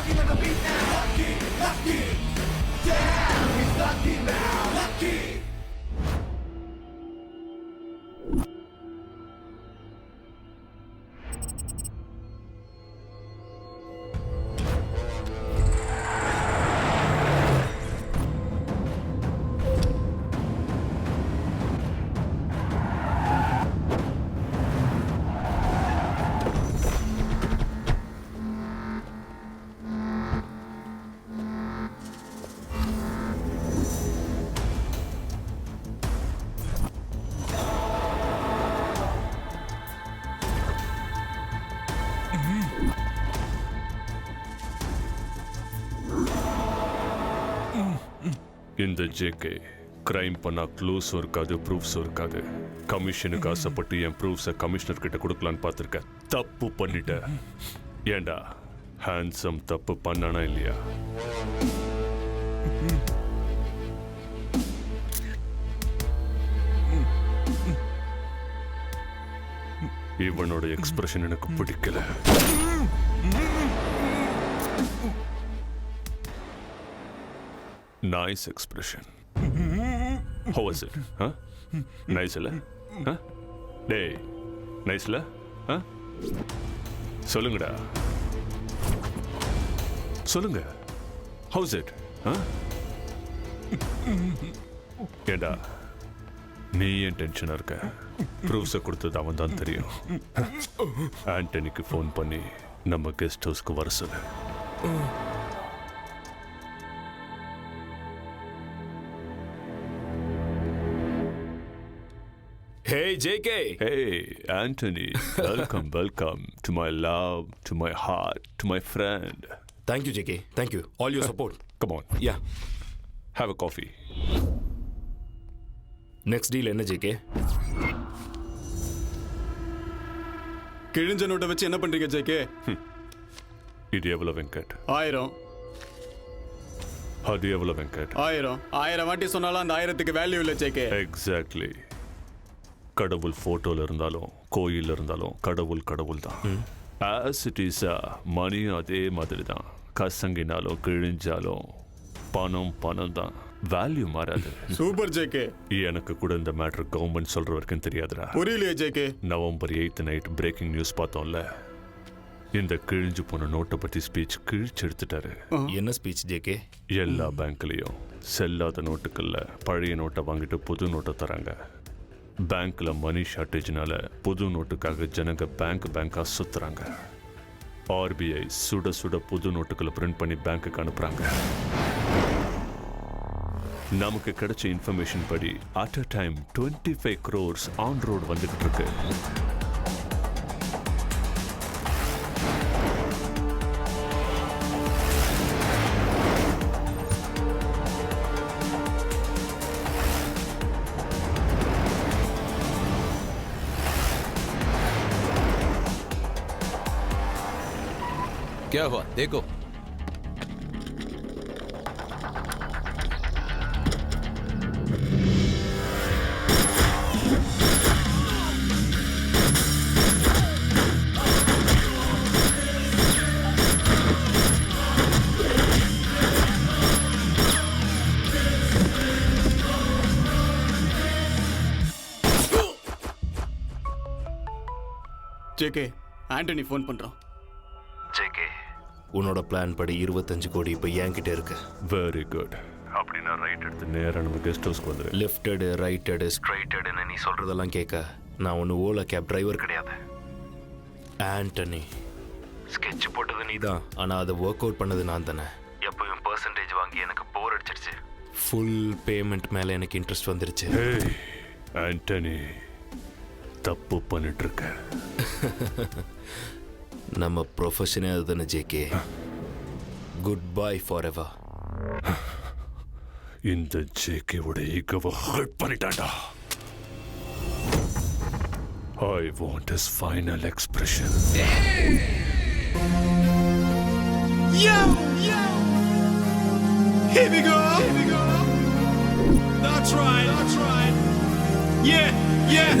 Rocking on the beat now. Lucky, lucky. Damn, he's lucky now. Lucky. இந்த JK crime பண்ணா க்ளூஸும் இருக்காது ப்ரூஃப்ஸும் இருக்காது. கமிஷனுக்கு ஆசைப்பட்டு என் ப்ரூஃப்ஸை கமிஷனர் கிட்ட கொடுக்கலான்னு பார்த்துருக்கேன். தப்பு பண்ணிட்ட. ஏண்டா ஹேண்ட்ஸம் தப்பு பண்ணானா இல்லையா? இவனோட எக்ஸ்பிரஷன் எனக்கு பிடிக்கல. Nice expression. How was it? Huh? Nice இல்ல? Huh? டேய், nice இல்ல? Huh? சொல்லுங்கடா. சொல்லுங்க. How's it? Huh? ஏண்டா நீ ஏன் டென்ஷனா இருக்க? ப்ரூஃப்ஸை கொடுத்தது அவன் தான் தெரியும். ஆண்டனிக்கு ஃபோன் பண்ணி நம்ம கெஸ்ட் ஹவுஸ்க்கு வர சொல்லு. Hey, JK. Hey, Anthony. Welcome to my love, to my heart, to my friend. Thank you, JK. Thank you. All your support. Come on. Yeah. Have a coffee. Next deal என்ன JK? கிழிஞ்ச நோட்டை வச்சு என்ன பண்றீங்க JK? இது எவ்வளவு வெங்கட்? 1000. அது எவ்வளவு வெங்கட்? 1000 வாட்டி சொன்னாலும் அந்த 1000க்கு வேல்யூ இல்லை ஜேகே. எக்ஸாக்ட்லி. கடவுள் போட்டோல இருந்தாலும் கோயில் இருந்தாலும் கடவுள் தான். ஆஸ் இட் இஸ் மணியும் அதே மாதிரி தான். கசங்கினாலும் கிழிஞ்சாலும் பணம் தான். வேல்யூ மாறாது. Super JK. எனக்கு கூட இந்த மேட்டர் கவர்மெண்ட் சொல்ற வரைக்கும் தெரியாதுடா. புரியலையே JK. November 8 night breaking news பார்த்தோம்ல. இந்த கிழிஞ்சு போன நோட்டை பத்தி ஸ்பீச் கிழிச்சு எடுத்துட்டாரு. என்ன ஸ்பீச் ஜேகே? எல்லா பேங்க்லயும் செல்லாத நோட்டுக்கள்ல பழைய நோட்டை வாங்கிட்டு புது நோட்டை தராங்க. பேங்க்ல மணி ஷார்டேஜ்னால புது நோட்டுக்காக ஜனங்க பேங்கா சுத்துறாங்க. ஆர்பிஐ சுட புது நோட்டுகளை பிரிண்ட் பண்ணி பேங்க்குக்கு அனுப்புறாங்க. நமக்கு கிடைச்ச இன்ஃபர்மேஷன் படி at a time 25 crores on road வந்துகிட்டு இருக்கு. क्या हुआ देखो. ஜேகே, ஆண்டனி ஃபோன் பண்றான். ஜேகே, உன்னோட பிளான் படி 25 கோடி இப்போ என்கிட்ட இருக்கு. Very good. அப்படின்னா ரைட் எடுத்து நேராக நம்ம கெஸ்ட் ஹவுஸ்க்கு வந்துடு. லெஃப்டடு ரைட்டடு ஸ்ட்ரைட்டடுன்னு நீ சொல்றதெல்லாம் கேட்க நான் ஒன்று ஓலா கேப் டிரைவர் கிடையாது. ஆண்டனி ஸ்கெட்ச் போட்டது நீ தான், ஆனால் அதை ஒர்க் அவுட் பண்ணது நான் தானே. எப்பவும் பர்சன்டேஜ் வாங்கி எனக்கு போர் அடிச்சிருச்சு. ஃபுல் பேமெண்ட் மேலே எனக்கு இன்ட்ரெஸ்ட் வந்துருச்சு. ஆண்டனி தப்பு பண்ணிட்டு இருக்க. நம்ம ப்ரொஃபஷனே அதுதானே JK. Good bye for ever. இந்த ஜேகேவோட ஈகோவை hurt பண்ணிட்டான்டா. I want his final expression. Yo! Here we go! That's right!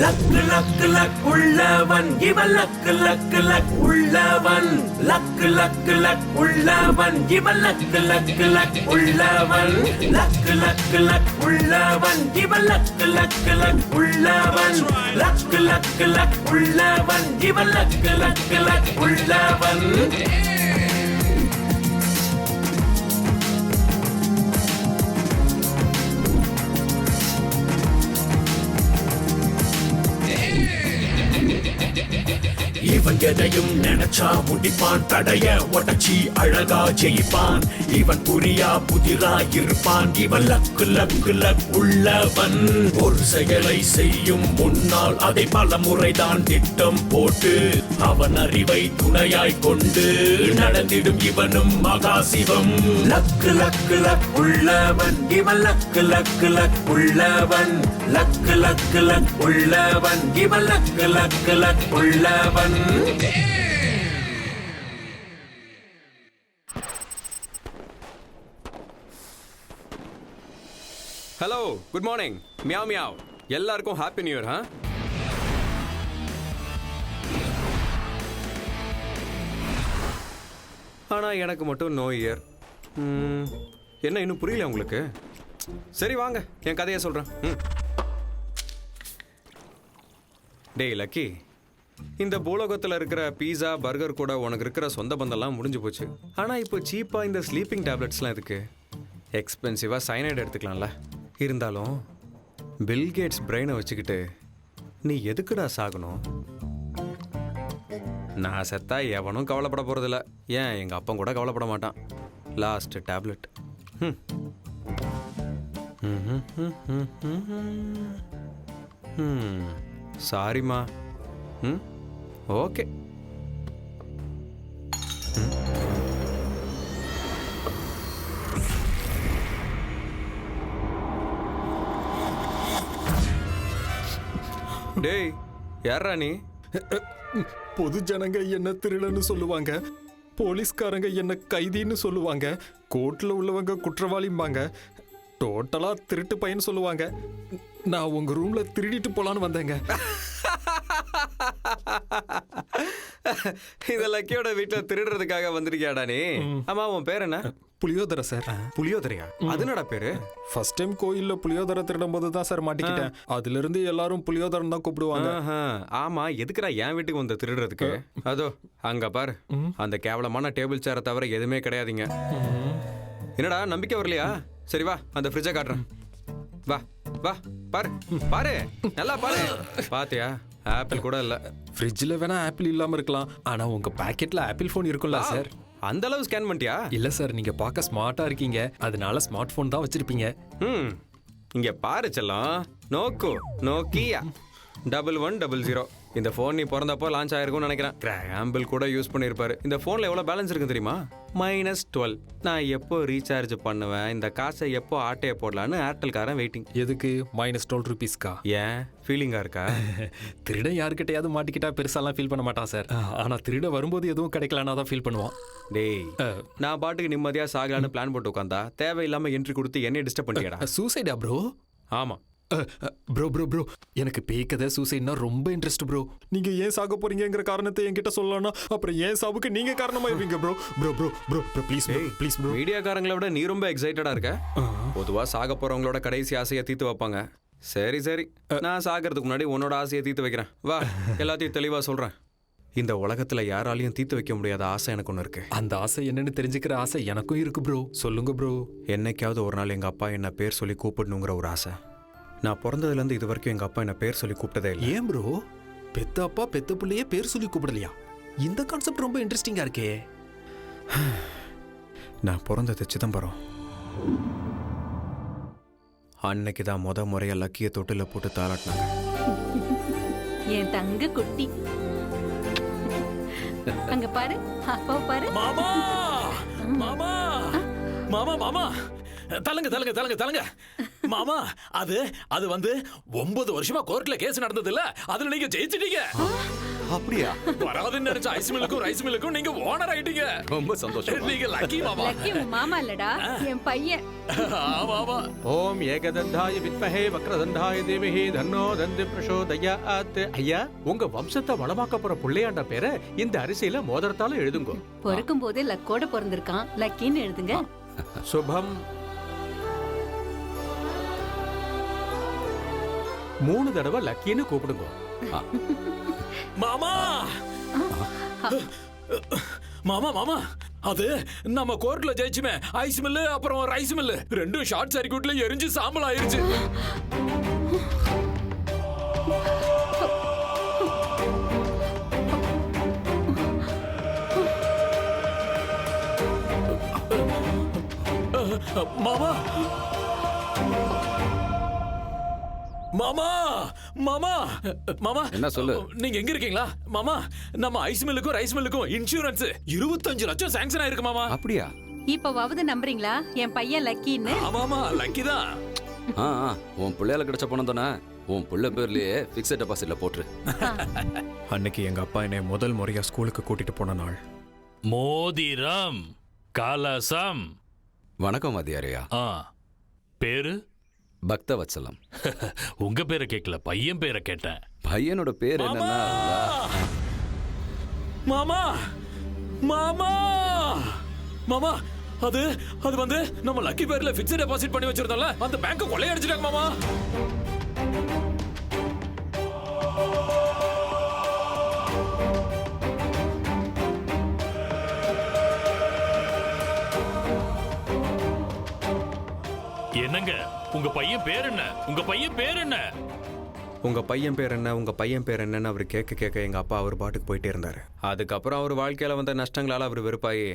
Luck luck luck உள்ளவன் இவன் லக்கு லக்கு லக் உள்ளவன் லக்கு லக்கு லக் உள்ளவன் இவன் லக்கு லக்கு லக் உள்ளவன் லக்கு லக்கு லக் உள்ளவன் இவன் லக்கு லக்கு லக் உள்ளவன் லக்கு லக்கு லக் உள்ளவன் இவன் லக்கு லக்கு லக் உள்ளவன் இவன் எதையும் நினைச்சா முடிப்பான் தடைய உடச்சி அழகா ஜெயிப்பான் இவன் புரியா புதிரா இருப்பான் இவன் லக்கு லக்கு லக் உள்ளவன் ஒரு செயலை செய்யும் முன்னால் அதை பல முறைதான் திட்டம் போட்டு அவன் அறிவை துணையாய் கொண்டு நடந்திடும் இவனும் மகாசிவம் லக்கு லக்கு லக் உள்ளவன் இவன் லக்கு லக்கு லக் உள்ளவன் லக்கு லக்கு லக் உள்ளவன் இவன் லக்கு லக்கு லக் உள்ளவன் hello good morning meow meow எல்லாருக்கும் ஹாப்பி நியூ இயர் ஆ ஆனால் எனக்கு மட்டும் நோ இயர் என்ன இன்னும் புரியல உங்களுக்கு சரி வாங்க என் கதையை சொல்கிறேன் டேய் லக்கி இந்த பூலோகத்தில் இருக்கிற பீஸா பர்கர் கூட உனக்கு இருக்கிற சொந்த பந்தம்லாம் முடிஞ்சு போச்சு ஆனால் இப்போ சீப்பாக இந்த ஸ்லீப்பிங் டேப்லெட்ஸ்லாம் இருக்கு எக்ஸ்பென்சிவாக சைனைடு எடுத்துக்கலாம்ல இருந்தாலும் பில்கேட்ஸ் பிரெயினை வச்சுக்கிட்டு நீ எதுக்குடா சாகணும் நான் செத்தா எவனும் கவலைப்பட போகிறதில்ல ஏன் எங்கள் அப்பன் கூட கவலைப்பட மாட்டான் லாஸ்ட் டேப்லெட் சாரிம்மா ஓகே டேய் யாரா நீ பொது ஜனங்க என்ன திருடன்னு சொல்லுவாங்க, போலீஸ்காரங்க என்ன கைதின்னு சொல்லுவாங்க, கோர்ட்ல உள்ளவங்க குற்றவாளிம்பாங்க, டோட்டலா திருட்டு பையன் சொல்லுவாங்க. நான் உங்க ரூம்ல திருடிட்டு போலான்னு வந்தேங்க. இந்த லக்கியோட வீட்டுல திருடுறதுக்காக வந்திருக்கியாடா நீ? ஆமா, உன் பேர் என்ன? புளியோதரை சார். புளியோதரையா? அது என்னடா பேரு? ஃபர்ஸ்ட் டைம் கோயில்ல புளியோதரை திருடும் போது தான் சார் மாட்டிக்கிட்டேன். அதுல இருந்து எல்லாரும் புளியோதரன் தான் கூப்பிடுவாங்க. ஆமா, எதுக்குடா என் வீட்டுக்கு வந்து திருடுறதுக்கு? அதோ அங்க பாரு, அந்த கேவலமான டேபிள் சேரை தவிர எதுவுமே கிடையாதுங்க. என்னடா நம்பிக்கை வரலையா? சரி வா, அந்த ஃப்ரிட்ஜை காட்டுறேன். வா வா, பாரு பாரு, நல்லா பாரு. பாத்தியா, ஆப்பிள் கூட இல்ல. ஃப்ரிட்ஜில் வேணா ஆப்பிள் இல்லாம இருக்கலாம், ஆனா உங்க பாக்கெட்ல ஆப்பிள் ஃபோன் இருக்கும்ல சார். அந்த அளவு ஸ்கேன் பண்ணிட்டியா? இல்ல சார், நீங்க பார்க்க ஸ்மார்ட்டா இருக்கீங்க, அதனால ஸ்மார்ட் போன் தான் வச்சிருப்பீங்க. இங்க பாரு செல்லம், நோக்கியா 1100. இந்த ஃபோன் நீ பிறந்தப்போ லான்ச் ஆயிருக்கும்னு நினைக்கிறேன். கிராம்பிள் கூட யூஸ் பண்ணியிருப்பாரு. இந்த ஃபோனில் எவ்வளோ பேலன்ஸ் இருக்கு தெரியுமா? -12. நான் எப்போ ரீசார்ஜ் பண்ணுவேன், இந்த காசை எப்போ ஆட்டையை போடலான்னு ஏர்டெல்காரன் வெயிட்டிங். எதுக்கு? -12 ரூபீஸ்க்கா? ஏன், ஃபீலிங்கா இருக்கா? திருட யாருக்கிட்டையாவது மாட்டிக்கிட்டா பெருசாலாம் ஃபீல் பண்ண மாட்டான் சார். ஆனா திருட வரும்போது எதுவும் கிடைக்கலன்னா தான் ஃபீல் பண்ணுவான். டேய், நான் பாட்டுக்கு நிம்மதியா சாகலான்னு பிளான் போட்டு உட்காந்தா தேவையில்லாம என்ட்ரி கொடுத்து என்னை டிஸ்டர்ப் பண்ணிட்டியாடா? சூசைடா ப்ரோ? ஆமா ப்ரோ எனக்கு பேய் கதை சூசைட்னா ரொம்ப இன்ட்ரெஸ்ட் ப்ரோ. நீங்க ஏன் சாக போறீங்கங்கிற காரணத்தை என்கிட்ட சொல்லலாம்னா அப்புறம் ஏன் சாவுக்கு நீங்க காரணமாயிருவீங்க ப்ரோ. Bro please bro. மீடியாக்காரங்களை விட நீ ரொம்ப எக்ஸைட்டடா இருக்க. பொதுவா சாக போறவங்களோட கடைசி ஆசையை தீர்த்து வைப்பாங்க. சரி, நான் சாகிறதுக்கு முன்னாடி உன்னோட ஆசையை தீர்த்து வைக்கிறேன். வா, எல்லாத்தையும் தெளிவா சொல்றேன். இந்த உலகத்துல யாராலையும் தீர்த்து வைக்க முடியாத ஆசை எனக்கு ஒன்று இருக்கு. அந்த ஆசை என்னன்னு தெரிஞ்சுக்கிற ஆசை எனக்கும் இருக்கு ப்ரோ. சொல்லுங்க ப்ரோ. என்னைக்காவது ஒரு நாள் எங்க அப்பா என்ன பேர் சொல்லி கூப்பிடணுங்கிற ஒரு ஆசை. நான் பிறந்ததுலேருந்து இது வரைக்கும் எங்கள் அப்பா என்ன பேர் சொல்லி கூப்பிட்டதே இல்லை. ஏன் ப்ரோ? பெத்த அப்பா பெத்த பிள்ளையே பேர் சொல்லி கூப்பிடலையா? இந்த கான்செப்ட் ரொம்ப இன்ட்ரெஸ்டிங்காக இருக்கே. நான் பிறந்தது சிதம்பரம். அன்னைக்கு தான் முறையாக லக்கிய தொட்டில போட்டு தாளாட்டினாங்க. என் தங்க குட்டி அங்க பாரு, அப்பா பாரு. மாமா மாமா மாமா மாமா தலங்க மாமா, அது வந்து 9 வருஷமா கோர்ட்ல கேஸ் நடந்தது இல்ல, அதுல நீங்க ஜெயிச்சிட்டீங்க. அப்படியா? வராதுன்னு நினைச்ச ஐஸ் மில்லுக்கும் ரைஸ் மில்லுக்கும் நீங்க ஓனர் ஆயிட்டீங்க. ரொம்ப சந்தோஷம். நீங்க லக்கி மாமா. லக்கி உன் மாமா இல்லடா, என் பையன். ஆமா ஆமா. ஓம் ஏகதந்தாய வித்மஹே வக்ரதண்டாய தீமஹி தன்னோ தந்தி பிரசோதயாத். ஐயா, உங்க வம்சத்தை வளமாக்க போற புள்ளையாண்ட பேரை இந்த அரிசியில மோதிரத்தால எழுதுங்க. பொறுக்கும் போது லக்கோட பிறந்திருக்கான், லக்கின்னு எழுதுங்க. சுபம். 3 தடவை லக்கின்னு கூப்பிடுங்க. மாமா மாமா மாமா, அது நம்ம கோர்ட்ல ஜெயிச்சுமே ஐஸ் மில்லு அப்புறம் ரைஸ் மில்லு ரெண்டும் ஷார்ட் சர்க்யூட்ல எரிஞ்சு சாம்பல் ஆயிருச்சு. மாமா மாமா மாமா மாமா, என்ன சொல்லு? நீங்க எங்க இருக்கீங்களா மாமா? நம்ம ஐஸ் மில்லுக்கும் ரைஸ் மில்லுக்கும் இன்சூரன்ஸ் 25 லட்சம் சாங்ஷன் ஆயிருக்கு மாமா. அப்படியா? இப்பவாவது நம்புறீங்களா என் பையன் லக்கின்னு? ஆமாமா, லக்கி தான். உன் பிள்ளையால கிடைச்ச பணம் தானே உன் பிள்ளை பேர்லயே பிக்ஸட் டெபாசிட்ல போட்டுரு. அன்னைக்கு எங்க அப்பா என்னை முதல் முறையா ஸ்கூலுக்கு கூட்டிட்டு போன நாள். மோதிரம் கலசம். வணக்கம் வாத்தியாரையா. பேரு பக்தவத்சலம். உங்க பேரை கேட்கல, பையன் பேரை கேட்டேன். பையனோட பேர் என்னன்னா மாமா மாமா மாமா, அது வந்து நம்ம லக்கி பேர்ல பிக்ஸ்ட் டெபாசிட் பண்ணி வச்சிருந்தோம்ல, அந்த பேங்க் கொள்ளையடிச்சிட்டாங்க மாமா. என்னங்க, உங்க பையன் பேர் என்ன? உங்க பையன் பேர் என்ன? உங்க பையன் பேர் என்ன, உங்க பையன் பேர் என்னன்னு அவர் கேட்க எங்க அப்பா அவர் பாட்டுக்கு போயிட்டே இருந்தாரு. அதுக்கப்புறம் அவர் வாழ்க்கையில வந்த நஷ்டங்களால அவர் வெறுப்பாயி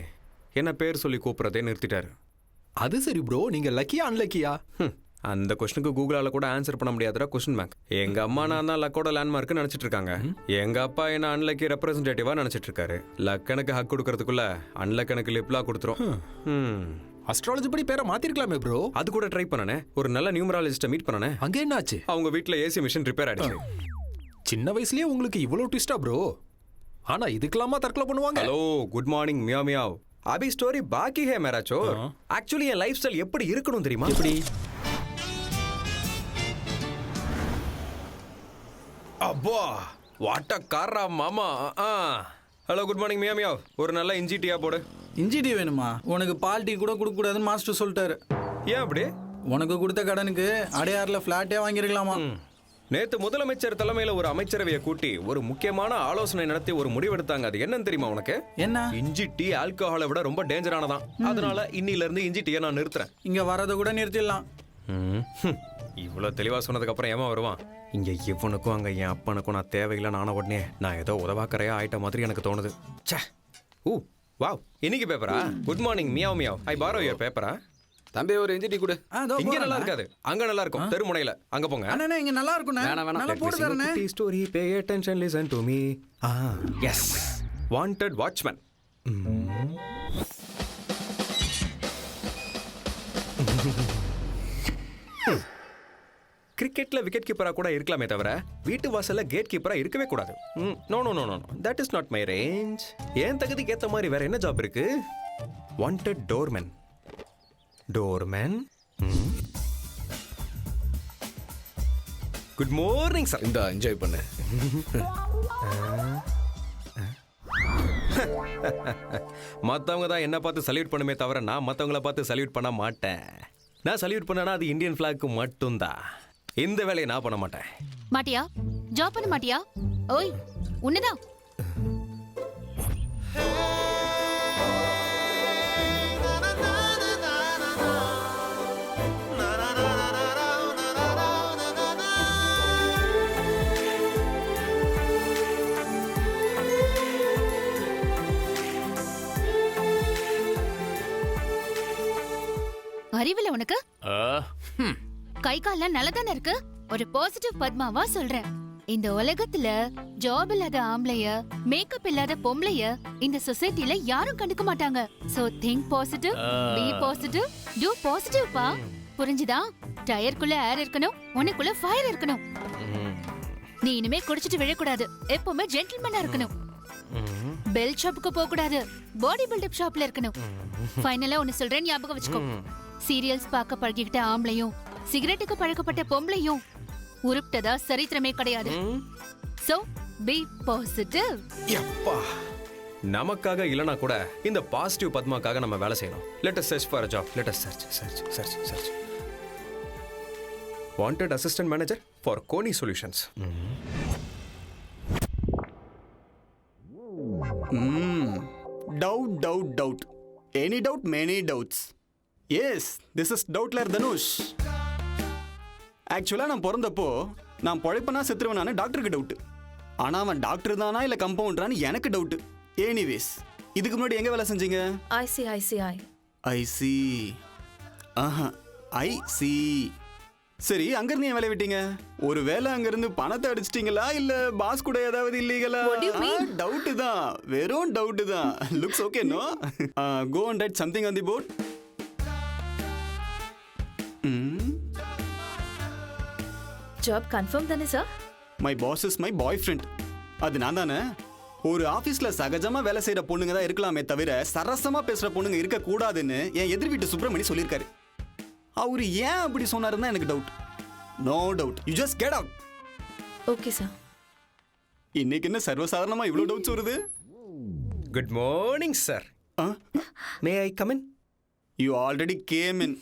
என்ன பேர் சொல்லி கூப்பிடுறதே நிறுத்திட்டாரு. அது சரி ப்ரோ, நீங்க லக்கியா அன்லக்கியா? அந்த கொஸ்டினுக்கு கூகுளால கூட ஆன்சர் பண்ண முடியாத கொஸ்டின் பேங்க். எங்க அம்மா நான் தான் லக்கோட லேண்ட்மார்க் நினைச்சிட்டு இருக்காங்க. எங்க அப்பா என்ன அன்லக்கி ரெப்ரசன்டேட்டிவா நினைச்சிட்டு இருக்காரு. லக்கனுக்கு ஹக் கொடுக்கறதுக்குள்ள அன்லக்கனுக்கு லிப்லா கொடுத்துரும். அஸ்ட்ராலஜி படி பேரை மாத்திருக்கலாமே ப்ரோ. அது கூட ட்ரை பண்ணனே, ஒரு நல்ல நியூமராலஜிஸ்ட மீட் பண்ணனே. அங்க என்னாச்சு? அவங்க வீட்ல ஏசி மிஷின் ரிப்பேர் ஆயிடுச்சு. சின்ன வயசுலயே உங்களுக்கு இவ்வளவு ட்விஸ்டா ப்ரோ? ஆனா இதுக்கெல்லாமா தற்கொலை பண்ணுவாங்க? Hello, good morning meow meow. அபி ஸ்டோரி பாக்கி ஹே மேரா சோர். ஆக்சுவலி என் லைஃப் ஸ்டைல் எப்படி இருக்கணும் தெரியுமா? எப்படி? அப்பா வாட்ட காரா மாமா. Hello, good morning meow meow. ஒரு நல்ல இஞ்சி டீயா போடு. இஞ்சி டீ வேணுமா? உனக்கு பால் டீ கூட கொடுக்க கூடாதுன்னு மாஸ்டர் சொல்லிட்டாரு. ஏன் அப்படி? உனக்கு கொடுத்த கடனுக்கு அடையாறுல பிளாட்டே வாங்கிருக்கலாமா? நேத்து முதலமைச்சர் தலைமையில ஒரு அமைச்சரவையை கூட்டி ஒரு முக்கியமான ஆலோசனை நடத்தி ஒரு முடிவெடுத்தாங்க. அது என்னன்னு தெரியுமா உனக்கு? என்ன? இஞ்சி டீ ஆல்கஹாலை விட ரொம்ப டேஞ்சரானதான். அதனால இன்னில இருந்து இஞ்சி டீயை நான் நிறுத்துறேன். இங்க வரத கூட நிறுத்திடலாம். இவ்வளவு தெளிவா சொன்னதுக்கு அப்புறம் ஏமா வருவான்? இங்க இவனுக்கும் அங்க என் அப்பனுக்கும் நான் தேவையில்லை. நான உடனே நான் ஏதோ உதவாக்கறையா ஆயிட்ட மாதிரி எனக்கு தோணுது. ச்சே. ஊ வாவ், இன்னைக்கு பேப்பரா? Good morning meow meow. I borrow your பேப்பரா? தம்பி ஒரு இஞ்சி டீ கொடு. இங்க நல்லா இருக்காது, அங்க நல்லா இருக்கும். தெருமுனையில அங்க போங்க. அண்ணா இங்க நல்லா இருக்கும். நல்லா போடு தரனே. Story pay attention listen to me. Yes, wanted watchman. கிரிக்கெட்ல விக்கெட் கீப்பரா கூட இருக்கலாமே தவிர வீட்டு வாசல்ல கேட் கீப்பரா இருக்கவே கூடாது. No no no no, that is not my range. ஏன் தகுதிக்கு ஏத்த மாதிரி வேற என்ன ஜாப் இருக்கு? Wanted doorman. Doorman. Good morning sir. இந்த என்ஜாய் பண்ணு. மற்றவங்க தான் என்ன பார்த்து சல்யூட் பண்ணுமே தவிர நான் மற்றவங்கள பார்த்து சல்யூட் பண்ண மாட்டேன். நான் சல்யூட் பண்ணனா அது இந்தியன் ஃபிளாக்கு மட்டும்தான். இந்த வேலையை நான் பண்ண மாட்டேன். மாட்டியா? ஜாப் பண்ண மாட்டியா? ஓய், உன்னதான். அறிவில்ல உனக்கு? கை கால்லாம் நல்லதானே இருக்கு. ஒரு பாசிட்டிவ் பத்மாவா சொல்றேன். இந்த உலகத்துல ஜாப் இல்லாத ஆம்பளைய, மேக்கப் இல்லாத பொம்பளைய இந்த சொசைட்டில யாரும் கண்டுக்க மாட்டாங்க. So think positive, be positive, do positive பா. புரிஞ்சுதா? டயருக்குள்ள ஏர் இருக்கணும், உனக்குள்ள ஃபயர் இருக்கணும். நீ இனிமே குடிச்சிட்டு விழக்கூடாது. எப்பவுமே ஜென்டில்மேனா இருக்கணும். பெல் ஷாப்புக்கு போக கூடாது. பாடி பில்டப் ஷாப்ல இருக்கணும். ஃபைனலா ஒன்னு சொல்றேன், ஞாபகம் வச்சுக்கோ. சீரியல்ஸ் பார்க்க பழகிக்கிட்ட ஆம்பளையும் சிகரெட்டுக்கு பழக்கப்பட்ட பொம்பளையும் உருப்டதா சரித்திரமே கிடையாது. So be positive. யப்பா, நமக்காக இல்லனா கூட இந்த பாசிட்டிவ் பத்மாக்காக நம்ம வேலை செய்யணும். Let us search for a job. let us search. Wanted assistant manager for Koni Solutions. Doubt. Any doubt, many doubts. Yes, this is Doubtler Dhanush. ஆக்சுவலாக நான் பிறந்தப்போ நான் பழைப்பனா செத்துருவனானு டாக்டருக்கு டவுட்டு. ஆனால் அவன் டாக்டர் தானா இல்லை கம்பவுண்டரானு எனக்கு டவுட்டு. எனிவேஸ், இதுக்கு முன்னாடி எங்கே வேலை செஞ்சீங்க? ஐசி. ஆஹா, ஐசி. சரி, அங்கிருந்து ஏன் வேலை விட்டீங்க? ஒரு வேலை அங்கிருந்து பணத்தை அடிச்சிட்டீங்களா இல்ல பாஸ் கூட ஏதாவது இல்லீகலா? டவுட் தான், வெறும் டவுட் தான். Looks okay no? Go and write something on the board. Job confirm தானே sir? My boss is my boy friend. அது நான் தானே. ஒரு ஆபீஸ்ல சகஜமா வேலை செய்யற பொண்ணுங்க தான் இருக்கலாமே தவிர சரசமா பேசுற பொண்ணுங்க இருக்க கூடாதுன்னு என் எதிர் வீட்டு சுப்பிரமணி சொல்லியிருக்காரு. அவரு ஏன் அப்படி சொன்னாருன்னா எனக்கு doubt. No doubt, you just get out. Okay sir. இன்னைக்கு என்ன சர்வசாதாரணமா இவ்வளவு டவுட்ஸ் வருது? Good morning sir. May I come in? You already came in.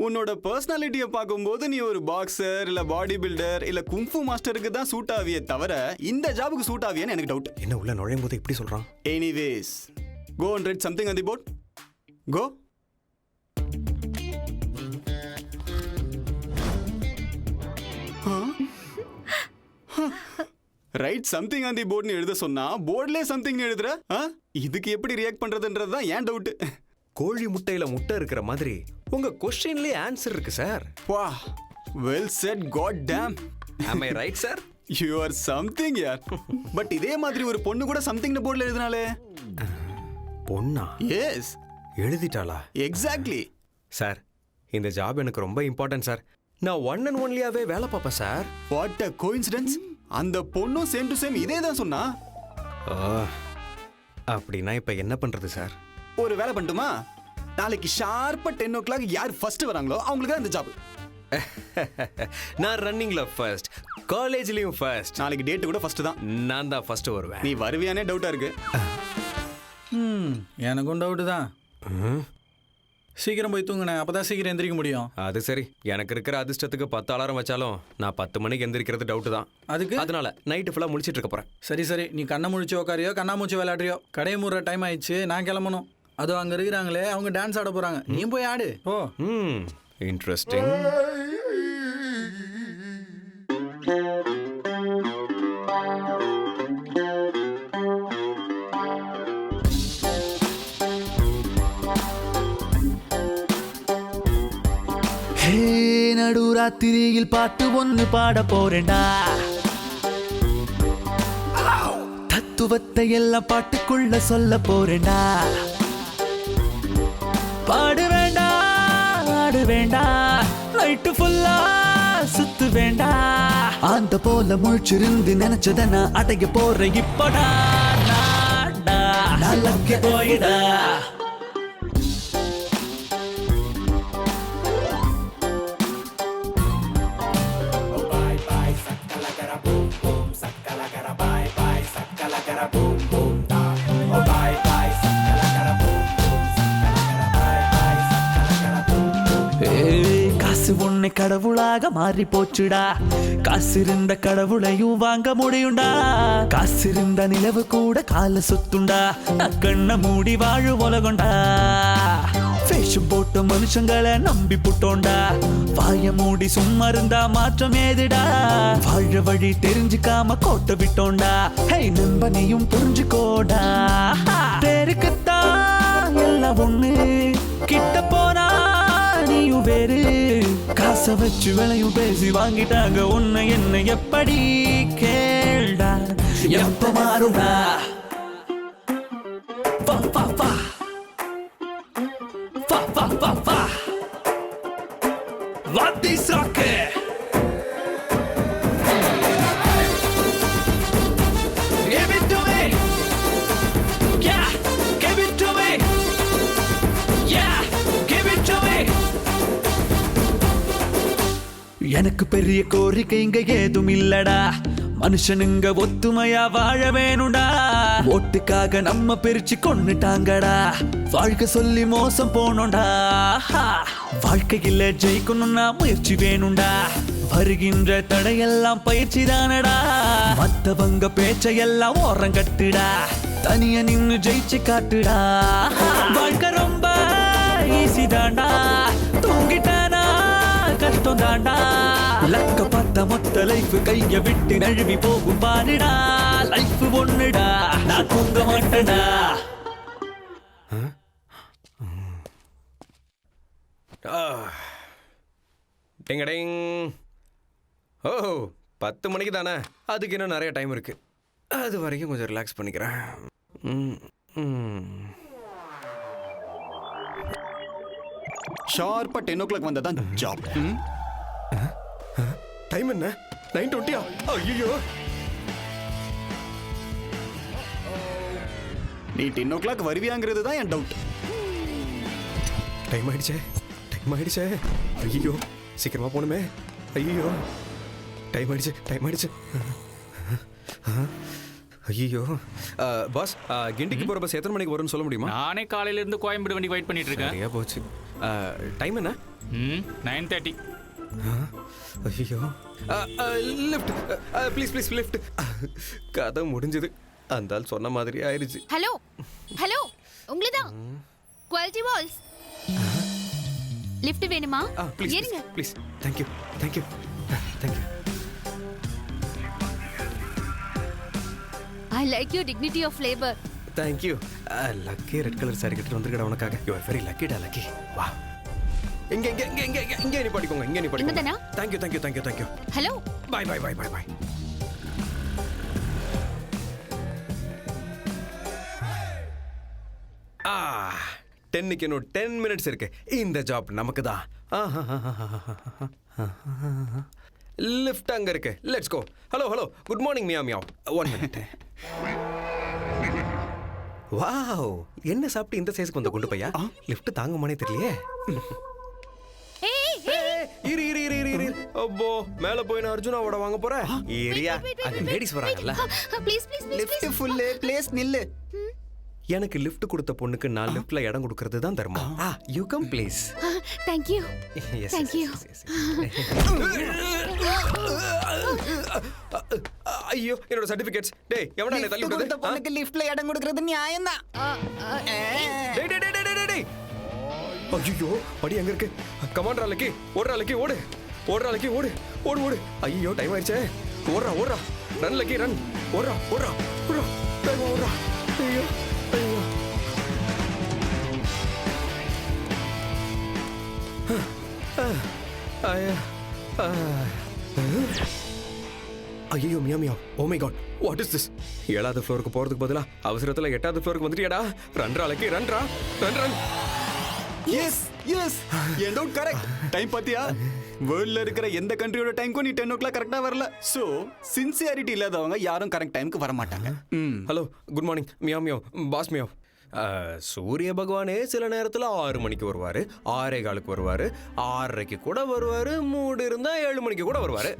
உன்னோட பர்சனாலிட்டியை பார்க்கும்போது நீ ஒரு பாக்ஸர் இல்ல பாடி பில்டர் இல்ல குங்ஃபு மாஸ்டருக்கு தான் சூட் ஆவியே தவிர இந்த ஜாபுக்கு சூட் ஆவியான்னு எனக்கு டவுட். என்ன உள்ள நுழையும் போது இப்படி சொல்றான்? Anyways, go and write something on the board. Go. Write something on the போர்ட்னு எழுத சொன்னா போர்ட்லயே சம்திங் எழுதுற. இதுக்கு எப்படி ரியாக்ட் பண்றதுன்றது தான் ஏன் டவுட். கோழி முட்டையில முட்டை இருக்கிற மாதிரி உங்க क्वेश्चनலயே ஆன்சர் இருக்கு சார். வா, well said. God damn. am I right sir? You are something யார். பட் இதே மாதிரி ஒரு பொண்ணு கூட சம்திங் போர்ட்ல எழுதினாலே. பொண்ணா? எஸ். எழுதிட்டாளா? எக்ஸாக்ட்லி. சார், இந்த ஜாப் எனக்கு ரொம்ப இம்பார்ட்டன்ட் சார். நான் ஒன் அண்ட் ஒன்லியாவே வேலை பார்ப்பேன் சார். What a coincidence. அந்த பொண்ணும் சேம் டு சேம் இதே தான் சொன்னா. அப்படின்னா இப்ப என்ன பண்றது சார்? ஒரு வேலை பண்ணட்டுமா? நாளைக்கு ஷார்ப்பா 10 o'clock யார் ஃபர்ஸ்ட் வராங்களோ அவங்களுக்கு அந்த ஜாப். நான் ரன்னிங்ல ஃபர்ஸ்ட், காலேஜ்லயும் ஃபர்ஸ்ட். நாளைக்கு டேட் கூட ஃபர்ஸ்ட் தான். நான் தான் ஃபர்ஸ்ட் வருவேன். நீ வருவியானே டவுட்டா இருக்கு. எனக்கும் டவுட்டு தான். சீக்கிரம் போய் தூங்குனேன், அப்பதான் சீக்கிரம் எந்திரிக்க முடியும். அது சரி, எனக்கு இருக்கிற அதிர்ஷ்டத்துக்கு 10 அலாரம் வச்சாலும் நான் 10 மணிக்கு எந்திரிக்கிறது டவுட் தான். அதனால நைட்டு ஃபுல்லா முடிச்சிட்டு இருக்க போறேன். சரி, நீ கண்ணை முழிச்சு உட்காரியோ கண்ணாமூச்சி விளையாடுறியோ, கடையை மூடுற டைம் ஆயிடுச்சு, நான் கிளம்பணும். அதோ அங்க இருக்கிறாங்களே, அவங்க டான்ஸ் ஆட போறாங்க, நீ போய் ஆடு. ஓ, இன்ட்ரெஸ்டிங். நடுராத்திரியில் பாட்டு ஒன்று பாட போறேன்டா. தத்துவத்தை எல்லாம் பாட்டுக்குள்ள சொல்ல போறேன்டா. பாடு வேண்டா, ஆடு வேண்டா, லைட்டு ஃபுல்லா சுத்து வேண்டா. அந்த போல முழிச்சிருந்து நினைச்சத நான் அடைய போறேன் இப்படா. நல்லக்கே போயிடா. காசு உன்னை கடவுளாக மாறி போச்சுடா. காசு இருந்த கடவுளையும் வாங்க முடியும்டா. காசு இருந்த நிலவு கூட கால சுத்துண்டா. கண்ண மூடி வாழு உலகண்டா. வேஷம் போட்ட மனுஷங்களை நம்பி புட்டோண்டா. வாய மூடி சும்மா இருந்தா மாற்றம் ஏதுடா. வாழ வழி தெரிஞ்சுக்காம கோட்டை விட்டோண்டா. ஹே நண்பனையும் புரிஞ்சுக்கோடா. பேருக்குத்தான் எல்லாம் ஒண்ணு, கிட்ட போனா நீயும் வேறு. காசை வச்சு விலையும் பேசி வாங்கிட்டாங்க உன்னை என்ன எப்படி கேள்டா. எப்ப மாறுடா. வா வா வா வா வா வா வா எனக்கு பெரிய கோரிக்கை இங்க ஏதும் இல்லடா, மனுஷனுங்க ஒத்துமையா வாழ வேணும்டா. ஓட்டுக்காக நம்ம பிரிச்சு கொன்னுட்டாங்கடா, வாழ்க்கை சொல்லி மோசம் போனோம்டா. வாழ்க்கையில ஜெயிக்கணும்னா முயற்சி வேணும்டா, வருகின்ற தடையெல்லாம் பயிற்சி தானடா. மத்தவங்க பேச்சையெல்லாம் ஓரம் கட்டுடா, தனியா நின்னு ஜெயிச்சு காட்டுடா. வாழ்க்கை ரொம்ப ஈஸி தாண்டா, தூங்கிட்டானா கஷ்டம் தாண்டா. லக்க பார்த்த மொத்த லைஃப் கைய விட்டு நழுவி போகும் பாருடா. லைஃப் ஒண்ணுடா, நான் தூங்க மாட்டேடா. டிங்கடிங். ஓ 10 மணிக்கு தானே, அதுக்கு இன்னும் நிறைய டைம் இருக்கு. அது வரைக்கும் கொஞ்சம் ரிலாக்ஸ் பண்ணிக்கிறேன். ஷார்ப்பா 10 o'clock வந்ததான் ஜாப். டைம் என்ன? 9:20. ஐயோ, நீ 10 o'clock வருவியாங்கிறது தான் என் டவுட். டைம் ஆயிடுச்சே, டைம் ஆயிடுச்சே. ஐயோ, சீக்கிரமா போகணுமே. ஐயோ, டைம் ஆயிடுச்சு, டைம் ஆயிடுச்சு. ஐயோ பாஸ், கிண்டிக்கு போகிற பஸ் எத்தனை மணிக்கு வரும்னு சொல்ல முடியுமா? நானே காலையில இருந்து கோயம்பேடு வண்டி வெயிட் பண்ணிட்டு இருக்கேன். சரியா போச்சு. டைம் என்ன? 9:30. ஐயோ, லிஃப்ட் ப்ளீஸ் ப்ளீஸ் லிஃப்ட். கதை முடிஞ்சது. அந்த ஆள் சொன்ன மாதிரி ஆயிடுச்சு. ஹலோ ஹலோ, உங்களுதான் குவாலிட்டி வால்ஸ். லிஃப்ட் வேணுமா? ப்ளீஸ் ஏறுங்க please. Thank you thank you thank you. I like you dignity of labour. Thank you. Lucky red colour sari கட்டிட்டு வந்திருக்கடா உனக்காக. யூ ஆர் வெரி லக்கிடா லக்கி. வா, இங்க இங்க இங்க இங்க இங்க நீ படிக்கோங்க, இங்க நீ படிக்கோங்க. இங்கதானா? Thank you thank you thank you thank you. Hello, bye bye bye bye bye. டென்னுக்கு இன்னும் 10 minutes இருக்கு. இந்த ஜாப் நமக்கு தான். லிஃப்ட் அங்க இருக்கு. Let's go. Hello hello, good morning மியா மியாவ். 1 minute. வாவ், என்ன சாப்பிட்டு இந்த சைஸ்க்கு வந்த குண்டு பையா? லிஃப்ட் தாங்குமானே தெரியலையே. இரு இரு இரு இரு இரு. அப்போ மேல போய் நான் அர்ஜுனாவோட வாங்க போறேன். ஏரியா அங்க லேடிஸ் வராங்கல்ல. Please please please. Lift full, please நில்லு. எனக்கு லிஃப்ட் கொடுத்த பொண்ணுக்கு நான் லிஃப்ட்ல இடம் கொடுக்கிறது தான் தர்மம். You come please. Thank you thank you. ஐயோ, என்னோட சர்டிபிகேட்ஸ். டேய், எவனா என்ன தள்ளி விட்டது? பொண்ணுக்கு லிஃப்ட்ல இடம் கொடுக்கிறது நியாயம் தான். டேய் டேய் டேய் டேய் டேய். ஐயோ, படி எங்க இருக்கு? கமாண்டர் அலக்கி, ஓடுற அலக்கி ஓடு. ஓடுற அலக்கி ஓடு. ஓடு ஓடு. ஐயோ, டைம் ஆயிடுச்சே. ஓடுறா ஓடுறா. Run lucky run. ஓடுறா ஓடுறா ஓடுறா. டைம் ஓடுறா. ஐயோ ஐயோ. ஐயோ மியா மியா. Oh my god, what is this? 7வது ஃப்ளோருக்கு போறதுக்கு பதிலா அவசரத்துல 8வது ஃப்ளோருக்கு வந்துட்டியாடா. ரன்ரா லக்கி ரன்ரா. Run run. எஸ் எஸ், என் டவுட் கரெக்ட். டைம் பாத்தியா? வேர்ல்ட்ல இருக்கிற எந்த கண்ட்ரியோட டைம்க்கும் நீ 10 o'clock கரெக்டா வரல. சோ சின்சியாரிட்டி இல்லாதவங்க யாரும் கரெக்ட் டைம்க்கு வர மாட்டாங்க. ஹலோ, குட் மார்னிங் மியா மியா. பாஸ் மியா. சூரிய பகவானே சில நேரத்தில் 6 மணிக்கு வருவாரு, 6:15 வருவாரு, 6:30 கூட வருவாரு, மூடு இருந்தா 7 மணிக்கு கூட வருவாரு.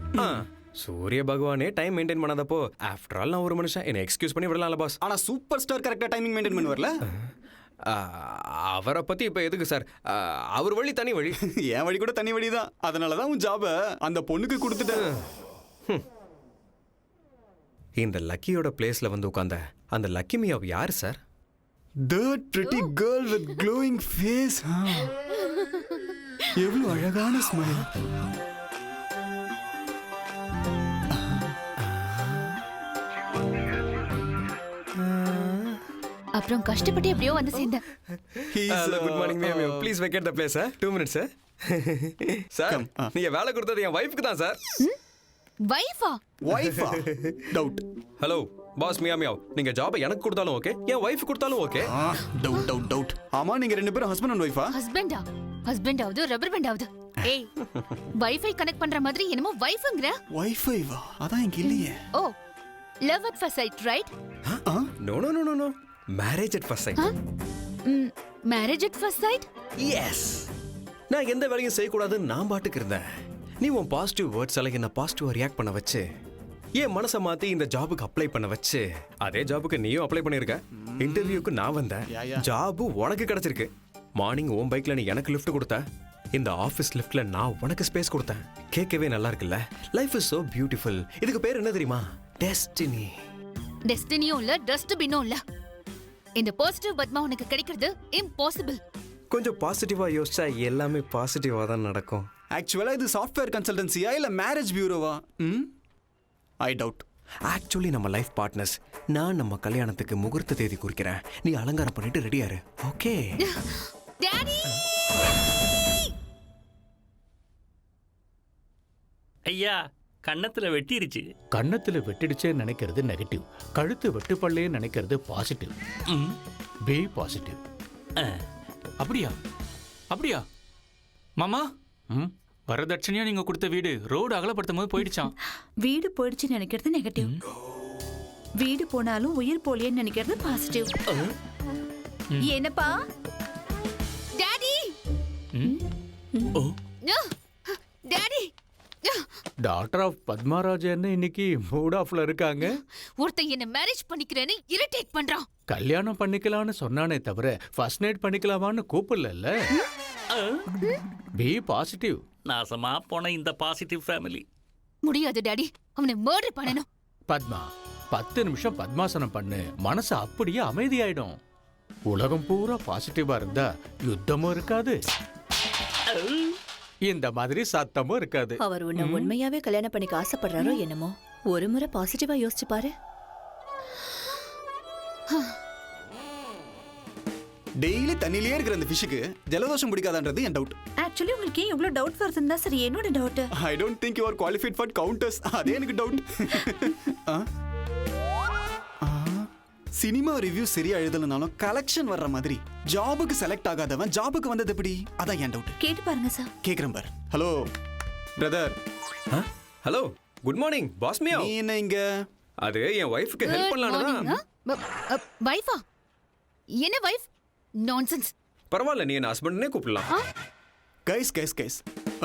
சூரிய பகவானே டைம் மெயின்டைன் பண்ணாதப்போ ஆஃப்டர் ஆல் நான் ஒரு மனுஷன், என்ன எக்ஸ்கியூஸ் பண்ணி விடலாம்ல பாஸ். ஆனா சூப்பர் ஸ்டார் கரெக்டா டைமிங் மெயின்டைன் பண்ணி வரல. அவரை பத்தி இப்ப எதுக்கு சார்? அவர் வழி தனி வழி. என் வழி கூட தனி வழி தான். அதனாலதான் உன் ஜாப அந்த பொண்ணுக்கு கொடுத்துட்டேன். இந்த லக்கியோட பிளேஸ்ல வந்து உட்கார்ந்த அந்த லக்கி மியாவ் யார் sir? That pretty girl with glowing face. எவ்வளவு அழகான ஸ்மைல். அப்புறம் கஷ்டப்பட்டு எப்படியோ வந்து சேர்ந்தேன். Good morning ma'am. Please vacate the place. 2 minutes sir. நீங்க வேலை கொடுத்தது என் வைஃப்க்கு தான் சார். வைஃபா? வைஃபா? டவுட். ஹலோ பாஸ் மியா மியாவ், நீங்க ஜாபை எனக்கு கொடுத்தாலும் ஓகே, என் வைஃப் கொடுத்தாலும் ஓகே. Doubt doubt doubt. ஆமா, நீங்க ரெண்டு பேரும் ஹஸ்பண்ட் அண்ட் வைஃபா? ஹஸ்பண்டா? ஹஸ்பண்டாவது ரப்பர் பேண்டாவது. ஏய், வைஃபை கனெக்ட் பண்ற மாதிரி என்னமோ வைஃப்ங்கற. வைஃபைவா? அதான் இங்க இல்லையே. Oh, love at first sight, right? No no no no no, marriage at first sight. Marriage at first sight? Yes. நான் எந்த வேலையும் செய்யக்கூடாதுன்னு நான் பாட்டுக்கு இருந்தேன். நீ உன் பாசிட்டிவ் வேர்ட்ஸ் எல்லாம் என்ன பாசிட்டிவா ரியாக்ட் பண்ண வச்சு என் மனசை மாத்தி இந்த ஜாபுக்கு அப்ளை பண்ண வச்சு அதே ஜாபுக்கு நீயும் அப்ளை பண்ணிருக்க. இன்டர்வியூக்கு நான் வந்தேன், ஜாபு உனக்கு கிடைச்சிருக்கு. மார்னிங் உன் பைக்ல நீ எனக்கு லிஃப்ட் கொடுத்த, இந்த ஆஃபீஸ் லிஃப்ட்ல நான் உனக்கு ஸ்பேஸ் கொடுத்தேன். கேட்கவே நல்லா இருக்குல்ல? Life is so beautiful. இதுக்கு பேர் என்ன தெரியுமா? டெஸ்டினி. டெஸ்டினியும் இல்ல டஸ்ட்பினும் இல்ல. இந்த பாசிட்டிவ் பத்மா உனக்கு கிடைக்கிறது இம்பாசிபிள். கொஞ்சம் பாசிட்டிவா யோசிச்சா எல்லாமே பாசிட்டிவா தான் நடக்கும். ஆக்சுவலா இது சாஃப்ட்வேர் கன்சல்டன்சியா இல்ல மேரேஜ் பியூரோவா? I doubt. ஆக்சுவலி நம்ம லைஃப் பார்ட்னர்ஸ். நான் நம்ம கல்யாணத்துக்கு முகூர்த்த தேதி குறிக்கிறேன், நீ அலங்காரம் பண்ணிட்டு ரெடியாரு. Okay daddy? ஐயா கன்னத்துல வெட்டிருச்சு. கன்னத்துல வெட்டிடுச்சே நினைக்கிறது நெகட்டிவ், கழுத்து வெட்டுப்பள்ளே நினைக்கிறது பாசிட்டிவ். Be positive. அப்படியா? அப்படியா மாமா? வரதட்சணையா நீங்க கொடுத்த வீடு ரோடு அகலப்படுத்தும் போது போயிடுச்சான். வீடு போயிடுச்சுன்னு நினைக்கிறது நெகட்டிவ், வீடு போனாலும் உயிர் போலியன்னு நினைக்கிறது பாசிட்டிவ். என்னப்பா daddy? Daddy, doctor of Padmarajan இன்னைக்கு மூட் ஆஃப்ல இருக்காங்க. ஒருத்தன் என்ன மேரேஜ் பண்ணிக்கிறேன்னு இரிட்டேட் பண்றான். கல்யாணம் பண்ணிக்கலாம்னு சொன்னானே தவிர ஃபர்ஸ்ட் நைட் பண்ணிக்கலாமான்னு கூப்பிடல. Be positive. நாசமா போன இந்த பாசிட்டிவ் ஃபேமிலி. முடியாது டாடி, அவனை மர்டர் பண்ணணும். பத்மா 10 நிமிஷம் பத்மாசனம் பண்ணு, மனசு அப்படியே அமைதியாயிடும். உலகம் பூரா பாசிட்டிவா இருந்தா யுத்தமும் இருக்காது, இந்த மாதிரி சத்தமும் இருக்காது. அவர் உன்னை உண்மையாவே கல்யாணம் பண்ணிக்க ஆசைப்படுறாரோ என்னமோ. ஒரு முறை பாசிட்டிவா யோசிச்சு பாரு. டெய்லி தண்ணியிலே இருக்கிற அந்த ஃபிஷ்ஷுக்கு ஜலதோஷம் பிடிக்காதான்றது என் டவுட். ஆக்சுவலி உங்களுக்கு ஏன் இவ்வளவு டவுட் வருதுன்னா சரி, என்னோட doubt. I don't think you are qualified for counters. அதே எனக்கு டவுட். சினிமா ரிவ்யூ சரியா எழுதலனாலும் கலெக்ஷன் வர்ற மாதிரி ஜாபுக்கு செலக்ட் ஆகாதவன் ஜாபுக்கு வந்தது எப்படி? அதான் என் டவுட். கேட்டு பாருங்க சார். கேக்குறேன் பார். Hello brother. Hello, good morning boss மியா. நீ என்ன இங்க? அது என் வைஃப்க்கு ஹெல்ப் பண்ணலாம்னா. வைஃபா? என்ன வைஃப்? நான்சென்ஸ். பரவாயில்ல, நீ என்ன ஹஸ்பண்ட்னே கூப்பிடலாம். கைஸ்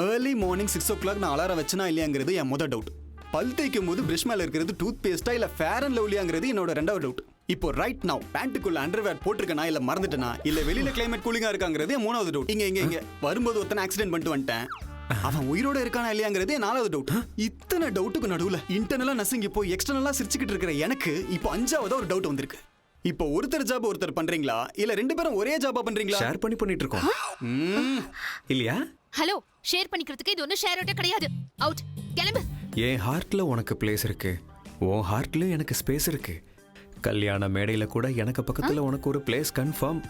ஏர்லி மார்னிங் 6 o'clock நான் அலாரம் வச்சனா இல்லையாங்கிறது என் முதல் டவுட். பல் தேய்க்கும் போது பிரஷ் மேல இருக்கிறது டூத் பேஸ்டா இல்ல ஃபேர் அண்ட் லவ்லியாங்கிறது என்னோட ரெண்டாவது டவுட். இப்போ ரைட் நவ் பேண்ட்டுக்குள்ள அண்டர்வேர் போட்டிருக்கனா இல்ல மறந்துட்டனா இல்ல வெளியில கிளைமேட் கூலிங்கா இருக்காங்கிறது என் மூணாவது டவுட். இங்க வரும்போது ஒருத்தனை ஆக்சிடென்ட் பண்ணிட்டு வந்துட்டேன், அவன் உயிரோட இருக்கானா இல்லையாங்கிறது என் நாலாவது டவுட். இத்தனை டவுட்டுக்கு நடுவுல இன்டர்னலா நசிங்கி போய் எக்ஸ்டர்னலா சிரிச்சுக்கிட்டு இருக்கிற எனக்கு இப்போ அஞ்சாவதா ஒரு டவுட் வந்திருக்கு. இப்போ ஒருத்தர் ஜாப் ஒருத்தர் பண்றீங்களா இல்ல ரெண்டு பேரும் ஒரே ஜாபா பண்றீங்களா? ஷேர் பண்ணிட்டு இருக்கோம் இல்லையா? ஹலோ, ஷேர் பண்ணிக்கிறதுக்கு இது ஒன்னும் ஷேர் அவுட் கிடையாது. அவுட், கிளம்பு. என் ஹார்ட்ல உனக்கு பிளேஸ் இருக்கு, உன் ஹார்ட்ல எனக்கு ஸ்பேஸ் இருக்கு. கல்யாண மேடையில கூட எனக்கு பக்கத்துல உனக்கு ஒரு பிளேஸ் கன்ஃபார்ம்.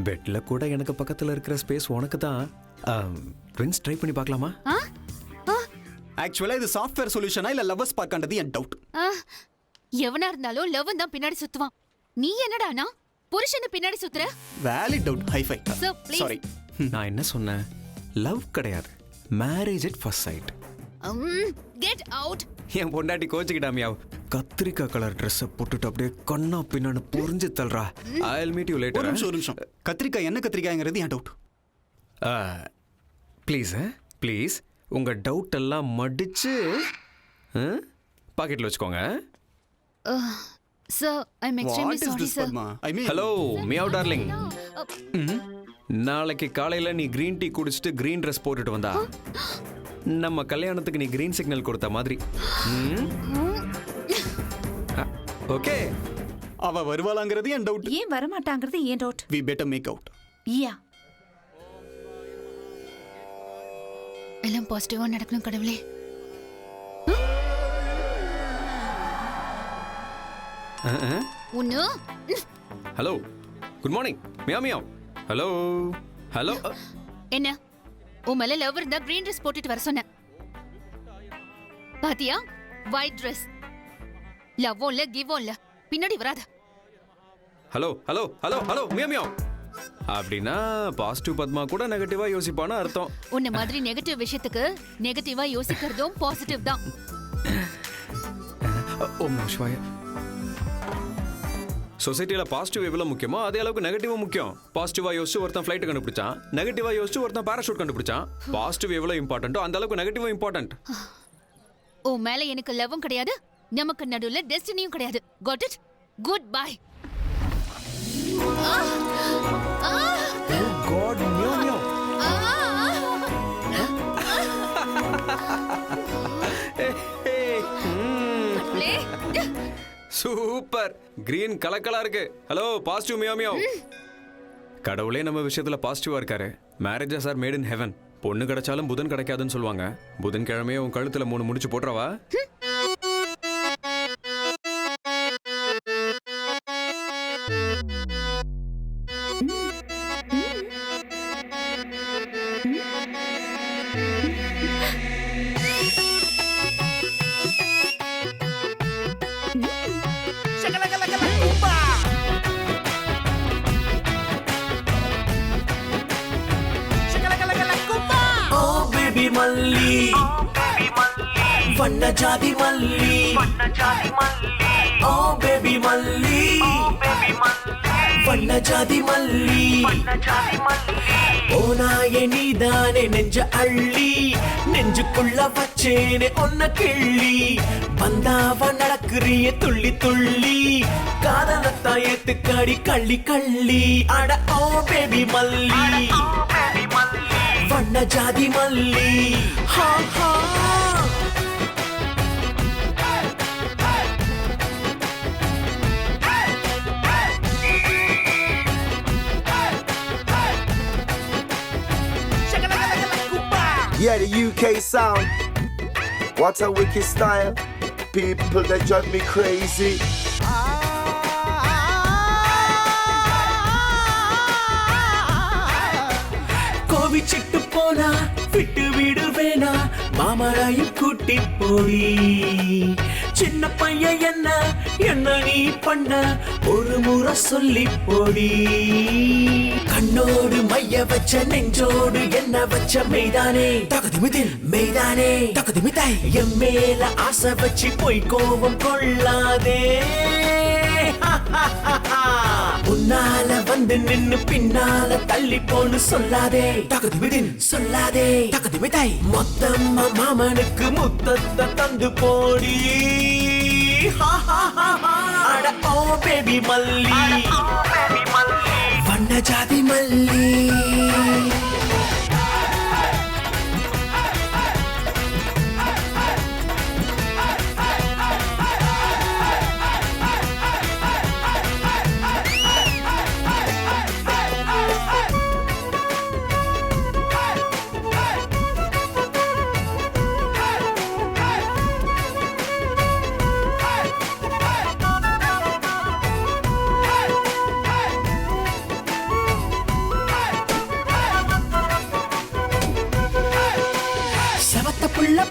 பெட்ல கூட எனக்கு பக்கத்துல இருக்கிற ஸ்பேஸ் உனக்கு தான். ட்வின்ஸ் ட்ரை பண்ணி பார்க்கலாமா? ஆக்சுவலா இது சாஃப்ட்வேர் சொல்யூஷனா இல்ல லவ்வர்ஸ் பார்க்கன்றது என் டவுட். எவனா இருந்தாலும் லவ் தான் பின்னாடி சுத்துவான். நீ என்னடானா புருஷனை பின்னாடி சுத்துற? Valid doubt. ஹைஃபை. சாரி, நான் என்ன சொன்னேன்? லவ் கிடையாது, marriage at first sight. Get out. என் பொண்டாட்டி கோச்சுக்கிட்டாமியா, கத்திரிக்காய் கலர் ட்ரெஸ்ஸை போட்டுட்டு அப்படியே கண்ணா பின்னான்னு புரிஞ்சு தள்ளுறா. I will meet you later. ஒரு நிமிஷம். கத்திரிக்காய் என்ன கத்திரிக்காய்ங்கிறது என் டவுட். ப்ளீஸ் உங்க டவுட் எல்லாம் மடிச்சு பாக்கெட்ல வச்சுக்கோங்க. Sir, I'm extremely sorry, sir. Hello meow darling, நாளைக்கு காலையில நீ கிரீன் டீ குடிச்சிட்டு கிரீன் ட்ரெஸ் போட்டுட்டு வந்தா நம்ம கல்யாணத்துக்கு நீ கிரீன் சிக்னல் கொடுத்த மாதிரி. ஓகே, அவ வருவாளாங்கிறது என் டவுட். ஏன் வர மாட்டாங்கிறது என் doubt. We better make out. Yeah. எல்லாம் பாசிட்டிவா நடக்கணும் கடவுளே. உன்னு. Hello, good morning meow. Hello hello. என்ன உன் மேல லவ் இருந்தா கிரீன் ட்ரெஸ் போட்டுட்டு வர சொன்ன. பாத்தியா, ஒயிட் ட்ரெஸ். லவ்வும் இல்ல கிவும் இல்ல, பின்னாடி வராத. Hello hello hello hello meow. அப்படின்னா பாசிட்டிவ் பத்மா கூட நெகட்டிவா யோசிப்பான்னு அர்த்தம். உன்ன மாதிரி நெகட்டிவ் விஷயத்துக்கு நெகட்டிவா யோசிக்கிறதும் பாசிட்டிவ் தான். ஓம் நம சிவாய. சொசைட்டியில் பாசிட்டிவ் எவ்வளோ முக்கியமோ அதே அளவுக்கு நெகட்டிவும் முக்கியம். பாசிட்டிவாக யோசிச்சு ஒருத்தன் ஃப்ளைட் கண்டுபிடிச்சான், நெகட்டிவாக யோசிச்சு ஒருத்தன் பேராஷூட் கண்டுபிடிச்சான். பாசிட்டிவ் எவ்வளோ இம்பார்ட்டன்ட்டோ அந்த அளவுக்கு நெகட்டிவும் இம்பார்ட்டன்ட். உன் மேல எனக்கு லவ்வும் கிடையாது, நமக்கு நடுவுல டெஸ்டினியும் கிடையாது. Got it? Good bye. காட் மியோ மியோ. சூப்பர், கிரீன் கலக்கலா இருக்கு. Hello positive meow meow. கடவுளே நம்ம விஷயத்துல பாசிட்டிவா இருக்காரு. Marriages are made in heaven. பொண்ணு கிடைச்சாலும் புதன் கிடைக்காதுன்னு சொல்லுவாங்க. புதன் கிழமையே உன் கழுத்துல 3 முடிச்சு போட்டுறவா? మల్లి వన్న జాతి మల్లి ఓ బేబీ మల్లి వన్న జాతి మల్లి ஓனாயே நீதானே நெஞ்ச அள்ளி நெஞ்சுக்குள்ள வச்சேனே ஒன்ன கிள்ளி வந்தாவ நடக்குறிய துள்ளி துள்ளி காதலத்தா ஏத்துக்காடி கள்ளி கள்ளி அட ஓ பேபி மல்லி வண்ண ஜாதி மல்லி ஹா ஹா Yeah, the UK sound. What a wicked style. People that drive me crazy. கோவிச்சிட்டு போனா விட்டு விடுவேனா மாமராயும் கூட்டி போடி சின்ன பையன் என்ன நீ பண்ண ஒரு முறை சொல்லி போடி கண்ணோடு மைய வச்ச நெஞ்சோடு என்ன வச்ச மெய்தானே தகுதிமிதில் மெய்தானே தகுதிமிதாய் என் மேல ஆசை வச்சு போய் கோபம் கொள்ளாதே உன்னால வந்து நின்னு பின்னால தள்ளி போன்னு சொல்லாதே தகுதிமிதின் சொல்லாதே தகுதிமிதாய் மொத்தம்மா மாமனுக்கு முத்தத்தை தந்து போடி அட ஓ பேபி மல்லி வண்ண ஜாதி மல்லி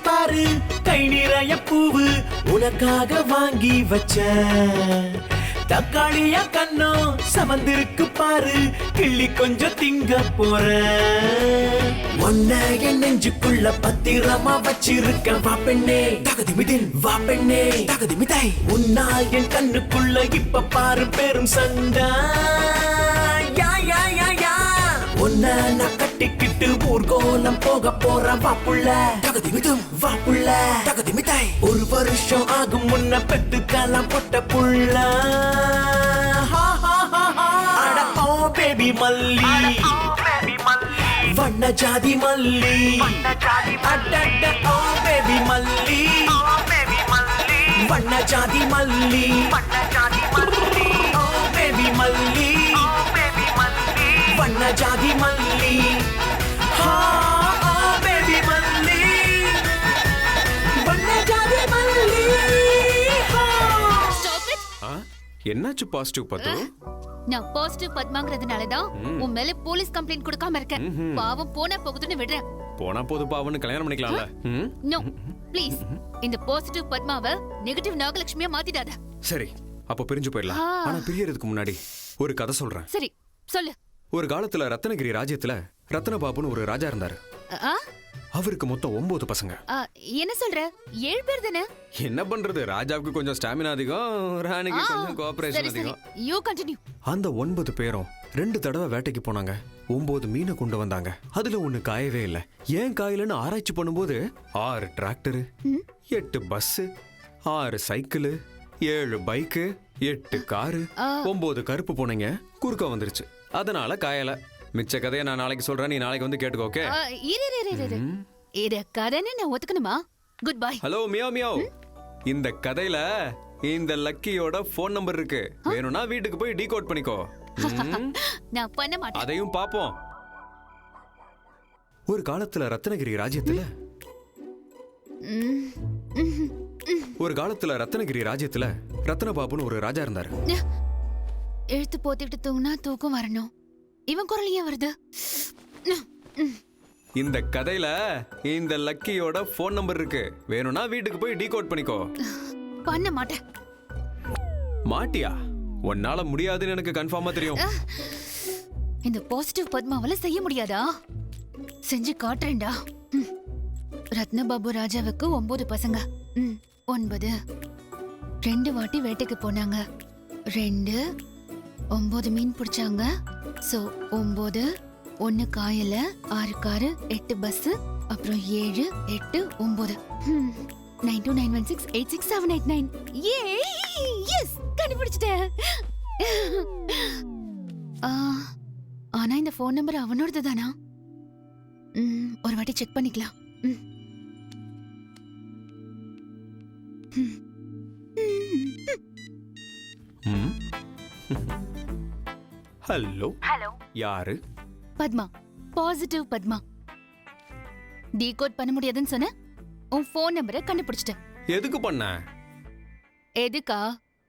பாரு கை நிறைய பூவு உனக்காக வாங்கி வச்ச தக்காளிய கண்ணோ சமந்திருக்கு பாரு கிள்ளி கொஞ்சம் திங்க போற ஒன்ன என் நெஞ்சுக்குள்ள பத்திரமா வச்சிருக்க வா பெண்ணே தகுதிமிதில் வா பெண்ணே தகுதிமிதாய் உன்னால் என் கண்ணுக்குள்ள இப்ப பாரு பெரும் சண்டை உன்ன நான் கட்டிக்கிட்டு ஊர்கோலம் போக போற வாப்புள்ள தகுதிமிதும் வாப்புள்ள தகுதிமிதாய் ஒரு வருஷம் ஆகும் முன்ன பெத்துக்கலாம் பொட்ட புள்ள அட ஓ பேபி மல்லி வண்ண ஜாதி மல்லி அடட ஓ பேபி மல்லி வண்ண ஜாதி மல்லி ஓ பேபி மல்லி வண்ண ஜாதி மல்லி ஹா ஓ பேபி மல்லி வண்ண ஜாதி மல்லி என்னாச்சு பாசிட்டிவ் பத்து? நான் பாசிட்டிவ் பத்மாங்கிறதுனால தான் உன் மேல போலீஸ் கம்ப்ளைண்ட் கொடுக்காம இருக்கேன். பாவம் போனா போகுதுன்னு விடுறேன். போனா போது பாவன்னு கல்யாணம் பண்ணிக்கலாம்ல. நோ ப்ளீஸ், இந்த பாசிட்டிவ் பத்மாவை நெகட்டிவ் நாகலட்சுமியா மாத்திடாத. சரி, அப்ப பிரிஞ்சு போயிடலாம். ஆனா பிரியறதுக்கு முன்னாடி ஒரு கதை சொல்றேன். சரி சொல்லு. ஒரு காலத்துல ரத்னகிரி ராஜ்யத்துல ரத்ன பாபுன்னு ஒரு ராஜா இருந்தாரு. அவருக்கு மொத்தம் 9 பசங்க. என்ன சொல்ற? 7 பேர் தானே? என்ன பண்றது, ராஜாவுக்கு கொஞ்சம் ஸ்டாமினா அதிகம், ராணிக்கு கொஞ்சம் கோஆபரேஷன் அதிகம். You continue. அந்த 9 பேரும் 2 தடவை வேட்டைக்கு போனாங்க. 9 மீனை கொண்டு வந்தாங்க. அதுல ஒண்ணு காயவே இல்லை. ஏன் காயலன்னு ஆராய்ச்சி பண்ணும்போது 6 tractor, 8 bus, 6 cycle, 7 bike, 8 car, 9 கருப்பு பூனைங்க குறுக்க வந்துருச்சு. அதனால காயல. மிச்ச கதையை நான் நாளைக்கு சொல்றேன், நீ நாளைக்கு வந்து கேட்டுக்கோ. ஓகே? இத கதைன்னு நான் ஒத்துக்கணுமா? Good bye. Hello meow meow. இந்த கதையில இந்த லக்கியோட ஃபோன் நம்பர் இருக்கு. வேணும்னா வீட்டுக்கு போய் டீகோட் பண்ணிக்கோ. நான் பண்ண மாட்டேன். அதையும் பாப்போம். ஒரு காலத்துல ரத்னகிரி ராஜ்யத்துல ரத்னபாபுன்னு ஒரு ராஜா இருந்தாரு. எழுத்து போத்திட்டு தூங்கினா தூக்கம் வரணும். இவன் குரல் ஏன் வருது? இந்த கதையில இந்த லக்கியோட ஃபோன் நம்பர் இருக்கு. வேணும்னா வீட்டுக்கு போய் டீகோட் பண்ணிக்கோ. பண்ண மாட்டேன். மாட்டியா? உன்னால முடியாதுன்னு எனக்கு கன்ஃபார்மா தெரியும். இந்த பாசிட்டிவ் பத்மாவால செய்ய முடியாதா? செஞ்சு காட்டுறேன்டா. ரத்னபாபு ராஜாவுக்கு 9 பசங்க. 9 2 வாட்டி வேட்டைக்கு போனாங்க. 2 9 மீன் பிடிச்சாங்க. சோ 9 1 காயல, 6 காரு, 8 பஸ், அப்புறம் 7 8 9 9291686789. எஸ், கண்டுபிடிச்சிட்டேன். ஆனா இந்த ஃபோன் நம்பர் அவனோடது தானா? ஒரு வாட்டி செக் பண்ணிக்கலாம். ஹலோ. ஹலோ. யாரு? பத்மா. பாசிட்டிவ் பத்மா. டீகோட் பண்ண முடியாதுன்னு சொன்ன. உன் ஃபோன் நம்பரை கண்டுபிடிச்சிட்டேன். எதுக்கு பண்ண? எதுக்கா?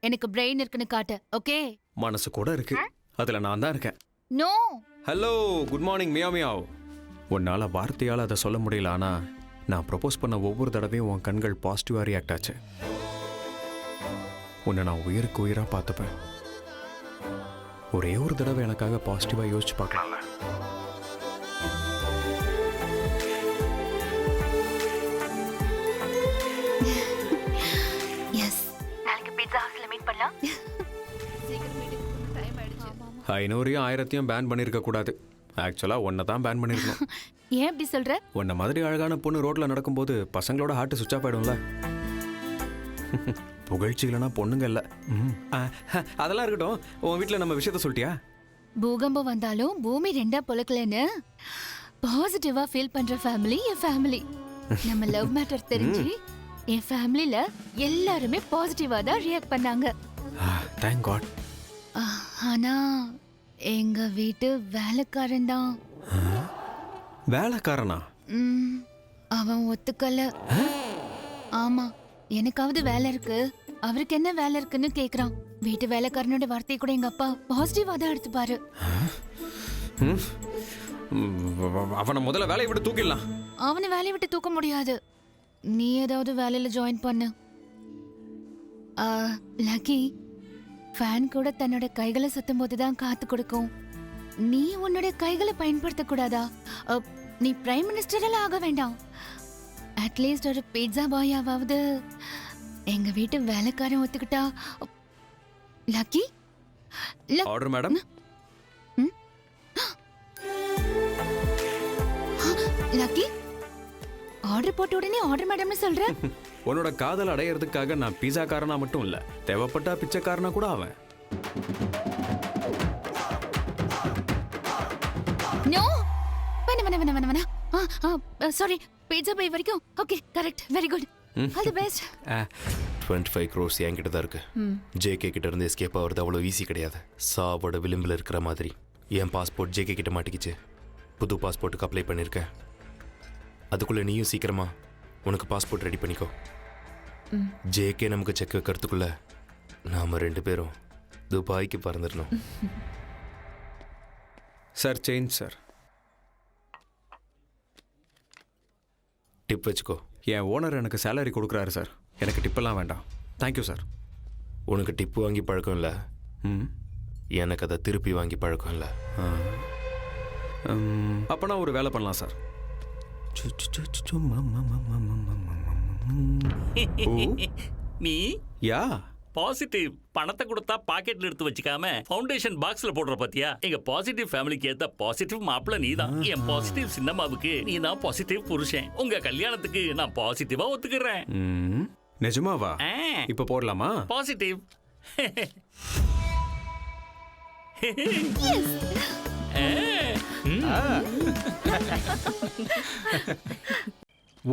எனக்கு பிரெயின் இருக்குன்னு காட்ட. ஓகே? மனசு கூட இருக்கு. அதுல நான் தான் இருக்கேன். No. Hello, good morning meow meow. உன்னால வார்த்தையால அதை சொல்ல முடியல, ஆனா நான் ப்ரொபோஸ் பண்ண ஒவ்வொரு தடவையும் உன் கண்கள் பாசிட்டிவா ரியாக்ட் ஆச்சு. உன்னை நான் உயிருக்கு உயிரா பார்த்துப்பேன். ஒரே ஒரு தடவை எனக்காக பாசிட்டிவா யோசிச்சு பார்க்கலாம்ல? எஸ். நாளைக்கு பீட்சா ஹவுஸ்ல மீட் பண்ணலாம். சீக்கிரம் மீட்டிங் டைம் ஆயிடுச்சு. 500யும் 1000யும் பேன் பண்ணிருக்க கூடாது. ஆக்சுவலா உன்னை தான் பேன் பண்ணிருக்கணும். ஏன் அப்படி சொல்ற? உன்னை மாதிரி அழகான பொண்ணு ரோட்ல நடக்கும்போது பசங்களோட ஹார்ட் சுவிட்ச் ஆஃப் ஆயிடும்ல. புகழ்ச்சி இல்லைன்னா பொண்ணுங்க இல்ல. அதெல்லாம் இருக்கட்டும். உன் வீட்டுல நம்ம விஷயத்த சொல்லிட்டியா? பூகம்பம் வந்தாலும் பூமி 2 பொளக்கலன்னு பாசிட்டிவா ஃபீல் பண்ற ஃபேமிலி என் ஃபேமிலி. நம்ம லவ் மேட்டர் தெரிஞ்சு என் ஃபேமிலில எல்லாருமே பாசிட்டிவா தான் ரியாக்ட் பண்ணாங்க. Thank God. ஆனா எங்க வீட்டு வேலைக்காரன் தான். வேலைக்காரனா? அவன் ஒத்துக்கல. ஆமா, எனக்காவது வேலை இருக்கு, அவருக்கு என்ன வேலை இருக்குன்னு கேக்குறான். வீட்டு வேலைக்காரனோட வார்த்தையை கூட எங்க அப்பா பாசிட்டிவா தான் எடுத்துப்பாரு. அவனை முதல்ல வேலையை விட்டு தூக்கிடலாம். அவனை வேலையை விட்டு தூக்க முடியாது. நீ ஏதாவது வேலையில ஜாயின் பண்ணு. லக்கி, ஃபேன் கூட தன்னோட கைகளை சுத்தும் போதுதான் காத்து கொடுக்கும். நீ உன்னோட கைகளை பயன்படுத்த கூடாதா? நீ பிரைம் மினிஸ்டர் எல்லாம் ஆக வேண்டாம். அட்லீஸ்ட் ஒரு பீட்சா பாயாவது எங்க வீட்டு வேலைக்காரன் ஒத்துக்கிட்டா. Lucky. Order madam. Lucky, order போட்ட உடனே ஆர்டர் மேடம்னு சொல்ற? உன்னோட காதல் அடையிறதுக்காக நான் பீஸா காரனா மட்டும் இல்ல, தேவைப்பட்டா பிச்சைக்காரனா கூட ஆவேன். நோ, வேணா. சாரி, பீட்சா பை வரைக்கும். Okay, correct, very good, all the best. 25 crores என்கிட்ட தான் இருக்கு. ஜேகே கிட்ட இருந்து எஸ்கேப் ஆகிறது அவ்வளோ ஈஸி கிடையாது. சாவோட விளிம்பில் இருக்கிற மாதிரி என் பாஸ்போர்ட் ஜேகே கிட்ட மாட்டிக்கிச்சு. புது பாஸ்போர்ட்டுக்கு அப்ளை பண்ணியிருக்கேன். அதுக்குள்ளே நீயும் சீக்கிரமா உனக்கு பாஸ்போர்ட் ரெடி பண்ணிக்கோ. ஜேகே நமக்கு செக் வைக்கிறதுக்குள்ள நாம 2 பேரும் துபாய்க்கு பறந்துடணும். Sir, change sir. டிப் வச்சுக்கோ. என் ஓனர் எனக்கு சேலரி கொடுக்குறாரு சார், எனக்கு டிப்பெல்லாம் வேண்டாம். Thank you sir. உனக்கு டிப்பு வாங்கி பழக்கம் இல்லை, எனக்கு அதை திருப்பி வாங்கி பழக்கம் இல்லை. அப்போனா ஒரு வேலை பண்ணலாம் சார். நீ யா பாசிட்டிவ் பணத்தை கொடுத்தா பாக்கெட்ல எடுத்து வச்சுக்காம ஃபவுண்டேஷன் பாக்ஸ்ல போடுற பாத்தியா? எங்க பாசிட்டிவ் ஃபேமிலிக்கு ஏத்த பாசிட்டிவ் மாப்பிள்ள நீதான். என் பாசிட்டிவ் சின்னம்மாவுக்கு நீ தான் பாசிட்டிவ் புருஷன். உங்க கல்யாணத்துக்கு நான் பாசிட்டிவா ஒத்துக்கிறேன். நிஜமாவா? இப்ப போடலாமா? பாசிட்டிவ்.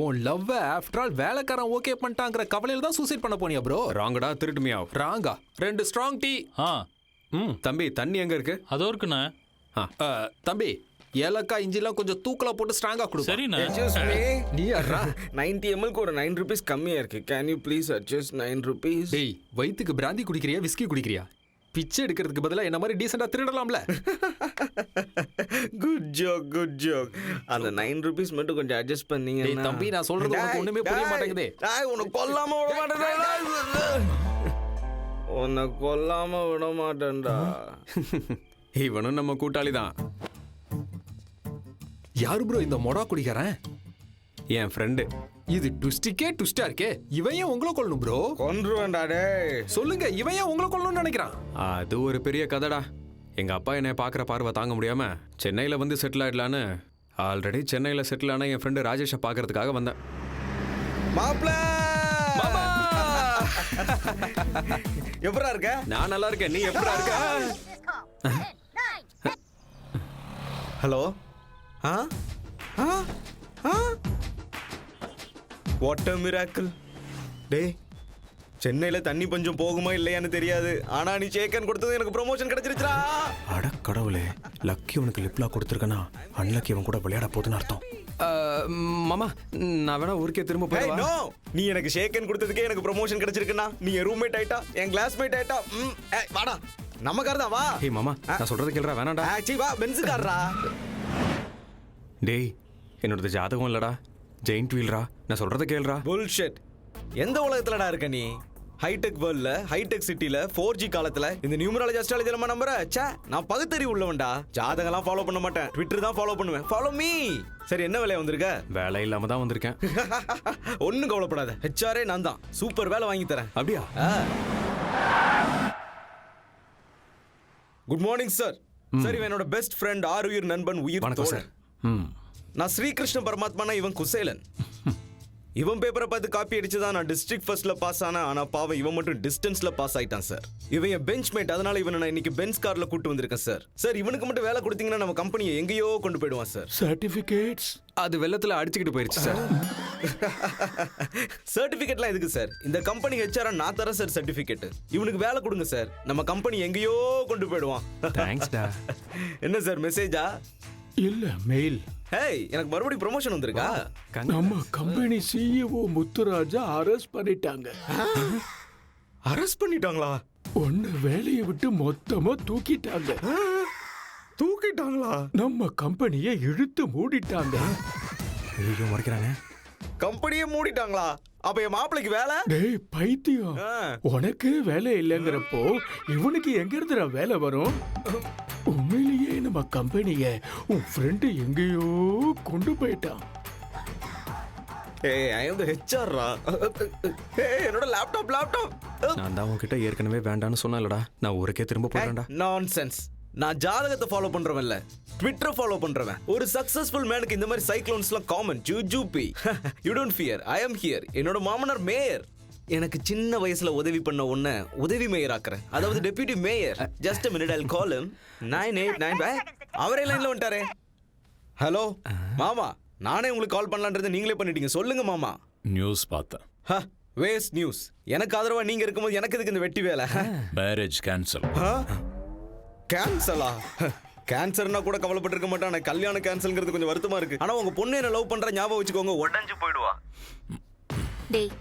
உன் லவ் ஆஃப்டர் ஆல் வேலைக்காரன் ஓகே பண்ணிட்டாங்கிற கவலையில தான் சூசைட் பண்ண போனியா ப்ரோ? ராங்கடா, திருட்டுமியா? ராங்கா. 2 ஸ்ட்ராங் டீ. தம்பி தண்ணி எங்க இருக்கு? அதோ இருக்குண்ணா. தம்பி ஏலக்காய் இஞ்சிலாம் கொஞ்சம் தூக்கலா போட்டு ஸ்ட்ராங்கா கொடு. சரிண்ணா. நீ யாரா? 90 ml ஒரு 9 rupees கம்மியா இருக்கு. Can you please adjust 9 rupees? டேய் வயித்துக்கு பிராந்தி குடிக்கிறியா விஸ்கி குடிக்கிறியா? பிச்சை எடுக்கிறதுக்கு பதிலா என்ன மாதிரி டீசெண்டா திருடலாம்ல. Good joke. அந்த 9 rupees மட்டும் கொஞ்சம் அட்ஜஸ்ட் பண்ணீங்க. டேய் தம்பி நான் சொல்றது உனக்கு ஒண்ணுமே புரிய மாட்டேங்குதே. உன்னை கொல்லாம விட மாட்டேன். உன்னை கொல்லாம விட மாட்டேன்டா. இவனும் நம்ம கூட்டாளி தான். யாரு ப்ரோ இந்த மொடா குடிக்கிறேன்? என் ஃப்ரெண்டு. இது டுஸ்டிக்கே டுஸ்டா இருக்கே. இவன் ஏன் உங்களை கொல்லணும் ப்ரோ? கொன்றுவேன்டா டேய். சொல்லுங்க, இவன் ஏன் உங்களை கொல்லணும்னு நினைக்கிறான்? அது ஒரு பெரிய கதைடா. எங்க அப்பா என்னை பார்க்குற பார்வை தாங்க முடியாம சென்னையில வந்து செட்டில் ஆயிடலான்னு ஆல்ரெடி சென்னையில செட்டில் ஆன என் ஃப்ரெண்டு ராஜேஷை பார்க்கறதுக்காக வந்தேன். மாப்ள எப்படா இருக்க? நான் நல்லா இருக்கேன். நீ எப்படா இருக்க? ஹலோ. What a miracle. டேய் சென்னையில தண்ணி பஞ்சம் போகுமா இல்லையான்னு தெரியாது. ஆனா நீ சேக்கன் கொடுத்தது எனக்கு ப்ரமோஷன் கிடைச்சிருச்சுடா. அட கடவுளே, லக்கி உனக்கு லிப்லா கொடுத்துருக்கனா அன்லக்கி இவன் கூட விளையாட போகுதுன்னு அர்த்தம். மாமா நான் வேணா ஊருக்கே திரும்ப போய். நோ, நீ எனக்கு ஷேக்கன் கொடுத்ததுக்கே எனக்கு ப்ரமோஷன் கிடைச்சிருக்குன்னா நீ என் ரூம்மேட் ஆயிட்டா, என் கிளாஸ்மேட் ஆயிட்டா. வாடா நம்ம கார் தான் வா. ஏய் மாமா நான் சொல்றது கேளுடா. வேணாடா. சீ வா பென்ஸ் கார்ரா. டேய் என்னோடது ஜாதகம் இல்லடா, ஜெயிண்ட் வீல்ரா. நான் சொல்றத கேளுடா. புல்ஷிட். எந்த உலகத்துலடா இருக்க நீ? ஹைடெக் வேர்ல்ட்ல, ஹைடெக் சிட்டில, 4G காலத்துல இந்த நியூமராலஜி அஸ்ட்ராலஜி எல்லாம் நம்புற? ச்சே, நான் பகுத்தறிவு உள்ளவன்டா. ஜாதகம்லாம் ஃபாலோ பண்ண மாட்டேன். ட்விட்டர் தான் ஃபாலோ பண்ணுவேன். Follow me. சரி என்ன வேலையா வந்திருக்க? வேலை இல்லாம தான் வந்திருக்கேன். ஒன்னும் கவலைப்படாத. ஹெச்ஆரே நான் தான். சூப்பர் வேலை வாங்கி தரேன். அப்படியா? Good morning sir. சார் இவன் என்னோட பெஸ்ட் ஃப்ரெண்ட், ஆருயிர் நண்பன், உயிர் தோழன். நான் ஸ்ரீகிருஷ்ண பரமாத்மானா, இவன் குசேலன். இவன் பேப்பரை பார்த்து காப்பி அடிச்சுதான் நான் டிஸ்ட்ரிக்ட் ஃபர்ஸ்ட்ல பாஸ் ஆனா. ஆனா பாவம் இவன் மட்டும் டிஸ்டன்ஸ்ல பாஸ் ஆயிட்டான் சார். இவன் என் பெஞ்ச் மேட். அதனால இவனை நான் இன்னைக்கு பென்ஸ் கார்ல கூட்டு வந்திருக்கேன் சார். சார் இவனுக்கு மட்டும் வேலை கொடுத்தீங்கன்னா நம்ம கம்பெனியை எங்கேயோ கொண்டு போயிடுவான் சார். சர்டிபிகேட்ஸ் அது வெள்ளத்துல அடிச்சுக்கிட்டு போயிருச்சு சார். சர்டிபிகேட்லாம் எதுக்கு சார்? இந்த கம்பெனி ஹெச்ஆர் நான் தரேன் சார் சர்டிபிகேட். இவனுக்கு வேலை கொடுங்க சார். நம்ம கம்பெனி எங்கேயோ கொண்டு போயிடுவான். தேங்க்ஸ்டா. என்ன சார் மெசேஜா? இல்ல மெயில். ஹேய் எனக்கு மறுபடியும் ப்ரமோஷன் வந்திருக்கா? நம்ம கம்பெனி சிஇஓ முத்துராஜா அரெஸ்ட் பண்ணிட்டாங்க. அரெஸ்ட் பண்ணிட்டாங்களா? ஒன்னு வேலையை விட்டு மொத்தமா தூக்கிட்டாங்க. தூக்கிட்டாங்களா? நம்ம கம்பெனியை இழுத்து மூடிட்டாங்க. ஐயோ மறைக்கிறாங்க. கம்பெனியே மூடிட்டாங்களா? அப்ப என் மாப்பிளைக்கு வேலை? டேய் பைத்தியம், உனக்கு வேலை இல்லைங்கிறப்போ இவனுக்கு எங்க இருந்துடா வேலை வரும்? உண்மையிலேயே நம்ம கம்பெனிய உன் ஃப்ரெண்டு எங்கேயோ கொண்டு போயிட்டான். ஏய் ஐ அம் தி ஹெச்ஆர்ரா. ஏய் என்னோட லேப்டாப். நான் தான் உன்கிட்ட ஏற்கனவே வேண்டான்னு சொன்னேன்லடா. நான் ஊருக்கே திரும்ப போறேன்டா. நான்சென்ஸ். நான் ஜாதகத்தை ஃபாலோ பண்றவன் இல்ல, ட்விட்டர் ஃபாலோ பண்றவன். ஒரு சக்சஸ்ஃபுல் மேனுக்கு இந்த மாதிரி சைக்ளோன்ஸ்லாம் காமன். ஜூஜூபி. You don't fear, I am here. என்னோட மாமனார் மேயர். எனக்கு சின்ன வயசுல உதவி பண்ண உன்னை உதவி மேயர் ஆக்குறேன். அதாவது deputy mayor. Just a minute, I'll call him. 989 அவரே லைன்ல வந்துட்டாரே. ஹலோ மாமா, நானே உங்களுக்கு கால் பண்ணலான்றதை நீங்களே பண்ணிட்டீங்க. சொல்லுங்க மாமா. நியூஸ் பார்த்தேன். Waste news. எனக்கு ஆதரவா நீங்க இருக்கும்போது எனக்கு எதுக்கு இந்த வெட்டி வேலை? Marriage cancel. கேன்சலா? கேன்சர்னா கூட கவலைப்பட்டிருக்க மாட்டான். நான் கல்யாணம் கேன்சல்ங்கிறது கொஞ்சம் வருத்தமா இருக்கு. ஆனா உங்க பொண்ணு என்ன லவ் பண்ற ஞாபகம் வச்சுக்கோங்க, உடஞ்சு போயிடுவா. டேய்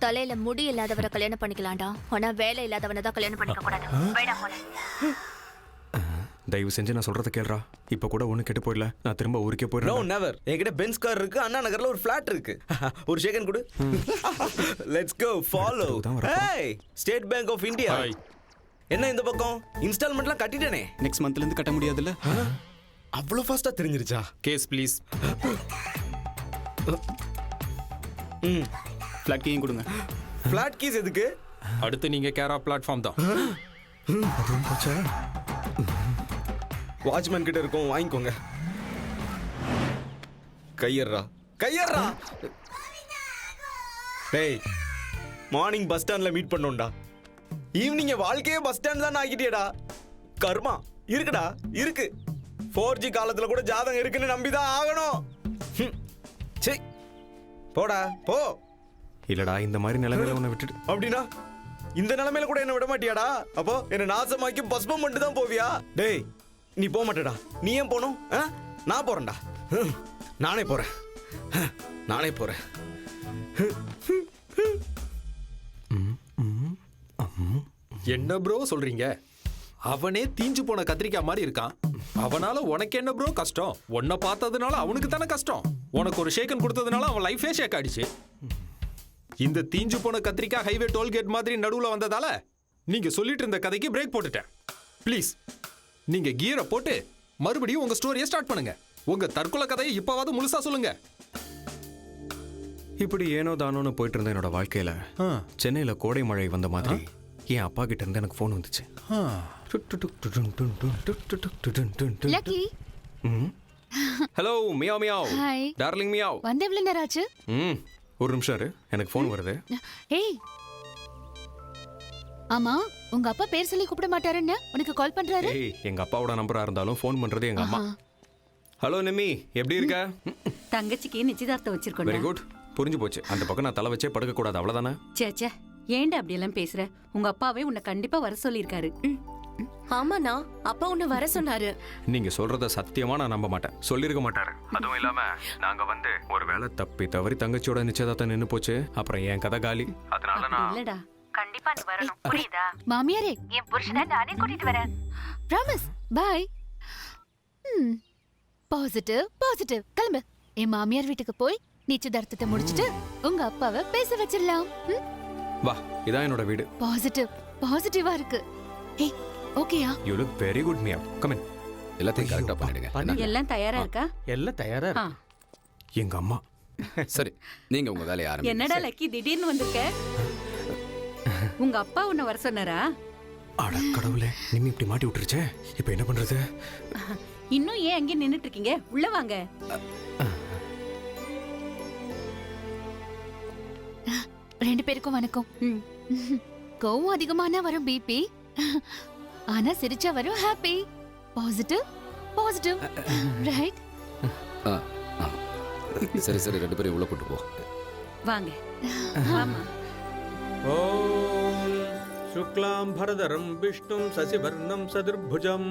தலையில முடி இல்லாதவரை கல்யாணம் பண்ணிக்கலாம்டா. ஆனா வேலை இல்லாதவனை தான் கல்யாணம் பண்ணிக்க கூடாது. வேடா போல. தயவு செஞ்சு நான் சொல்றத கேளுடா. இப்ப கூட ஒண்ணு கெட்டு போயிடல. நான் திரும்ப ஊருக்கே போயிடுறேன். No never. என்கிட்ட பென்ஸ் கார் இருக்கு, அண்ணா நகர்ல ஒரு ஃபிளாட் இருக்கு. ஒரு ஷேக்கன் கொடு. Let's go follow. Hey state bank of India. என்ன இந்த பக்கம் இன்ஸ்டால்மெண்ட்லாம் கட்டிட்டேனே. நெக்ஸ்ட் மந்த்ல இருந்து கட்ட முடியாதுல்ல? அவ்வளவு ஃபாஸ்டா தெரிஞ்சிருச்சா? Case please. ஃப்ளாட் கீயும் கொடுங்க. ஃபிளாட் கீஸ் எதுக்கு? அடுத்து நீங்க கேரா பிளாட்ஃபார்ம் தான். வாட்ச்மேன் கிட்ட இருக்கும், வாங்கிக்கோங்க. கையறா கையறா. டேய், மார்னிங் பஸ் ஸ்டாண்ட்ல மீட் பண்ணோம்டா. ஈவினிங் வாழ்க்கையே பஸ் ஸ்டாண்ட் தான் ஆக்கிட்டியடா. கர்மா இருக்குடா, இருக்கு. 4G காலத்துல கூட ஜாதகம் இருக்குன்னு நம்பிதான் ஆகணும். சே, போடா போ. இல்லடா, இந்த மாதிரி நிலைமையில உன்னை விட்டுட்டு அப்படின்னா இந்த நிலைமையில கூட என்ன விட மாட்டியாடா? அப்போ என்ன நாசமாக்கி பஸ்பம் பண்ணிட்டு தான் போவியா? டேய், நீ போக மாட்டேடா. நீ ஏன் போகணும்? நான் போறேன்டா. நானே போறேன். நானே போறேன். என்ன ப்ரோ சொல்றீங்க? அவனே தீஞ்சு போன கத்திரிக்காய் மாதிரி இருக்கான். அவனால உனக்கு என்ன ப்ரோ கஷ்டம்? உன்னை பார்த்ததுனால அவனுக்கு தானே கஷ்டம். உனக்கு ஒரு ஷேக்கன் கொடுத்ததுனால அவன் லைஃபே ஷேக் ஆயிடுச்சு. இந்த தீஞ்சு போன கத்திரிக்காய் ஹைவே டோல்கேட் மாதிரி நடுவுல வந்ததால நீங்க சொல்லிட்டு இருந்த கதைக்கு பிரேக் போட்டுட்டேன். ப்ளீஸ், நீங்க கியரை போட்டு மறுபடியும் உங்க ஸ்டோரியை ஸ்டார்ட் பண்ணுங்க. உங்க தற்கொலை கதையை இப்பவாவது முழுசா சொல்லுங்க. இப்படி ஏனோ தானோன்னு போயிட்டு இருந்த என்னோட வாழ்க்கையில சென்னையில கோடை மழை வந்த மாதிரி என் அப்பா கிட்ட இருந்து எனக்கு ஃபோன் வந்துச்சு. Lucky. Hello meow meow. Hi darling meow. வந்து எவ்வளவு நேரம் ஆச்சு? ஒரு நிமிஷம் இரு, எனக்கு ஃபோன் வருது. ஏய், ஆமா, உங்க அப்பா பேர் சொல்லி கூப்பிட மாட்டாருன்னு உனக்கு கால் பண்றாரு. ஏய், எங்க அப்பாவோட நம்பரா இருந்தாலும் ஃபோன் பண்றது எங்க அம்மா. ஹலோ நிம்மி, எப்படி இருக்க? தங்கச்சிக்கு நிச்சயதார்த்தம் வச்சிருக்கோம். வெரி குட், புரிஞ்சு போச்சு. அந்த பக்கம் நான் தலை வச்சே படுக்க கூடாது, அவ்வளவுதானே? சேச்சே, ஏன்டா அப்படி எல்லாம் பேசுற? உங்க அப்பாவே உன்னை கண்டிப்பா வர சொல்லியிருக்காரு. ஆமாண்ணா, அப்பா உன்னை வர சொன்னாரு. நீங்க சொல்றத சத்தியமா நான் நம்ப மாட்டேன். சொல்லிருக்க மாட்டாரு. அதுவும் இல்லாம நாங்க வந்து ஒரு வேளை தப்பி தவறி தங்கச்சியோட நிச்சயதார்த்தம் நின்னு போச்சு. அப்புறம் என் கதை காலி. அதனால நான் இல்லடா, கண்டிப்பா நீ வரணும், புரியுதா? மாமியாரே, என் புருஷனை நானே கூட்டிட்டு வரேன். ப்ராமிஸ். பை. Positive positive. கிளம்பு. என் மாமியார் வீட்டுக்கு போய் நிச்சயதார்த்தத்தை முடிச்சிட்டு உங்க அப்பாவை பேச வச்சிடலாம். வா, இதான் என்னோட வீடு. பாசிட்டிவ் பாசிட்டிவா இருக்கு. ஏய், ஓகேயா? You look very good Mia. Come in. எல்லாத்தையும் கரெக்டா பண்ணிடுங்க. எல்லாம் தயாரா இருக்கா? எல்லாம் தயாரா இருக்கு. எங்க அம்மா. சரி, நீங்க உங்க வேலையை ஆரம்பிங்க. என்னடா லக்கி திடீர்னு வந்திருக்க? உங்க அப்பா உன்னை வர சொன்னாரா? அட கடவுளே, நிம்மி இப்படி மாட்டி விட்டுருச்சே. இப்போ என்ன பண்றது? இன்னும் ஏன் அங்கே நின்னுட்டு இருக்கீங்க? உள்ள வாங்க. ரெண்டு பேருக்கும் வணக்கம். கோவம் அதிகமான வரும் பிபி, ஆனா சிரிச்சா வரும் ஹாப்பி. Positive positive. ரைட்? சரி சரி, ரெண்டு பேரும் உள்ள கூட்டு போ. வாங்க. ஆமா. ஓம் சுக்லாம் பரதரம் விஷ்ணும் சசிவர்ணம் சதுர்புஜம்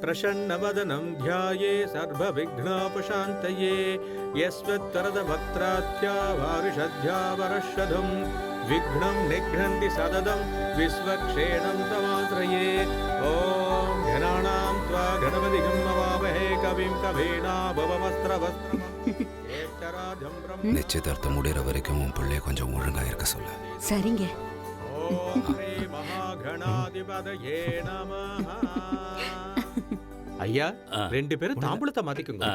பிரசன்னவதனம் த்யாயே சர்வ விக்னோபசாந்தயே யஸ்வத்வரத வக்த்ராத்யா வாரிஷத்யா வரஷதம் விக்னம் நிக்னந்தி சததம் விஸ்வக்ஷேணம் தமாத்ரயே. ஓம் கணானாம் த்வா கணபதிகம் அவாமஹே கவிம் கவீனாபவஸ்திரவஸ்திரம். நிச்சயதார்த்தம் முடிகிற வரைக்கும் உன் பிள்ளைய கொஞ்சம் ஒழுங்கா இருக்க சொல்லு. சரிங்க. ஐயா, ரெண்டு பேரும் தாம்பூலத்தை மாத்திக்குங்க.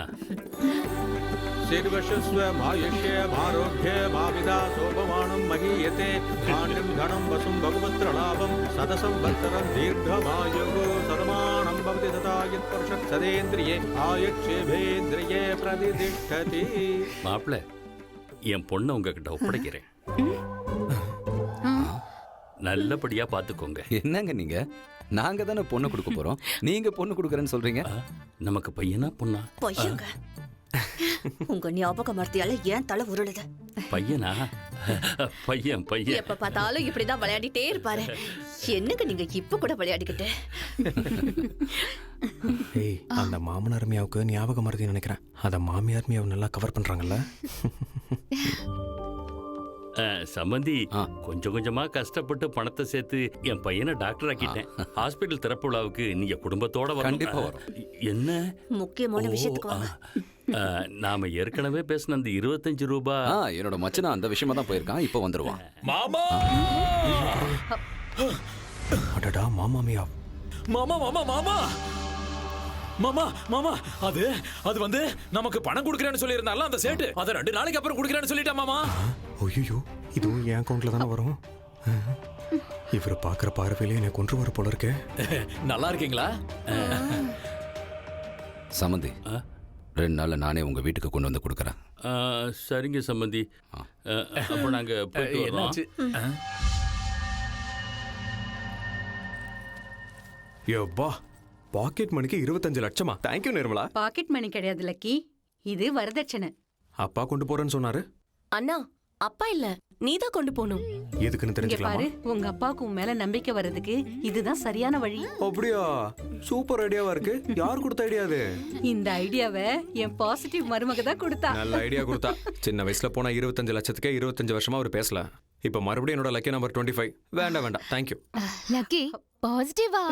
சிறுவர்ஷஸ்வ மாயுஷ்ய ஆரோக்கிய மாவிதா சோபமானம் மகீயதே ஆண்டம் கணம் வசும் பகவத்ரலாபம் சதசம் வத்சரம் தீர்க்கமாயுகோ சதமானம் பவதி ததாயத் பருஷத் சதேந்திரியே ஆயுட்சேபேந்திரியே பிரதிதிஷ்டதி. மாப்பிள்ள, என் பொண்ணை உங்ககிட்ட ஒப்படைக்கிறேன். நல்லபடியா பாத்துக்கோங்க. என்னங்க நீங்க? நாங்க தானே பொண்ணு கொடுக்க போறோம், நீங்க பொண்ணு கொடுக்கறேன்னு சொல்றீங்க. நமக்கு பையனா பொண்ணா? பையங்க. உங்க ஞாபக மர்த்தியால ஏன் தலை உருளுது? பையனா? பையன் பையன். எப்ப பார்த்தாலும் இப்படிதான் விளையாடிட்டே இருப்பாரு. என்னங்க நீங்க இப்ப கூட விளையாடிக்கிட்டு? ஏய், அந்த மாமனார் மியாவுக்கு ஞாபகம் மறதி நினைக்கிறேன். அத மாமியார் மியாவை நல்லா கவர் பண்றாங்கல்ல. சம்பந்தி, கொஞ்சம் கொஞ்சமா கஷ்டப்பட்டு பணத்தை சேர்த்து என் பையனை டாக்டர் ஆக்கிட்டேன். ஹாஸ்பிட்டல் திறப்பு விழாவுக்கு நீங்க குடும்பத்தோட வர. கண்டிப்பா வரும். என்ன முக்கியமான விஷயத்துக்கு வாங்க. நாம ஏற்கனவே பேசின அந்த 25 ரூபாய். என்னோட மச்சனா அந்த விஷயமா தான் போயிருக்கான், இப்போ வந்துருவான். மாமா! அடடா, மாமா மியா. மாமா மாமா மாமா! மாமா மாமா அது அது வந்து நமக்கு பணம் கொடுக்கறேன்னு சொல்லியிருந்தால அந்த சேட்டு அதை 2 நாளைக்கு அப்புறம் கொடுக்கறேன்னு சொல்லிட்டா மாமா. ஐயோ இதுவும் என் அக்கௌண்ட்ல தானே வரும். இவர் பார்க்குற பார்வையிலே என்னை கொன்று வர போல இருக்கே. நல்லா இருக்கீங்களா? சம்மந்தி 2 நாள்ல நானே உங்க வீட்டுக்கு கொண்டு வந்து கொடுக்குறேன். சரிங்க சம்பந்தி. அப்போ நாங்க போயிட்டு வரோம். என்னாச்சு? யோப்பா பாக்கெட் மணிக்கு 25 லட்சமா? தேங்க்யூ நிர்மலா. பாக்கெட் மணி கிடையாது லக்கி, இது வரதட்சணை. அப்பா கொண்டு போறேன்னு சொன்னாரு. அண்ணா அப்பா இல்ல, நீதான் கொண்டு போகணும். எதுக்குன்னு இங்க தெரிஞ்சுக்கலாமா? பாரு, உங்க அப்பாவுக்கு உன் மேல நம்பிக்கை வர்றதுக்கு இதுதான் சரியான வழி. அப்படியா? சூப்பர் ஐடியாவா இருக்கு. யார் கொடுத்த ஐடியா அது? இந்த ஐடியாவை என் பாசிட்டிவ் மருமக தான் கொடுத்தா. நல்ல ஐடியா கொடுத்தா. சின்ன வயசுல போனா 25 லட்சத்துக்கே 25 வருஷமா அவர் பேசல. இப்ப மறுபடியும் என்னோட லக்கி நம்பர் 25. வேண்டாம் தேங்க்யூ. லக்கி பாசிட்டிவா?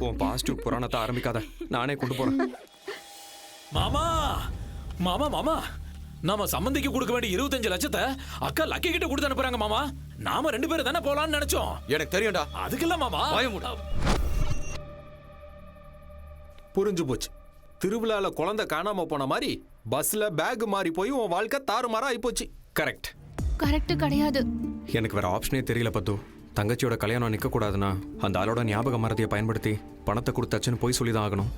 உன் பாசிட்டிவ் புராணத்தை ஆரம்பிக்காத, நானே கொண்டு போறேன். மாமா மாமா மாமா நாம சம்பந்திக்கு கொடுக்க வேண்டிய 25 லட்சத்தை அக்கா லக்கி கிட்ட கொடுத்து அனுப்புறாங்க மாமா. நாம 2 பேரும் தானே போலாம்னு நினைச்சோம். எனக்கு தெரியும்டா. அதுக்கு இல்ல மாமா. புரிஞ்சு போச்சு. திருவிழால குழந்தை காணாம போன மாதிரி பஸ்ல பேக் மாறி போய் உன் வாழ்க்கை தாறுமாறா ஆயிப்போச்சு. கரெக்ட். கரெக்ட் கிடையாது. எனக்கு வேற ஆப்ஷனே தெரியல பத்து. தங்கச்சியோட கல்யாணம் நிக்க கூடாதுன்னா அந்த ஆளோட ஞாபக மறதியை பயன்படுத்தி பணத்தை கொடுத்தாச்சுன்னு போய் சொல்லிதான் ஆகணும்.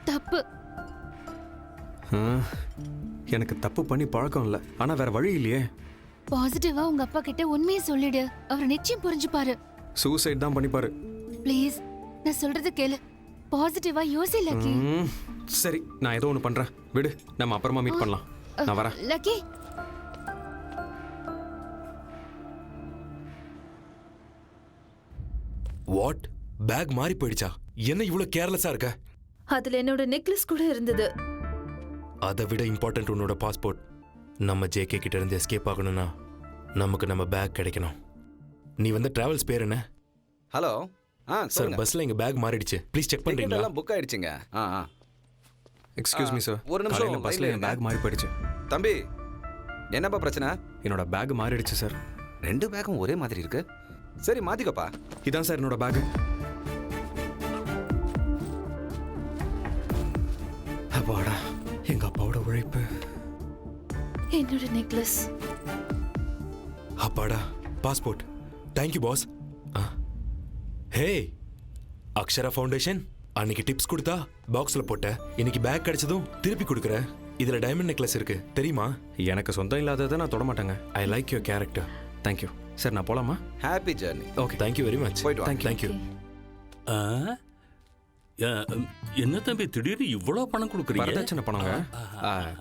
தப்பு. எனக்கு தப்பு பண்ணி பழக்கம் இல்லை, ஆனா வேற வழி இல்லையே. பாசிட்டிவா உங்க அப்பா கிட்ட உண்மையை சொல்லிடு, அவர் நிச்சயம் புரிஞ்சுப்பாரு. சூசைட் தான் பண்ணிப்பாரு. ப்ளீஸ் நான் சொல்றது கேளு. பாசிட்டிவா யோசி லக்கி. சரி நான் ஏதோ ஒன்று பண்றேன், விடு, நம்ம அப்புறமா மீட் பண்ணலாம். நான் வரேன். Lucky what? பேக் மாறி போயிடுச்சா? என்ன இவ்வளவு கேர்லெஸ்ஸா இருக்க? அதுல என்னோட நெக்லஸ் கூட இருந்தது. அதை விட இம்பார்ட்டன்ட் உன்னோட பாஸ்போர்ட். நம்ம ஜேகே கிட்ட இருந்து எஸ்கேப் ஆகணும்னா நமக்கு நம்ம பேக் கிடைக்கணும். நீ வந்து டிராவல்ஸ் பேர் என்ன? ஹலோ. சார் பஸ்ல எங்க பேக் மாறிடுச்சு, ப்ளீஸ் செக் பண்றீங்களா? எல்லாம் புக் ஆயிடுச்சுங்க. எக்ஸ்கியூஸ் மீ சார், ஒரு நிமிஷம். பஸ்ல என் பேக் மாறி போயிடுச்சு. தம்பி என்னப்பா பிரச்சனை? என்னோட பேக் மாறிடுச்சு சார். 2 பேக்கும் ஒரே மாதிரி இருக்கு. சரி மாத்திக்கப்பா. இதான் சார் என்னோட பேக். அப்பாடா, எங்க அப்பாவோட உழைப்பு. என்னோட நெக்லஸ். அப்பாடா, passport. Thank you boss. Hey Akshara foundation, அன்னைக்கு டிப்ஸ் கொடுத்தா பாக்ஸ்ல போட்ட, இன்னைக்கு பேக் கிடைச்சதும் திருப்பி கொடுக்குற. இதுல டைமண்ட் நெக்லஸ் இருக்கு தெரியுமா? எனக்கு சொந்தம் இல்லாததை நான் தொட மாட்டேங்க. I like your character. Thank you sir. நான் போலாமா? Happy journey. Okay, thank you very much. போயிட்டு வா. தேங்க்யூ. என்ன தம்பி திடீர்னு இவ்வளவு பணம் கொடுக்குறீங்க? வரதட்சணை பணங்க.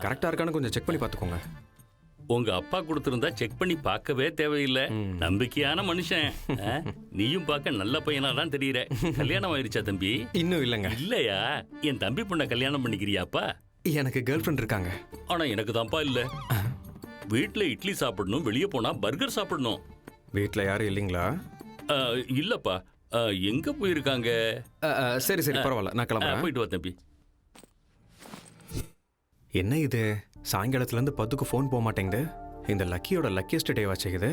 கரெக்டா இருக்கான்னு கொஞ்சம் செக் பண்ணி பார்த்துக்கோங்க. உங்க அப்பா கொடுத்திருந்தா செக் பண்ணி பார்க்கவே தேவையில்லை. நம்பிக்கையான மனுஷன். நீயும் பார்க்க நல்ல பையனா தான் தெரியற. கல்யாணம் ஆயிருச்சா தம்பி? இன்னும் இல்லைங்க. இல்லையா? என் தம்பி பொண்ண கல்யாணம் பண்ணிக்கிறியாப்பா? எனக்கு கேர்ள் ஃப்ரெண்ட் இருக்காங்க. ஆனா எனக்கு தான்ப்பா இல்ல. வீட்டுல இட்லி சாப்பிடணும், வெளியே போனா பர்கர் சாப்பிடணும். வீட்டுல யாரும் இல்லைங்களா? இல்லப்பா. எங்க போயிருக்காங்க? சரி சரி பரவாயில்ல, நான் கிளம்புறேன். போயிட்டு வா தம்பி. என்ன இது, சாயங்காலத்துல இருந்து பத்துக்கு ஃபோன் போக மாட்டேங்குது. இந்த லக்கியோட லக்கியஸ்ட் டே வாச்சுக்குது.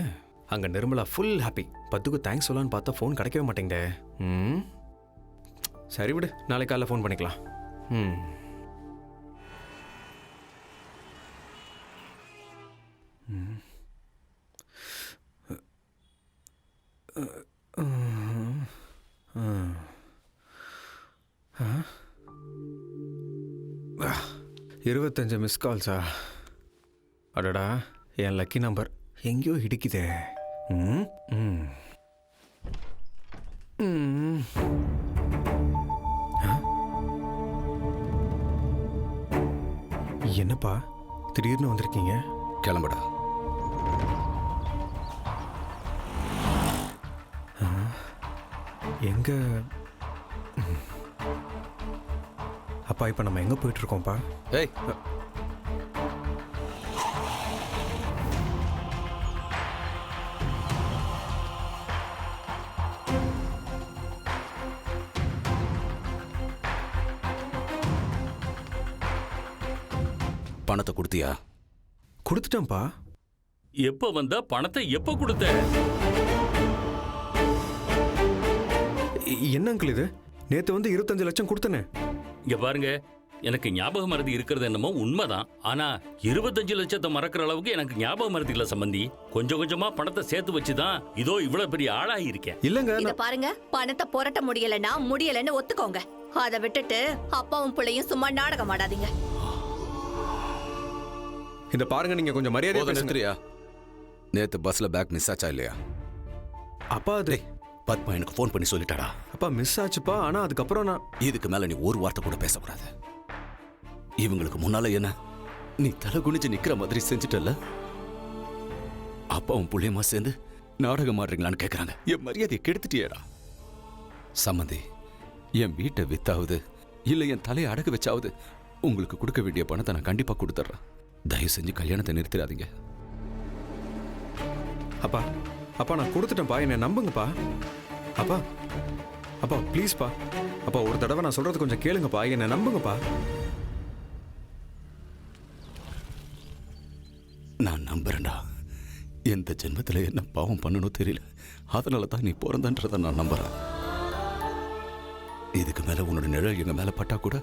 அங்க நிர்மலா ஃபுல் ஹாப்பி. பத்துக்கு தேங்க்ஸ் சொல்லலான்னு பார்த்தா ஃபோன் கிடைக்கவே மாட்டேங்குது. சரி விடு, நாளைக்கு காலைல ஃபோன் பண்ணிக்கலாம். ஆ 25 மிஸ் கால்ஸா? அடடா, என் லக்கி நம்பர் எங்கேயோ இடிக்குதே. என்னப்பா திடீர்னு வந்திருக்கீங்க? கிளம்புடா. எங்க அப்பா, இப்ப நம்ம எங்க போயிட்டு இருக்கோம்ப்பா? ஏய், பணத்தை கொடுத்தியா? கொடுத்துட்டேன்ப்பா. எப்ப வந்த பணத்தை எப்ப கொடுத்த? என்ன அங்கிள் இது? நேத்து வந்து 25 லட்சம் கொடுத்தனே. இங்க பாருங்க, எனக்கு ஞாபக மறதி இருக்கிறது என்னமோ உண்மைதான். ஆனா 25 லட்சத்தை மறக்கிற அளவுக்கு எனக்கு ஞாபக மறதி இல்ல சம்பந்தி. கொஞ்சம் கொஞ்சமா பணத்தை சேர்த்து வச்சுதான் இதோ இவ்வளவு பெரிய ஆளாகி இருக்கேன். இல்லங்க இத பாருங்க, பணத்தை புரட்ட முடியலன்னு ஒத்துக்கோங்க. அதை விட்டுட்டு அப்பாவும் பிள்ளையும் சும்மா நாடகம் ஆடாதீங்க. இந்த பாருங்க, நீங்க கொஞ்சம் மரியாதை நிறுத்துறியா? நேத்து பஸ்ல பேக் மிஸ் ஆச்சா இல்லையா? அப்பா அது பத்மா எனக்கு ஃபோன் பண்ணி சொல்லிட்டாடா. அப்பா மிஸ் ஆச்சுப்பா. ஆனா அதுக்கப்புறம் நான் இதுக்கு மேல நீ ஒரு வார்த்தை கூட பேசக்கூடாது. இவங்களுக்கு முன்னால என்ன நீ தலை குனிஞ்சு நிக்கிற மாதிரி செஞ்சுட்டல. அப்பாவும் புள்ளியமா சேர்ந்து நாடகம் ஆடுறீங்களான்னு கேக்குறாங்க. என் மரியாதையை கெடுத்துட்டியேடா. சம்மந்தி, என் வீட்டை வித்தாவது இல்ல என் தலையை அடகு வச்சாவது உங்களுக்கு கொடுக்க வேண்டிய பணத்தை நான் கண்டிப்பா கொடுத்துட்றேன். தயவு செஞ்சு கல்யாணத்தை நிறுத்திடாதீங்க. அப்பா அப்பா நான் கொடுத்துட்டேன்ப்பா, என்னை நம்புங்கப்பா. அப்பா அப்பா ப்ளீஸ்ப்பா. அப்பா ஒரு தடவை நான் சொல்றது கொஞ்சம் கேளுங்கப்பா, என்னை நம்புங்கப்பா. நான் நம்புறேன்டா. எந்த ஜென்மத்தில் என்ன பாவம் பண்ணணும் தெரியல. அதனால தான் நீ பிறந்தன்றதை நான் நம்புறேன். இதுக்கு மேல உன்னோட நிழல் எங்க மேல பட்டா கூட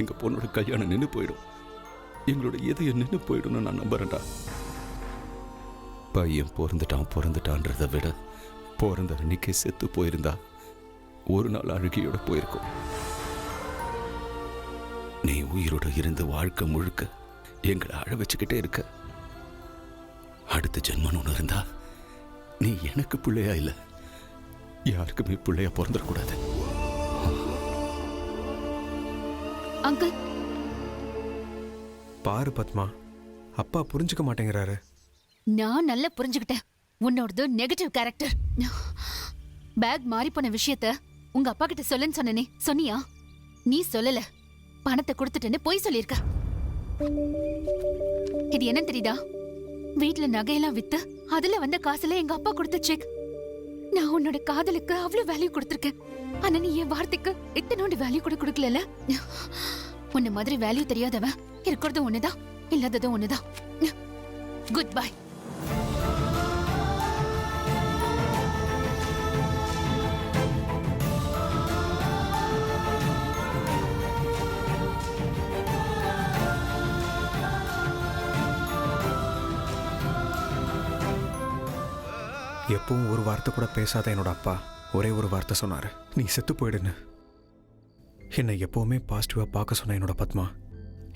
எங்க பொண்ணோட கல்யாணம் நின்று போயிடும். எங்களோட இதயம் நின்று போயிடும்னு நான் நம்புறேன்டா. பையன் பிறந்துட்டான்றதை விட பிறந்த அன்னைக்கே செத்து போயிருந்தா ஒரு நாள் அழுகியோட போயிருக்கும். நீ உயிரோட இருந்து வாழ்க்கை முழுக்க எங்களை அழ வச்சுக்கிட்டே இருக்க. அடுத்த ஜென்மன் ஒன்று இருந்தா நீ எனக்கு பிள்ளையா இல்ல யாருக்குமே பிள்ளையா பிறந்துடக்கூடாது. அங்கிள் பாரு பத்மா, அப்பா புரிஞ்சுக்க மாட்டேங்கிறாரு. நான் நல்லா புரிஞ்சுக்கிட்டேன். உன்னோடது நெகட்டிவ் கேரக்டர். பேக் மாறி போன விஷயத்த உங்க அப்பா கிட்ட சொல்லுன்னு சொன்னனே, சொன்னியா? நீ சொல்லல. பணத்தை கொடுத்துட்டேன்னு பொய் சொல்லியிருக்க. இது என்ன தெரியுதா? வீட்டுல நகையெல்லாம் வித்து அதுல வந்த காசுல எங்க அப்பா கொடுத்த செக். நான் உன்னோட காதலுக்கு அவ்வளவு வேல்யூ கொடுத்திருக்கேன். ஆனா நீ என் வார்த்தைக்கு இத்தனோண்டு வேல்யூ கூட கொடுக்கல. உன்ன மாதிரி வேல்யூ தெரியாதவன் இருக்கிறது ஒண்ணுதான், இல்லாததும் ஒண்ணுதான். Good bye. எப்பவும் ஒரு வார்த்தை கூட பேசாத என்னோட அப்பா ஒரே ஒரு வார்த்தை சொன்னாரு, நீ செத்து போயிடுன்னு. என்னை எப்பவுமே பாசிட்டிவா பார்க்க சொன்ன என்னோட பத்மா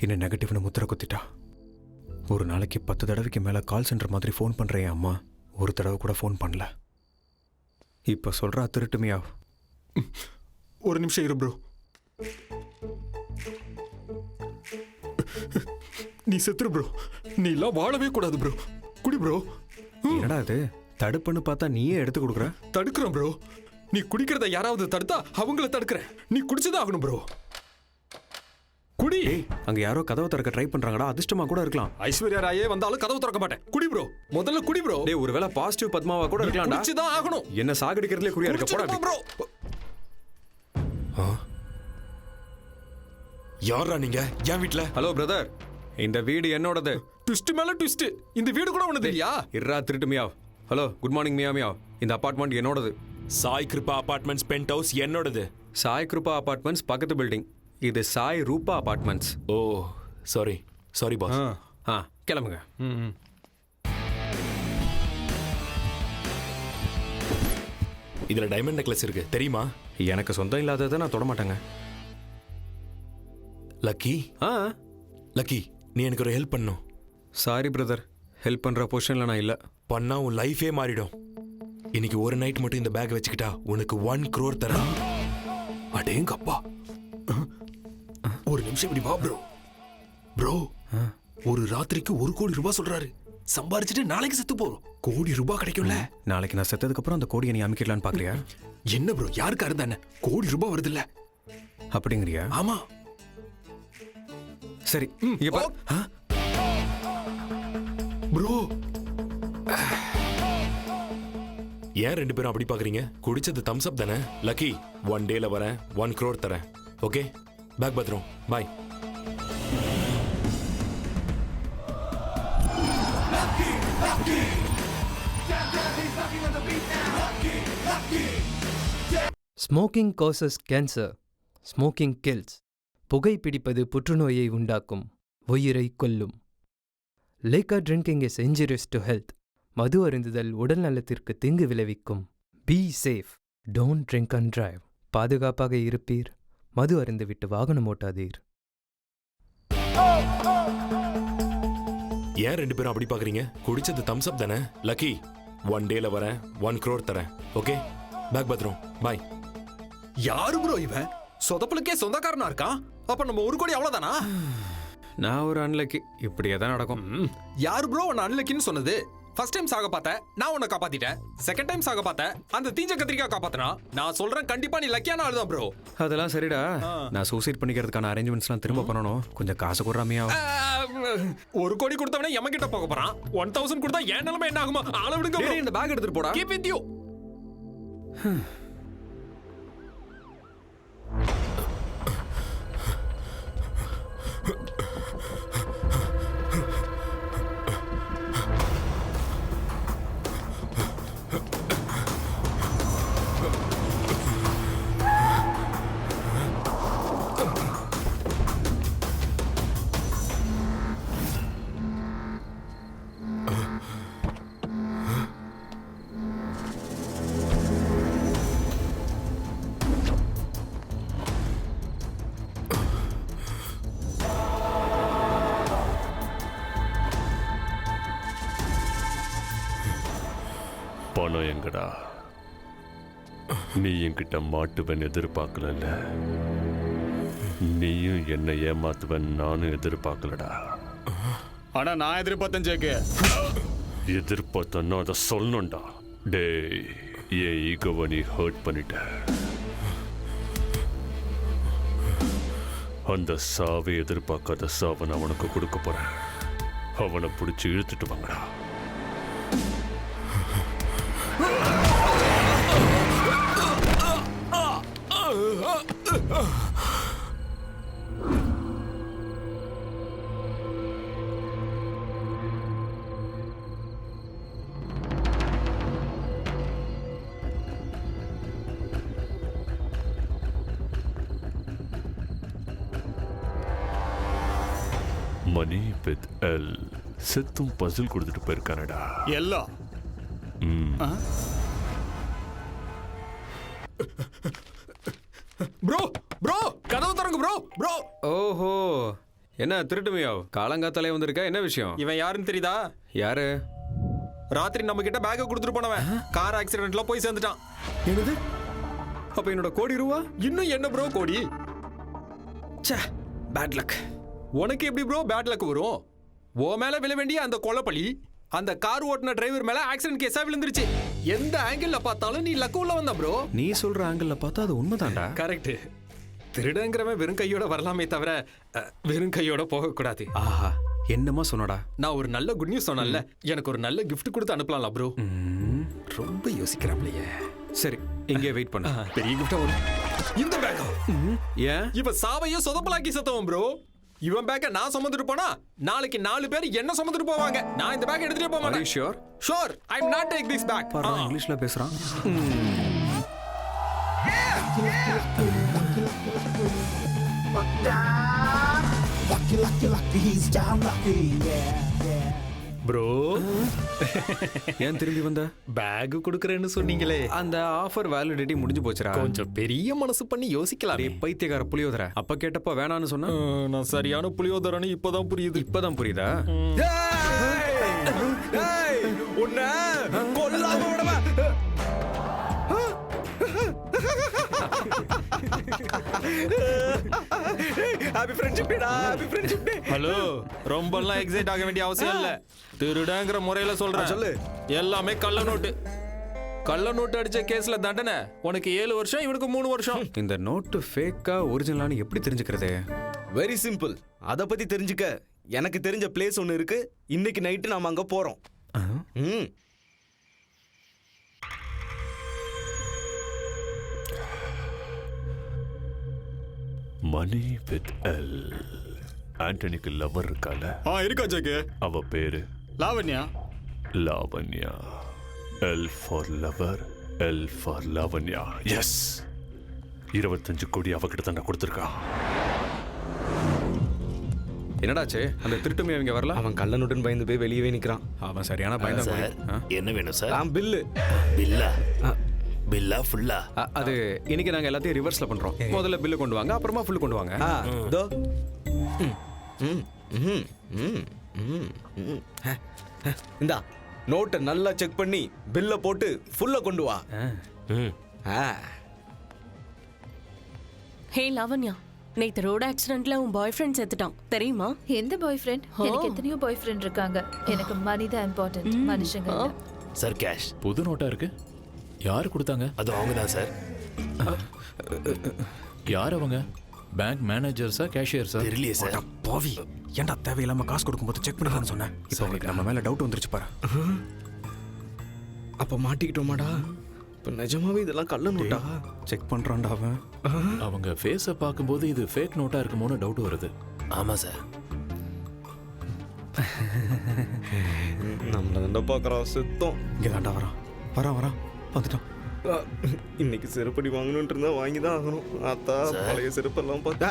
என்னை நெகட்டிவ்னு முத்திர குத்திட்டா. ஒரு நாளைக்கு 10 தடவைக்கு மேல கால் சென்டர் மாதிரி ஃபோன் பண்ற என் அம்மா ஒரு தடவை கூட ஃபோன் பண்ணல. இப்ப சொல்றா திருட்டுமையா. ஒரு நிமிஷம் இரு ப்ரோ. நீ செத்துரு ப்ரோ. நீ எல்லாம் வாழவே கூடாது ப்ரோ. குடி ப்ரோ. என்னடா இது தடுப்புன்னு பார்த்தா நீயே எடுத்து கொடுக்குற? தடுக்கிறோம் ப்ரோ. நீ குடிக்கிறத யாராவது தடுத்தா அவங்கள தடுக்கிறேன். நீ குடிச்சுதான் ஆகணும் ப்ரோ. குடி. அங்க யாரோ கதவை திறக்க ட்ரை பண்றாங்கடா. அதிர்ஷ்டமா கூட இருக்கலாம். ஐஸ்வர்யா ராயே வந்தாலும் கதவு திறக்க மாட்டேன். குடி ப்ரோ. முதல்ல குடி ப்ரோ. டேய் ஒருவேளை பாசிட்டிவ் பத்மாவா கூட இருக்கலாம்டா. குடிச்சுதான் ஆகணும். என்ன சாகடிக்கிறதுல குறியா இருக்க போடா ப்ரோ. யாரா நீங்க என் வீட்ல? ஹலோ பிரதர், இந்த வீடு என்னோடது. ட்விஸ்ட் மேல ட்விஸ்ட். இந்த வீடு கூட உனது இல்லையா? இர்ரா திருட்டு மியா. Hello good morning meow meow. இந்த அபார்ட்மெண்ட் என்னோடது. Sai Kripa apartments penthouse என்னோடது. சாய் கிருபா அபார்ட்மெண்ட்ஸ் பக்கத்து பில்டிங். இது Sai Rupa apartments. Oh sorry sorry boss. கிளம்புங்க. இதுல டைமண்ட் நெக்லஸ் இருக்கு தெரியுமா? எனக்கு சொந்தம் இல்லாததை நான் தொட மாட்டேங்க. லக்கி லக்கி நீ எனக்கு ஒரு ஹெல்ப் பண்ணும். சாரி பிரதர், ஹெல்ப் பண்ற பொசிஷன்ல நான் இல்ல. பண்ணா உன் லைஃபே மாறிடும். இன்னைக்கு ஒரு நைட் மட்டும் இந்த பேக் வச்சுக்கிட்டா உனக்கு 1 crore தரேன். அடேங்கப்பா. ஒரு நிமிஷம் இப்படி வா ப்ரோ. ப்ரோ ஒரு ராத்திரிக்கு 1 கோடி ரூபாய் சொல்றாரு. சம்பாரிச்சுட்டு நாளைக்கு செத்து போறோம். கோடி ரூபாய் கிடைக்கும்ல? நாளைக்கு நான் செத்ததுக்கு அப்புறம் அந்த கோடியை நீ அமைக்கலான்னு பாக்குறியா? என்ன ப்ரோ யாருக்கா இருந்தானே கோடி ரூபாய் வருது இல்ல? அப்படிங்கறியா? ஆமா. சரி இங்க பாரு. ப்ரோ ஏன் 2 பேரும் அப்படி பாக்குறீங்க? குடிச்சது தம்ஸ் அப் தானே. லக்கி 1 டேல வரேன், 1 crore தரேன். ஓகே பேக் பத்ரம் பாய். Smoking causes cancer. Smoking kills. புகைப்பிடிப்பது புற்றுநோயை உண்டாக்கும், உயிரை கொல்லும். Liquor drinking is injurious to health. மது அருந்துதல் உடல் நலத்திற்கு தீங்கு விளைவிக்கும். Be safe, don't drink and drive. பாதுகாப்பாக இருப்பீர், மது அருந்துவிட்டு வாகனம் ஓட்டாதீர். ஏன் 2 பேரும் அப்படி பாக்குறீங்க? குடிச்சது தம்ஸ் அப் தானே. லக்கி, 1 டேல வரேன், 1 crore தரேன். ஓகே, பேக் பத்ரம், பாய். யாரு ப்ரோ இவன்? சொதப்பலுக்கே சொந்தக்காரனா இருக்கான். அப்ப நம்ம 1 கோடி அவ்வளவுதானா? நான் ஒரு அன்லக்கி, இப்படியே தான் நடக்கும். யாரு ப்ரோ உன்னை அன்லக்கின்னு சொன்னது? ஃபர்ஸ்ட் டைம் சாக பார்த்த, நான் உன்னை காப்பாத்திட்டேன். செகண்ட் டைம் சாக பார்த்த, அந்த தீஞ்ச கத்திரிக்கா காப்பாத்தினா. நான் சொல்றேன், கண்டிப்பா நீ லக்கியான ஆளுதான் ப்ரோ. அதெல்லாம் சரிடா. நான் சூசைட் பண்ணிக்கிறதுக்கான அரேஞ்ச்மெண்ட்ஸ்லாம் திரும்ப பண்ணணும். கொஞ்சம் காசு கொடுறாமையா? 1 கோடி கொடுத்தவனே எம்ம கிட்ட போக போறான். 1000 கொடுத்தா என் நிலைமை என்ன ஆகுமா? ஆள விடுங்க bro. இந்த பேக் எடுத்துட்டு போடா. Keep with you. பணம் எங்கடா? நீ என்கிட்ட மாட்டுவன் எதிர்பார்க்கல. நீயும் என்னை ஏமாத்துவன் நானும் எதிர்பார்க்கலடா. ஆனா நான் எதிர்பார்த்தேன் ஜேக்கு. எதிர்பார்த்தன்னா அதை சொல்லணும்டா. டேய், என் ஈகோவை நீ ஹர்ட் பண்ணிட்ட. அந்த சாவை எதிர்பார்க்காத சாவை நான் அவனுக்கு கொடுக்க போறேன். அவனை பிடிச்சி இழுத்துட்டு வாங்கடா. மணி வித் எல் செத்தும் பசில் கொடுத்துட்டு போயிருக்கானடா. எல்லாம் ப்ரோ ப்ரோ கதவு திறங்க ப்ரோ ப்ரோ. ஓஹோ, என்ன திருட்டுமையா? காலங்காத்தாலே வந்திருக்க, என்ன விஷயம்? இவன் யாருன்னு தெரியுதா? யாரு? ராத்திரி நம்ம கிட்ட பேக்கை கொடுத்துட்டு போனவன் கார் ஆக்சிடென்ட்ல போய் சேர்ந்துட்டான். என்னது? அப்ப என்னோட கோடி ரூபா? இன்னும் என்ன ப்ரோ கோடி? ச்சே, பேட் லக். உனக்கு எப்படி ப்ரோ பேட் லக் வரும்? ஓ மேல விழ வேண்டிய அந்த கொலைப்பழி அந்த கார் ஓட்டுன டிரைவர் மேல ஆக்சிடென்ட் கேஸா விழுந்துருச்சு. எந்த ஆங்கிள் பார்த்தாலும் நீ லக்கு உள்ள வந்த ப்ரோ. நீ சொல்ற ஆங்கிள் பார்த்தா அது உண்மைதான்டா. கரெக்ட். திருடங்கிறவன் வெறும் கையோட வரலாமே தவிர வெறும் கையோட போக கூடாது. ஆஹா, என்னமா சொன்னடா? நான் ஒரு நல்ல குட் நியூஸ் சொன்னேன்ல, எனக்கு ஒரு நல்ல கிஃப்ட் கொடுத்து அனுப்பலாம்ல ப்ரோ. ரொம்ப யோசிக்கிறாப்லையே. சரி, இங்கே வெயிட் பண்ண. பெரிய கிஃப்டா வரும். இந்த பேக் ஏன் இவன் சாவையும் சொதப்பலாக்கி சத்தவன் ப்ரோ. இவன் பேக்க நான் சுமந்துட்டு போனா நாளைக்கு 4 பேர் என்ன சுமந்துட்டு போவாங்க. நான் இந்த பேக் எடுத்துட்டு போக மாட்டேன். Sure? Sure, I am not take this bag. பாரு, இங்கிலீஷ்ல பேசுறான். ப்ரோ, ஏன் திரும்பி வந்த? பேக் கொடுக்கறேன்னு சொன்னீங்களே, அந்த ஆஃபர் வேலிடிட்டி முடிஞ்சு போச்சுடா. கொஞ்சம் பெரிய மனசு பண்ணி யோசிக்கலாம். பைத்தியக்கார புளியோதர அப்ப கேட்டப்ப வேணான்னு சொன்னா நான் சரியான புளியோதரன்னு இப்பதான் புரியுது. இப்பதான் புரியுதா? உன்னை கொல்லாம விடவா? Happy friendship day. Happy friendship day. Hello, ரொம்ப எல்லாம் எக்ஸைட் ஆக வேண்டிய அவசியம் இல்ல. திருடங்கிற முறையில சொல்றேன். சொல்லு. எல்லாமே கள்ள நோட்டு. கள்ள நோட்டு அடிச்ச கேஸ்ல தண்டனை உனக்கு 7 வருஷம், இவனுக்கு 3 வருஷம். இந்த நோட்டு ஃபேக்கா ஒரிஜினலான்னு எப்படி தெரிஞ்சுக்கிறது? Very simple. அத பத்தி தெரிஞ்சுக்க எனக்கு தெரிஞ்ச பிளேஸ் ஒன்னு இருக்கு. இன்னைக்கு நைட்டு நாம அங்க போறோம். Money with L. ஆண்டனிக்கு லவர் இருக்கால? இருக்கா ஜேக்கு. அவ பேரு Lavanya. Lavanya. L for lover, L for Lavanya. Yes, 25 கோடி அவகிட்ட தான் கொடுத்துருக்கான். என்னடாச்சு அந்த திருட்டுமே அவங்க வரல? அவன் கள்ள நோட்டுன்னு பயந்து போய் வெளியவே நிக்கிறான். அவன் சரியான பயந்தா சார் என்ன வேணும் சார்? பில்லு. பில்லா பில்லா ஃபுல்லா? அது இன்னைக்கு நாங்க எல்லாத்தையும் ரிவர்ஸ்ல பண்றோம். முதல்ல பில்லு கொண்டு வாங்க, அப்புறமா ஃபுல் கொண்டு வாங்க. தோ இந்தா நோட்டை நல்லா செக் பண்ணி பில்ல போட்டு ஃபுல்லா கொண்டு வா. ஹே லாவண்யா, நேத்து ரோட் ஆக்சிடென்ட்ல உன் பாய் ஃப்ரெண்ட் செத்துட்டான் தெரியுமா? எந்த பாய் ஃப்ரெண்ட்? எனக்கு எத்தனையோ பாய் ஃப்ரெண்ட் இருக்காங்க. எனக்கு மணி தான் இம்பார்ட்டன்ட், மனுஷங்க இல்ல. சார் கேஷ் புது நோட்டா இருக்கு. யாரு கொடுத்தாங்க? அது அவங்க தான் சார். யார் அவங்க? பேங்க் மேனேஜர்ஸா கேஷியர்ஸா? தெரியலையே சார். பாவி, ஏன்டா தேவையில்லாம காசு கொடுக்கும்போது செக் பண்ணலாம்னு சொன்னேன். இப்போ உங்களுக்கு நம்ம மேல டவுட் வந்துருச்சு பாரு. அப்ப மாட்டிக்கிட்டோமாடா? இப்ப நிஜமாவே இதெல்லாம் கள்ள நோட்டா? செக் பண்றான்டா அவன். அவங்க ஃபேஸை பார்க்கும்போது இது ஃபேக் நோட்டா இருக்குமோன்னு டவுட் வருது. ஆமா சார். நம்மள தாண்டா பாக்குறான் செத்தோம். இங்க தாண்டா வரான் வரான் வந்துட்டான். இன்னைக்கு செருப்படி வாங்கணும்னு இருந்தா வாங்கி தான் ஆகணும். அத்தா பழைய செருப்பெல்லாம் பார்த்தா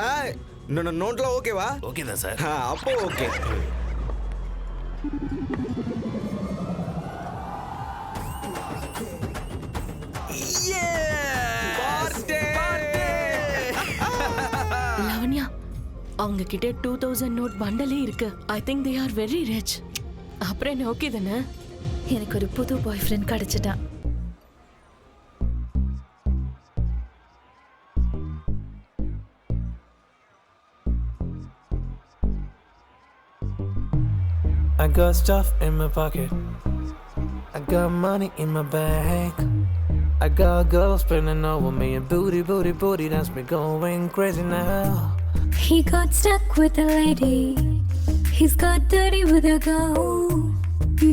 இன்னொன்று நோட்லாம் ஓகேவா? ஓகே தான் சார். அப்போ ஓகே. லாவண்யா, அவங்க கிட்ட 2000 நோட் பண்டலே இருக்கு. I think they are very rich. அப்புறம் என்ன ஓகே தானே? எனக்கு ஒரு புது பாய் friend கிடைச்சிட்டான். I got stuff in my pocket. I got money in my bag. I got girls spending over me and booty, that's me going crazy now. He got stuck with a lady. He's got dirty with a girl.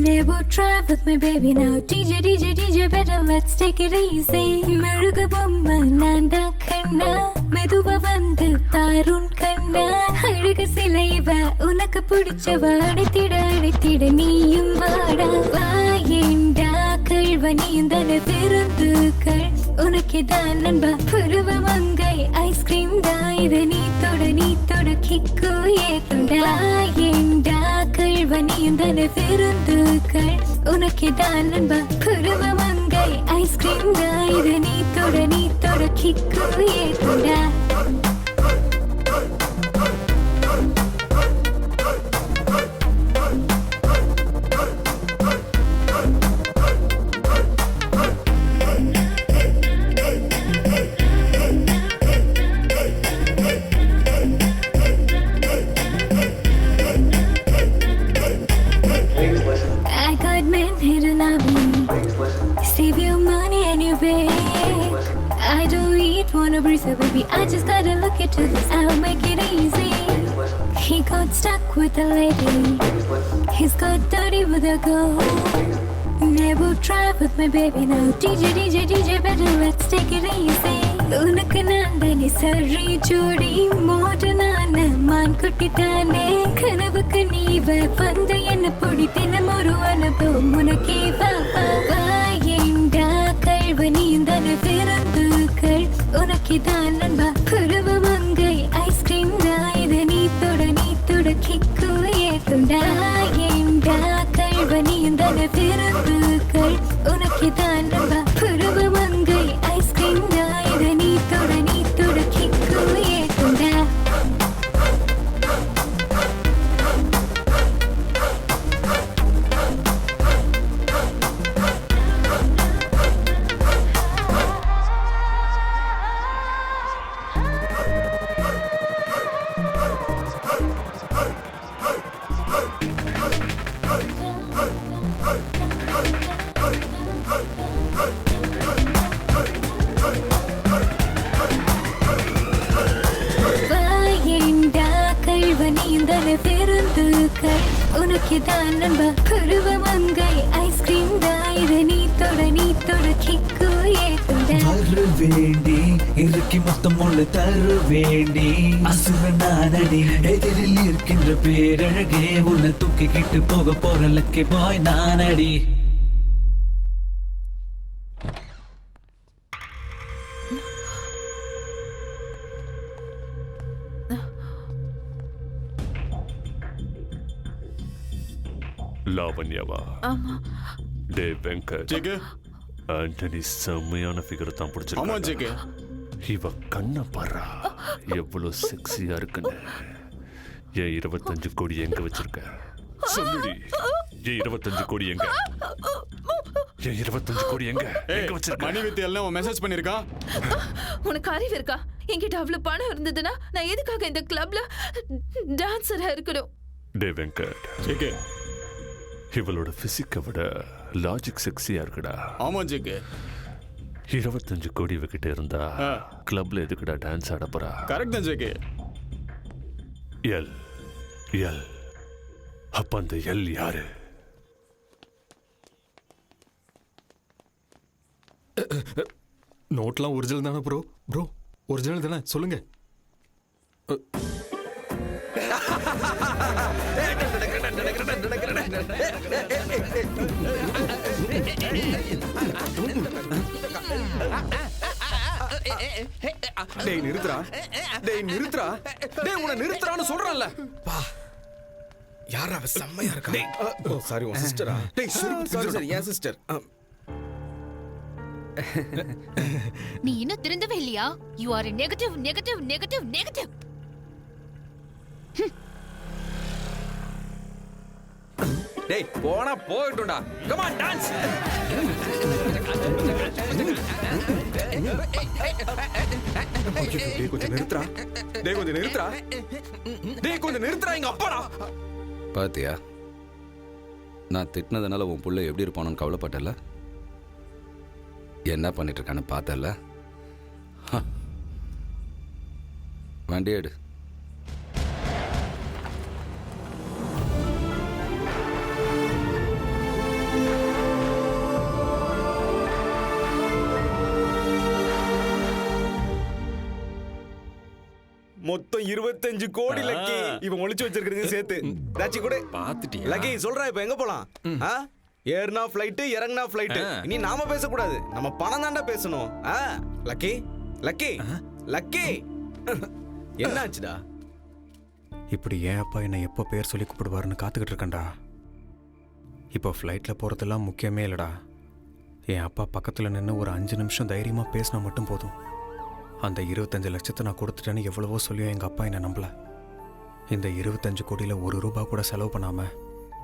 Never try with me baby now. DJ better let's take it easy. Meruga bomma nanda kanna meduva vandu tarun kanna aluga silaiva unakku pidichava adithida neeyum vaada vaayenda kalvaniyum dana virundukal unakke daan nanba puruva mangai ice cream da idu nee toda kikku ekunda vaayenda kalvaniyum dana virundukal unakke daan nanba puruva mangai ice cream da idu nee toda kikku ekunda. I got men here to love me. Save your money and your pay. I don't eat, wanna breathe, so baby, I just gotta look into this. I'll make it easy. He got stuck with a lady. He's got dirty with a girl. Never try with my baby now. DJ better let's take it easy. உனக்கு நான் தானே சரி ஜோடி மோடனான மான் குட்டித்தானே கனவுக்கு நீ வந்து என்ன பொடி தினம் ஒரு அனுபவம் உனக்கே வாயேண்டா கல்வனியும் தானே பிறந்துக்கள் உனக்கு தான் நண்பா புருவ மங்கை ஐஸ்கிரீம் தான் இதை நீ தொட கிக்கு ஏத்துண்டா ஏண்டா கல்வனியும் தானே பிறந்துக்கள் உனக்கு தான் நண்பா புருவ மங்கை ஐஸ்கிரீம் தான் இதை நீ தொட கிக்கு ஏத்துண்டா. வாயேண்டா கல்வனியும் தானே பிறந்துக்கள் உனக்கு தான் நண்பா புருவ மங்கை ஐஸ்கிரீம் தான் இதை நீ தொட கிக்கு ஏத்துண்டா. தரு வேண்டி இறுக்கி மொத்தம் ஒன்று தரு வேண்டி அசுர நானடி எதிரில் இருக்கின்ற பேரழகே உன்னை தூக்கிக்கிட்டு போக போற லக்கி பாய் நானடி. லாவண்யாவா? ஆமா. டே வெங்கட், ஆண்டனி செம்மையான ஃபிகர் தான் பிடிச்சிருக்கான். இவ கண்ண பாரா எவ்வளவு செக்ஸியா இருக்குன்னு. என் 25 கோடி எங்க வச்சிருக்க? சொல்லுடி. என் 25 கோடி எங்க? என் 25 கோடி எங்க வச்சிருக்க? மணி வித்து எல்லாம் மெசேஜ் பண்ணிருக்கா. உனக்கு அறிவு இருக்கா? என்கிட்ட அவ்வளவு பணம் இருந்ததுன்னா நான் எதுக்காக இந்த கிளப்ல டான்சரா இருக்கணும்? டே வெங்கட், இவளோட பிசிக்கை விட லாஜிக் செக்ஸியா இருக்குடா. ஆமா ஜேகே. 25 கோடி கிட்ட இருந்தா கிளப்ல எதுக்குடா டான்ஸ் ஆட போறா? கரெக்ட் தான் ஜேகே. எல் எல் அப்ப அந்த எல் யாரு? நோட்லாம் ஒரிஜினல் தானே ப்ரோ? ப்ரோ ஒரிஜினல் தானே? சொல்லுங்க. டேய் நிறுத்துறா. டேய் நிறுத்துறா. டேய் உன்னை நிறுத்துறான்னு சொல்றேன்ல. யாரா அவ? செம்மையா இருக்கா. ஓ சாரி, உன் சிஸ்டரா? டேய் சாரி என் சிஸ்டர். நீ இன்னும் திருந்தவே இல்லையா? You are negative negative negative negative. டேய் போனா போகட்டும்டா. Come on dance. டேய் கொஞ்சம் நிறுத்துறா. டேய் கொஞ்சம் நிறுத்துறா. டேய் கொஞ்சம் நிறுத்துறா. எங்க அப்பாடா. பாத்தியா, நான் திட்டினதுனால உன் புள்ள எப்படி இருப்பானு கவலைப்பட்டல? என்ன பண்ணிட்டு இருக்கான்னு பார்த்தல? வண்டி எடு. மொத்தம் 25 கோடி லக்கி. இவன் ஒளிச்சு வச்சிருக்கிறது சேர்த்து. தாச்சி கூட பாத்துட்டியா? லக்கி சொல்றா, இப்ப எங்க போலாம்? ஏர்னா ஃப்ளைட், இறங்குனா ஃப்ளைட். இனி நாம பேசக்கூடாது, நம்ம பணம் தாண்டா பேசணும். லக்கி லக்கி லக்கி என்னாச்சுடா? இப்படி ஏன் அப்பா என்னை எப்போ பேர் சொல்லி கூப்பிடுவாருன்னு காத்துக்கிட்டு இருக்கேன்டா. இப்போ ஃப்ளைட்டில் போகிறதெல்லாம் முக்கியமே இல்லைடா. என் அப்பா பக்கத்தில் நின்று ஒரு 5 நிமிஷம் தைரியமாக பேசினா மட்டும் போதும். அந்த 25 லட்சத்தை நான் கொடுத்துட்டேன்னு எவ்வளவோ சொல்லியும் எங்கள் அப்பா என்னை நம்பல. இந்த 25 கோடியில் ₹1 கூட செலவு பண்ணாமல்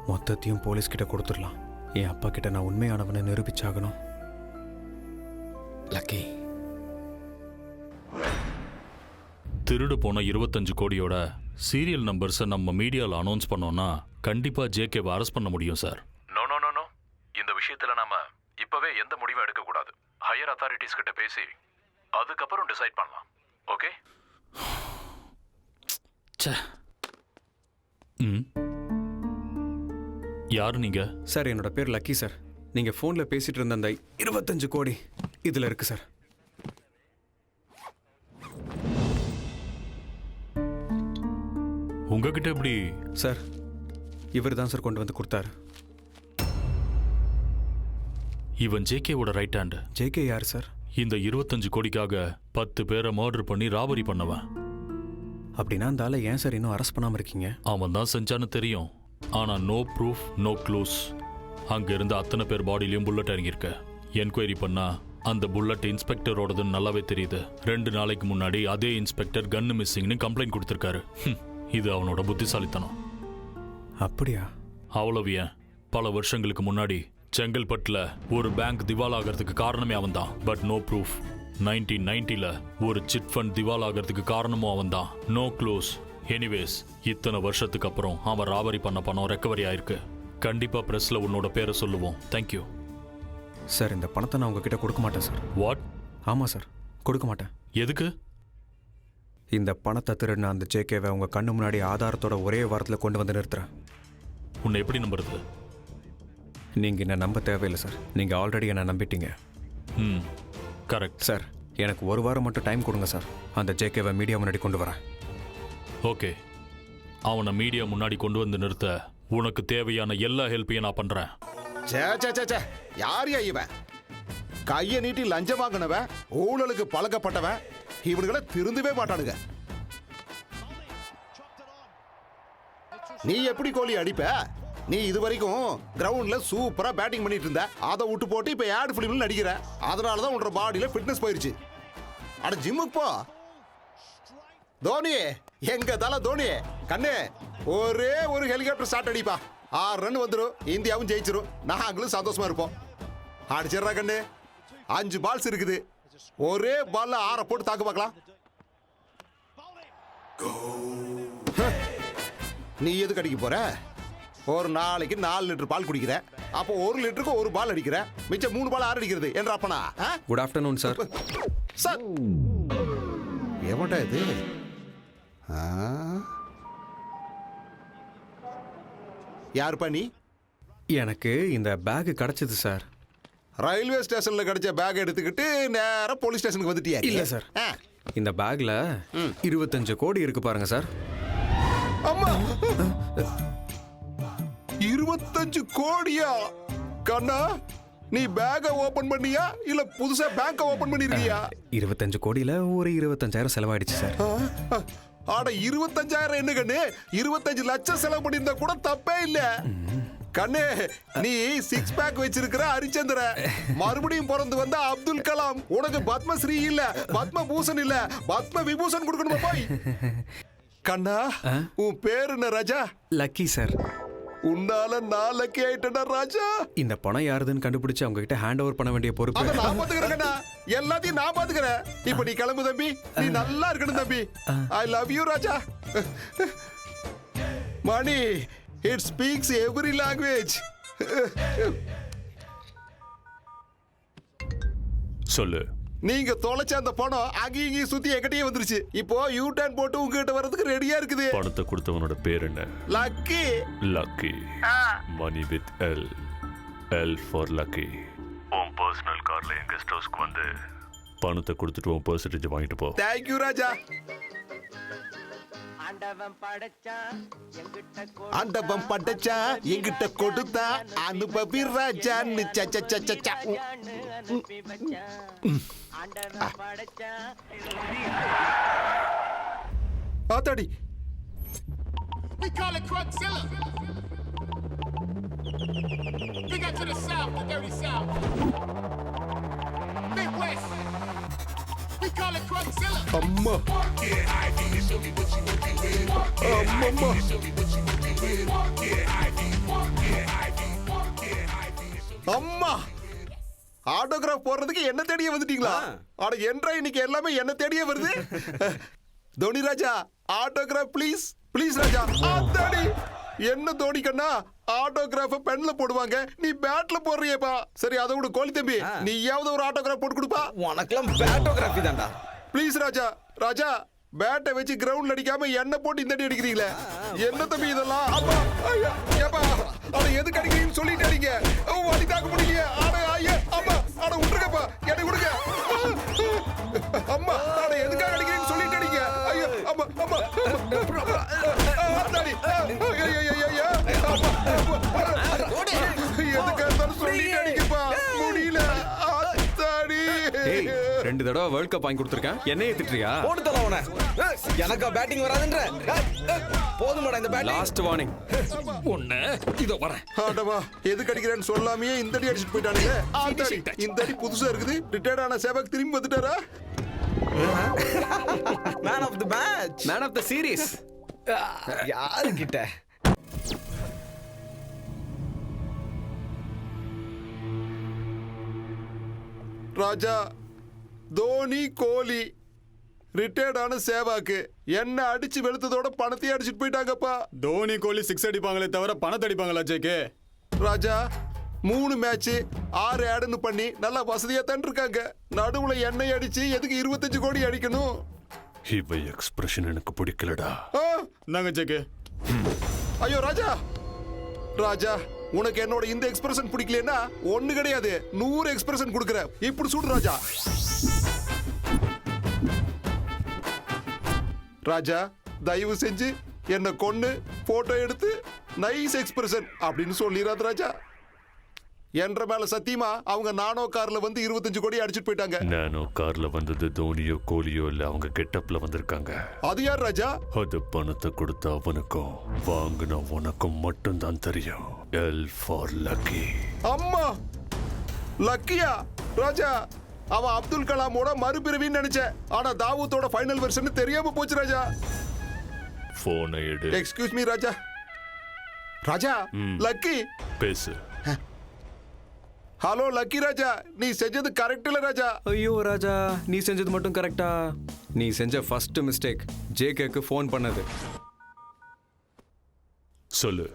மொத்தத்தையும் போலீஸ்கிட்ட கொடுத்துடலாம். என் அப்பா கிட்ட நான் உண்மையானவனை நிரூபிச்சாகணும். லக்கி, திருடு போன 25 கோடியோட சீரியல் நம்பர்ஸை நம்ம மீடியாவில் அனௌன்ஸ் பண்ணோம்னா கண்டிப்பாக ஜேகேவை அரெஸ்ட் பண்ண முடியும் sir. No no no no, இந்த விஷயத்துல நாம இப்பவே எந்த முடிவும் எடுக்க கூடாது. ஹையர் அத்தாரிட்டிஸ் கிட்ட பேசி அதுக்கப்புறம் டிசைட் பண்ணலாம். ஓகே? யாரு நீங்க? சார் என்னோட பேர் லக்கி சார். நீங்க போன்ல பேசிட்டு இருந்த அந்த 25 கோடி இதுல இருக்கு சார். உங்ககிட்ட எப்படி? சார் இவர் தான் சார் கொண்டு வந்து கொடுத்தாரு. இவன் ஜேகேவோட ரைட் ஹேண்ட். ஜேகே யார் சார்? இந்த 25 கோடிக்காக 10 பேரை மர்டர் பண்ணி ராபரி பண்ணவன். அப்படின்னா அந்த ஆளை ஏன் சார் இன்னும் அரெஸ்ட் பண்ணாம இருக்கீங்க? அவன் தான் செஞ்சான்னு தெரியும், ஆனா நோ ப்ரூஃப் நோ க்ளூஸ். அங்க இருந்த அத்தனை பேர் பாடியிலையும் புல்லட் இறங்கியிருக்க. என்கொயரி பண்ணா அந்த புல்லட் இன்ஸ்பெக்டரோடதுன்னு நல்லாவே தெரியுது. 2 நாளைக்கு முன்னாடி அதே இன்ஸ்பெக்டர் கன்னு மிஸ்ஸிங்னு கம்ப்ளைண்ட் கொடுத்திருக்காரு. இது அவனோட புத்திசாலித்தனம். அப்படியா? அவ்வளவு ஏன், பல வருஷங்களுக்கு முன்னாடி செங்கல்பட்டுல ஒரு பேங்க் திவால் ஆகிறதுக்கு காரணமே அவன் தான். But no proof. 1990ல ஒரு சிட் ஃபண்ட் திவால் ஆகிறதுக்கு காரணமும் அவன் தான். No clues. எனிவேஸ், இத்தனை வருஷத்துக்கு அப்புறம் அவன் ராபரி பண்ண பணம் ரெக்கவரி ஆயிருக்கு. கண்டிப்பா பிரஸ்ல உன்னோட பேரை சொல்லுவோம். Thank you sir. இந்த பணத்தை நான் உங்ககிட்ட கொடுக்க மாட்டேன் சார். வாட்? ஆமா சார், கொடுக்க மாட்டேன். எதுக்கு? இந்த பணத்தை திருடின அந்த ஜேகேவை உங்க கண்ணு முன்னாடி ஆதாரத்தோட ஒரே வாரத்தில் கொண்டு வந்து நிறுத்துறேன். உன்னை எப்படி நம்புறது? நீங்க என்ன நம்ப தேவையில்லை சார். நீங்க ஆல்ரெடி என்ன நம்பிட்டீங்க. Correct sir. எனக்கு 1 வாரம் மட்டும் டைம் கொடுங்க சார். அந்த ஜேகேவை மீடியா முன்னாடி கொண்டு வரேன். ஓகே, அவனை மீடியா முன்னாடி கொண்டு வந்து நிறுத்த உனக்கு தேவையான எல்லா ஹெல்ப்பையும் நான் பண்றேன். யார் இவன்? கையை நீட்டி லஞ்சம் வாங்கினவன், ஊழலுக்கு பழக்கப்பட்டவன். இவனுங்களை திருந்தவே மாட்டானுங்க. நீ எப்படி கோழி அடிப்ப? நீ இது வரைக்கும் கிரவுண்ட்ல சூப்பரா பேட்டிங் பண்ணிட்டு இருந்த. அதை விட்டு போட்டு இப்ப ஆட் பிலிம்ல நடிக்கிற. அதனாலதான் உன்னோட பாடியில ஃபிட்னஸ் போயிருச்சு. அட ஜிம்முக்கு போ. தோனி, எங்க தல தோனி கண்ணு, ஒரே ஒரு ஹெலிகாப்டர் ஸ்டார்ட் அடிப்பா. 6 ரன் வந்துடும், இந்தியாவும் ஜெயிச்சிரும், நாங்களும் சந்தோஷமா இருப்போம். அடிச்சிடறா கண்ணு. 5 பால்ஸ் இருக்குது, ஒரே பால்ல 6 போட்டு தாக்கு பார்க்கலாம். நீ எதுக்கு அடிக்க போற? ஒரு நாளைக்கு 4 லிட்டர் பால் குடிக்கிற. அப்போ 1 லிட்டருக்கு 1 பால் அடிக்கிற. மிச்சம் 3 பால் 6 அடிக்கிறது என்ற அப்பனா? Good afternoon sir. சார் எவன்டா இது? யாருப்பா நீ? எனக்கு இந்த பேக் கிடைச்சது சார். ரயில்வே ஸ்டேஷன்ல கிடைச்ச பேக் எடுத்துக்கிட்டு நேரா போலீஸ் ஸ்டேஷனுக்கு வந்துட்டியா? இல்ல சார், இந்த பேக்ல 25 கோடி இருக்கு பாருங்க சார். அம்மா, 25 கோடியா? கண்ணா, நீ பேக்க ஓபன் பண்ணியா இல்ல புதுசா பேங்க ஓபன் பண்ணிருக்கியா? 25 கோடியில ஒரு 25,000 செலவாயிடுச்சு சார். ஆட 25,000 என்ன கண்ணு? 25 லட்சம் செலவு பண்ணிருந்தா கூட தப்பே இல்ல. கண்ணு, நீ 6 பேக் வச்சிருக்கிற ஹரிச்சந்திர, மறுபடியும் பிறந்து வந்த அப்துல் கலாம். உனக்கு பத்மஸ்ரீ இல்ல, பத்ம பூஷன் இல்ல, பத்ம விபூஷன் கொடுக்கணுமா போய்? கண்ணா, உன் பேரு என்ன ராஜா? Lucky sir. உன்னால நான் லக்கி ஆயிட்டேனா ராஜா? இந்த பணம் யாருதுன்னு கண்டுபிடிச்சு அவங்க கிட்ட ஹேண்ட் ஓவர் பண்ண வேண்டிய பொறுப்பு அத நான் பாத்துக்கிறேன் கண்ணா, எல்லாத்தையும் நான் பாத்துக்கிறேன். இப்போ நீ கிளம்பு தம்பி, நீ நல்லா இருக்கணும் தம்பி. I love you Raja. Money, it speaks every language. சொல்லு. நீங்க தொலைச்ச அந்த பணம் அங்கேயும் இங்கேயும் சுத்தி எங்கிட்டயே வந்துருச்சு. இப்போ யூ டர்ன் போட்டு உங்ககிட்ட வர்றதுக்கு ரெடியா இருக்குது. பணத்தை கொடுத்தவனோட பேர் என்ன? Lucky. Lucky. Money with L. L for lucky. உன் பர்சனல் கார்ல என் கெஸ்ட் ஹவுஸ்க்கு வந்து பணத்தை கொடுத்துட்டு உன் பெர்சன்டேஜ் வாங்கிட்டு போ. தேங்க் யூ ராஜா. ஆண்டவன் படைச்சா எங்கிட்ட கொடுத்தா அனுபவி ராஜான்னு. ஆத்தாடி, We call it Crugzilla. Big up to the South, the dirty South. Midwest. We call it Crugzilla. அம்மா, அம்மம்மா. அம்மா, ஆட்டோகிராஃப் போடுறதுக்கு என்ன தேடியே வந்துட்டீங்களா? அட என்றா இன்னைக்கு எல்லாமே என்ன தேடியே வருது. தோனி ராஜா, ஆட்டோகிராஃப் ப்ளீஸ் ப்ளீஸ் ராஜா. ஆத்தாடி, என்ன தோனி கண்ணா, ஆட்டோகிராஃப பென்ல போடுவாங்க, நீ பேட்ல போடுறியேப்பா. சரி, அதை விட கோலி தம்பி, நீயாவது ஒரு ஆட்டோகிராஃப் போட்டு கொடுப்பா. உனக்கெல்லாம் பேட்டோகிராஃபி தான்டா. ப்ளீஸ் ராஜா. ராஜா, பேட்டை வச்சு கிரவுண்ட்ல அடிக்காம என்ன போட்டு இந்த அடி அடிக்கிறீங்களே, என்ன தம்பி இதெல்லாம்? அப்பா, ஐயா, ஏப்பா, அட எதுக்கு அடிக்கிறீங்கன்னு சொல்லிட்டு அடிங்க. வலி தாக்க முடியல. அட ஐயா, அப்பா, அட விட்டுருக்கப்பா, எடை கொடுங்க. அம்மா, அட எதுக்காக அடிக்கிறீங்கன்னு சொல்லிட்டு அடிங்க. ஐயா, அம்மா, அம்மா, ஆத்தாடி, ஐயா, அப்பா, எதுக்காக இருந்தாலும் சொல்லிட்டு அடிக்கப்பா, முடியல. ஆத்தாடி. 2 தடவை வேர்ல்ட் கப் வாங்கி கொடுத்துருக்கேன், என்ன ஏத்துறியா? போடு தல உன. எனக்கா பேட்டிங் வராதுன்ற. போதுமாடா இந்த பேட்டிங். Last warning. ஒண்ணு இதோ வரேன். ஆடவா, எதுக்கு அடிக்கிறேன்னு சொல்லாமே இந்த அடி அடிச்சிட்டு போயிட்டானுங்க. ஆத்தாடி, இந்த அடி புதுசா இருக்குது. ரிட்டையர்ட் ஆன சேவக் திரும்பி வந்துட்டாரா? Man of the match, man of the series. யாரு கிட்ட? ராஜா, தோனி, கோலி, ரிட்டையர்ட் ஆன சேவாக்கு என்ன அடிச்சு வெளுத்ததோட பணத்தையே அடிச்சுட்டு போயிட்டாங்கப்பா. தோனி கோலி 6 அடிப்பாங்களே தவிர பணத்தை அடிப்பாங்களா ஜேகே? ராஜா, 3 மேட்ச் 6 ஆடுன்னு பண்ணி நல்லா வசதியா தான் இருக்காங்க. நடுவுல எண்ணெய் அடிச்சு எதுக்கு 25 கோடி அடிக்கணும்? இவை எக்ஸ்பிரஷன் எனக்கு பிடிக்கலடா. நாங்க ஜேகே. ஐயோ ராஜா, ராஜா, உனக்கு என்னோட இந்த எக்ஸ்பிரஷன் பிடிக்கலன்னா ஒண்ணு கிடையாது, 100 எக்ஸ்பிரஷன் கொடுக்குற. இப்படி சுடு ராஜா. ராஜா, தயவு செஞ்சு என்ன கொன்னு போட்டோ எடுத்து நைஸ் எக்ஸ்பிரஷன் அப்படின்னு சொல்லிடாத ராஜா. என்ற மேல சத்தியமா அவங்க நானோ கார்ல வந்து 25 கோடி அடிச்சிட்டு போயிட்டாங்க. நானோ கார்ல வந்தது தோனியோ கோலியோ இல்ல, அவங்க கெட்டப்ல வந்திருக்காங்க. அது யார் ராஜா? அது பணத்தை கொடுத்த அவனுக்கும் வாங்கின உனக்கும் மட்டும்தான் தெரியும். L for lucky. அம்மா லக்கியா? ராஜா அவன் அப்துல் கலாமோட மறுபிறவின்னு நினைச்சேன். ஆனா தாவூத்தோட ஃபைனல் வெர்ஷன் தெரியாம போச்சு ராஜா. போனை எடு. எக்ஸ்கியூஸ் மீ ராஜா. ராஜா லக்கி பேசு. ஹலோ லக்கி ராஜா, நீ செஞ்சது கரெக்ட் இல்ல ராஜா. ஐயோ ராஜா, நீ செஞ்சது மட்டும் கரெக்டா? நீ செஞ்ச ஃபர்ஸ்ட் மிஸ்டேக் ஜேகேக்கு ஃபோன் பண்ணது. சொல்லு.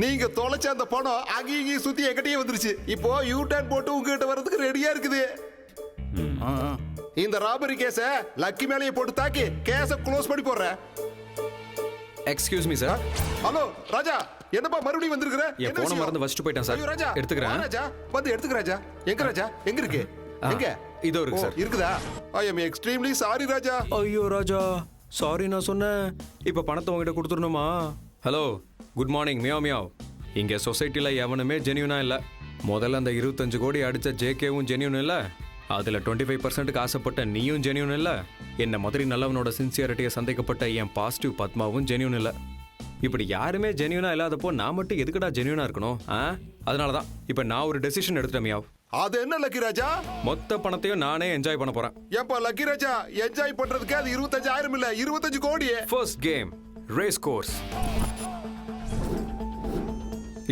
நீங்க தொலைச்ச அந்த பணம் அங்கேயும் சுத்தி என்கிட்டயே வந்துருச்சு. இப்போ யூ டர்ன் போட்டு உங்ககிட்ட வர்றதுக்கு ரெடியா இருக்குது. இந்த ராபரி கேஸ லக்கி மேலேயே போட்டு தாக்கி கேஸ க்ளோஸ் பண்ணி போடுறேன். Excuse me sir. ஹலோ ராஜா, என்னப்பா மறுபடியும் வந்திருக்கிற? என் போன மறந்து வச்சிட்டு போயிட்டேன் சார். ராஜா எடுத்துக்கிறேன். ராஜா வந்து எடுத்துக்க ராஜா. எங்க ராஜா? எங்க இருக்கு? எங்க? இதோ இருக்கு சார். இருக்குதா? I am extremely sorry Raja. ஐயோ ராஜா, சாரி நான் சொன்னேன். இப்போ பணத்தை உங்ககிட்ட கொடுத்துடணுமா? Hello, good morning. Meow meow. இங்கே சொசைட்டியில் எவனுமே ஜென்யூனா இல்லை. முதல்ல அந்த 25 கோடி அடித்த ஜேகேவும் ஜென்யூன் இல்லை. அதில் 25% ஆசைப்பட்ட நீயும் ஜென்யூன் இல்லை. என்ன மாதிரி நல்லவனோட சின்சியரிட்டியை சந்தேகப்பட்ட என் பாசிட்டிவ் பத்மாவும் ஜென்யூன் இல்லை. இப்படி யாருமே ஜென்யூனா இல்லாதப்போ நான் மட்டும் எதுக்குடா ஜென்யூனா இருக்கணும்? அதனால தான் இப்போ நான் ஒரு டெசிஷன் எடுத்துட்டேன் மியாவ். அது என்ன லக்கி ராஜா? மொத்த பணத்தையும் நானே என்ஜாய் பண்ண போறேன். ஏப்பா லக்கி ராஜா, என்ஜாய் பண்றதுக்கு அது 25,000 இல்ல 25 கோடி. First game race course.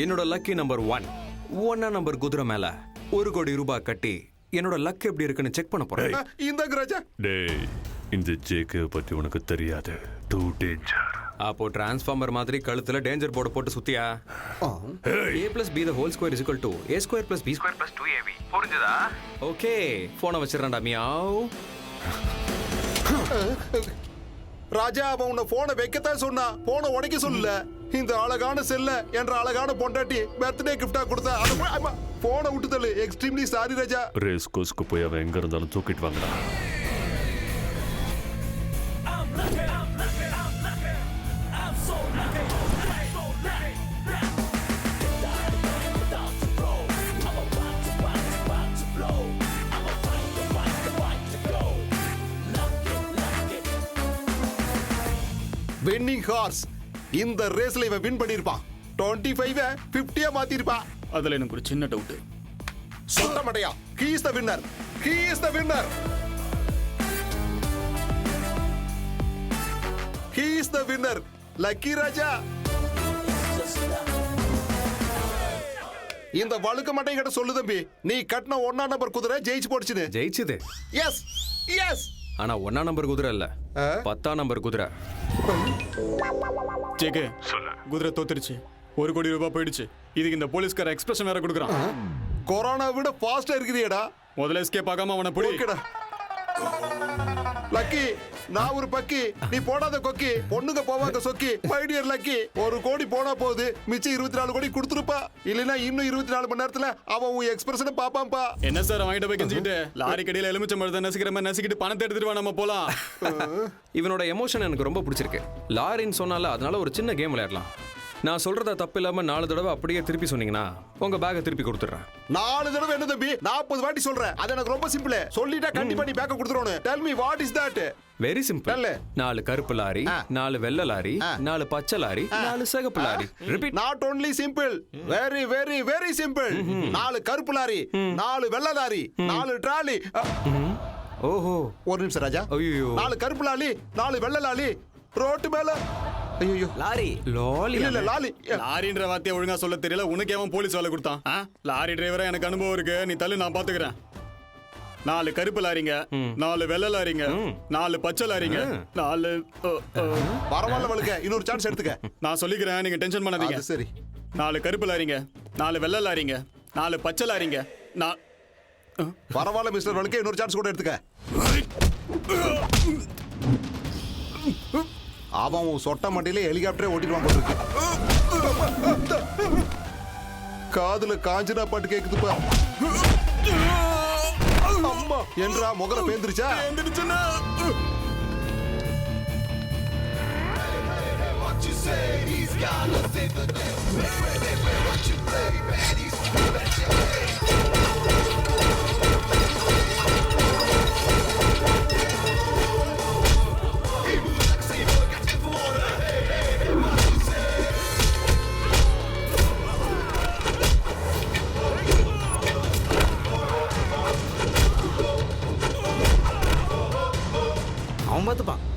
என்னோட லக்கி நம்பர் 1 நம்பர் குதிரை மேல 1 கோடி ரூபாய் கட்டி என்னோட லக் எப்படி இருக்குன்னு செக் பண்ண போறேன். இந்த ராஜா. டேய், இந்த ஜேகே பத்தி உனக்கு தெரியாது. Two danger. அப்போ டிரான்ஸ்ஃபார்மர் மாதிரி கழுத்துல டேஞ்சர் போர்டு போட்டு சுத்தியா? a plus b the whole square is equal to a square plus b square plus 2ab. புரிஞ்சதா? ஓகே, போனை வச்சிரறேன்டா மியாவ். ராஜா அவன் உன்னை போனை வைக்கத்தான் சொன்னா, போனை உடைக்க சொல்லல. இந்த அழகான செல்ல என்ற அழகான பொண்டாட்டி பர்த்டே கிஃப்டா கொடுத்தா போனை விட்டு தள்ளு. Extremely sorry Raja. ரேஸ் கோர்ஸ்க்கு போய் அவன் எங்க இருந்தாலும் தூக்கிட்டு வாங்கடா. Winning horse. இந்த ரேஸ்ல இவன் வின் பண்ணிருப்பான். 25 50 மாத்திருப்பான். அதுல எனக்கு ஒரு சின்ன டவுட். சொல்ல மாட்டியா? He is the winner. He is the winner. He is the winner. Lucky Raja. இந்த வழுக்க மாட்டேன் கிட்ட சொல்லு தம்பி, நீ கட்டின 1 நம்பர் குதிரை ஜெயிச்சு போடுச்சுன்னு. ஜெயிச்சுது. S S. ஆனா 1 நம்பர் குதிரை இல்ல, 10 நம்பர் குதிரை. ஜேகே, குதிரை தோத்துருச்சு. 1 கோடி ரூபாய் போயிடுச்சு. இதுக்கு இந்த போலீஸ்கார எக்ஸ்பிரஷன் வேற கொடுக்குறான். கொரோனா விட ஃபாஸ்டா இருக்குதுடா. முதல்ல எஸ்கேப் ஆகாம அவனை புடி. ஓகேடா. லக்கி, நான் ஒரு பக்கி, நீ போடாத கொக்கி. பொண்ணுங்க போவாங்க சொக்கி. மை டியர் லக்கி, 1 கோடி போனா போகுது, மிச்சம் 24 கோடி கொடுத்துருப்பா. இல்லைன்னா இன்னும் 24 மணி நேரத்துல அவன் உன் எக்ஸ்பிரஷனை பாப்பாம்பா. என்ன சார் வாங்கிட்டு போய் கெஞ்சிக்கிட்டு லாரி கடையில எலுமிச்சம் பழத்தை நசிக்கிற மாதிரி நசிக்கிட்டு பணத்தை எடுத்துட்டு வா, நம்ம போலாம். இவனோட எமோஷன் எனக்கு ரொம்ப பிடிச்சிருக்கு. லாரின்னு சொன்னால அதனால ஒரு சின்ன கேம் விளையாடலாம். நான் சொல்றத தப்பு இல்லாம 4 தடவை அப்படியே திருப்பி சொன்னீங்கன்னா உங்க பேக்கை திருப்பி கொடுத்துறேன். 4 தடவை என்ன தம்பி? 40 வாட்டி சொல்றேன். அது எனக்கு ரொம்ப சிம்பிள். சொல்லிட்டா கண்டிப்பா நீ பேக்க கொடுத்துறோம். Tell me what is that? Very simple. 4 கருப்பு லாரி, 4 வெள்ளை லாரி, 4 பச்சை லாரி, 4 சிகப்பு lorry. Repeat. Not only simple, very very very simple. 4 கருப்பு லாரி, 4 வெள்ளை லாரி, 4 டிராலி. ஓஹோ, ஒரு நிமிஷம் ராஜா. ஐயோ, 4 கருப்பு லாரி, 4 வெள்ளை லாரி ரோட்டு மேல. ஐயோ, லாரி. லாரி இல்ல லாரி. லாரின்ற வார்த்தையை ஒழுங்கா சொல்ல தெரியல. உனக்கு ஏன் போலீஸ் வேலை கொடுத்தான்? லாரி டிரைவரா எனக்கு அனுபவம் இருக்கு. நீ தள்ளு, நான் பாத்துக்கிறேன். 4 கருப்பு லாரிங்க, 4 வெள்ளை லாரிங்க, 4 பச்சை லாரிங்க, 4 பரவாயில்ல வழுக்க. இன்னொரு சான்ஸ் எடுத்துக்க. நான் சொல்லிக்கிறேன், நீங்க டென்ஷன் பண்ணாதீங்க. சரி. 4 கருப்பு லாரிங்க, 4 வெள்ளை லாரிங்க, 4 பச்சை லாரிங்க. பரவாயில்ல மிஸ்டர் வழுக்க, இன்னொரு சான்ஸ் கூட எடுத்துக்க. அவன் சொட்ட மண்டையில ஹெலிகாப்டரே ஓட்டிடுவான் போல இருக்கு. காதுல காஞ்சனா பாட்டு கேக்குதுப்பா. அம்மா என்றா முகர பேந்திருச்சா? He's got a பார்த்துப்பான்.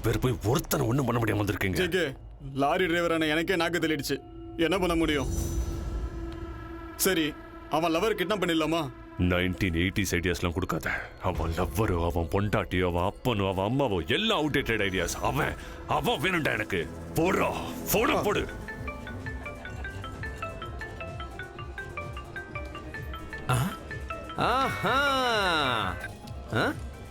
பேர் போய் ஒருத்தனை ஒண்ணும் பண்ண முடியாம வந்திருக்கீங்க. ஜேகே, லாரி டிரைவரான எனக்கே நாக்கு தள்ளிடுச்சு. என்ன பண்ண முடியும்? சரி, அவன் லவர் கிட்னாப் பண்ணிடலாமா? 1980s ஐடியாஸ்லாம் கொடுக்காத. அவன் லவ்வரோ, அவன் பொண்டாட்டியோ, அவன் அப்பனோ, அவன் அம்மாவோ எல்லாம் அவுடேட்டட் ஐடியாஸ். அவன் வேணும்டா எனக்கு. போடுறா, போன போடு. ஆஹா.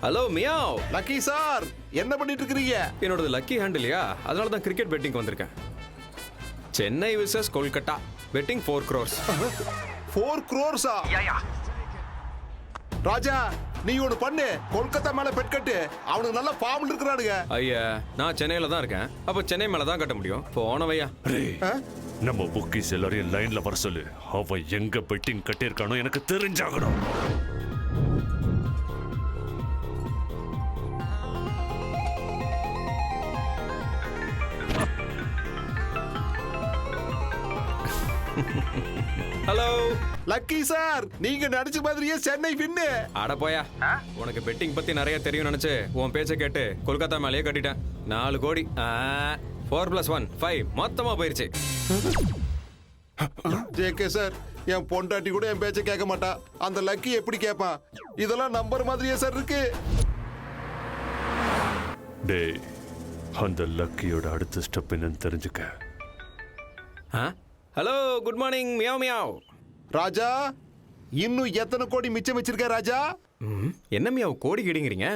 Hello meow. லக்கி சார், என்ன பண்ணிட்டு இருக்கீங்க? என்னோடது லக்கி ஹேண்ட் இல்லையா, அதனால தான் கிரிக்கெட் பெட்டிங் வந்திருக்கேன். Chennai versus Kolkata betting 4 crores. 4 crores? Raja, நீ ஒண்ணு பண்ணு. கொல்கத்தா மேல பெட் கட்டு. அவனுக்கு நல்ல ஃபார்ம்ல இருக்கறானுங்க. ஐயா, நான் சென்னையில தான் இருக்கேன். அப்ப சென்னை மேல தான் கட்ட முடியும். போனவையா. நம்ம புக்கிஸ் எல்லாரையும் லைன்ல வர சொல்லு. அவன் எங்க பெட்டிங் கட்டியிருக்கானோ எனக்கு தெரிஞ்சாகணும். ஹலோ லக்கி சார், நீங்க நடிச்ச மாதிரியே சென்னை வின்னு. அட போயா, உனக்கு பெட்டிங் பத்தி நிறைய தெரியும் நினைச்சு உன் பேச்ச கேட்டு கொல்கத்தா மேலேயே கட்டிட்டேன். 4 கோடி. 4+1 5 மொத்தமா போயிருச்சு. ஜேகே சார், என் பொண்டாட்டி கூட என் பேச்ச கேட்க மாட்டா. அந்த லக்கி எப்படி கேட்பான்? இதெல்லாம் நம்பர் மாதிரியே சார் இருக்கு. டேய், அந்த லக்கியோட அடுத்த ஸ்டெப் என்னன்னு தெரிஞ்சுக்க. Hello, good morning meow meow. Raja, இன்னும் எத்தனை கோடி மிச்சம் வச்சிருக்க ராஜா? என்ன மியாவ் கோடி கிடிங்கிறீங்க?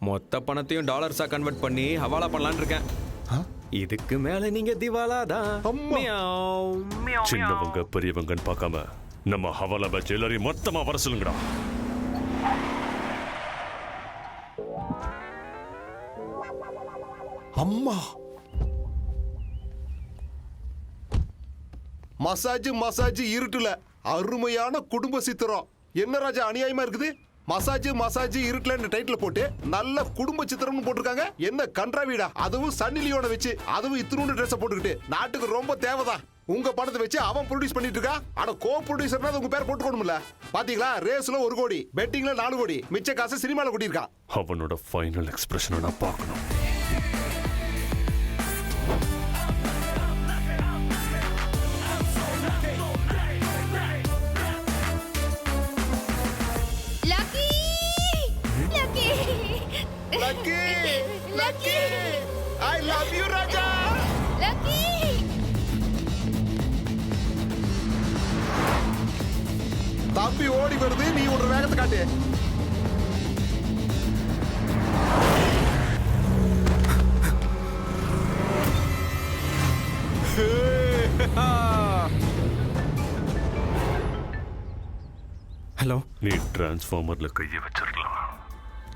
மொத்த பணத்தையும் டாலர்ஸா கன்வெர்ட் பண்ணி ஹவாலா பண்ணலான்னு இருக்கேன். இதுக்கு மேல நீங்க திவாலா தான். சின்னவங்க பெரியவங்கன்னு பார்க்காம நம்ம ஹவாலா பேட்ச் எல்லாரையும் மொத்தமா வர சொல்லுங்கடா. அம்மா, மசாஜ் இருட்டுல அருமையான குடும்ப சித்திரம். என்ன ராஜா அநியாயமா இருக்குது? மசாஜ் இருட்டுல டைட்டில் போட்டு நல்ல குடும்ப சித்திரம்னு போட்டிருக்காங்க. என்ன கன்றாவிடா, அதுவும் சன்னி லியோனை வச்சு, அதுவும் இத்தினூண்டு ட்ரெஸ் போட்டுக்கிட்டு. நாட்டுக்கு ரொம்ப தேவைதான். உங்க படத்தை வச்சு அவன் ப்ரொடியூஸ் பண்ணிட்டு இருக்கா. ஆனா கோ ப்ரொடியூசர்னா உங்க பேர் போட்டுக்கணும்ல. பாத்தீங்களா, ரேஸ்ல 1 கோடி, பெட்டிங்ல 4 கோடி, மிச்ச காசு சினிமால கொட்டியிருக்கான். அவனோட ஃபைனல் எக்ஸ்பிரஷனை நான் பார்க்கணும். Lucky! I love you, Raja! Lucky! தம்பி ஓடி வருது, நீ ஒரு வேகத்தை காட்டு. ஹலோ. நீ டிரான்ஸ்ஃபார்மர்ல கையை வச்சிருக்கலாம்,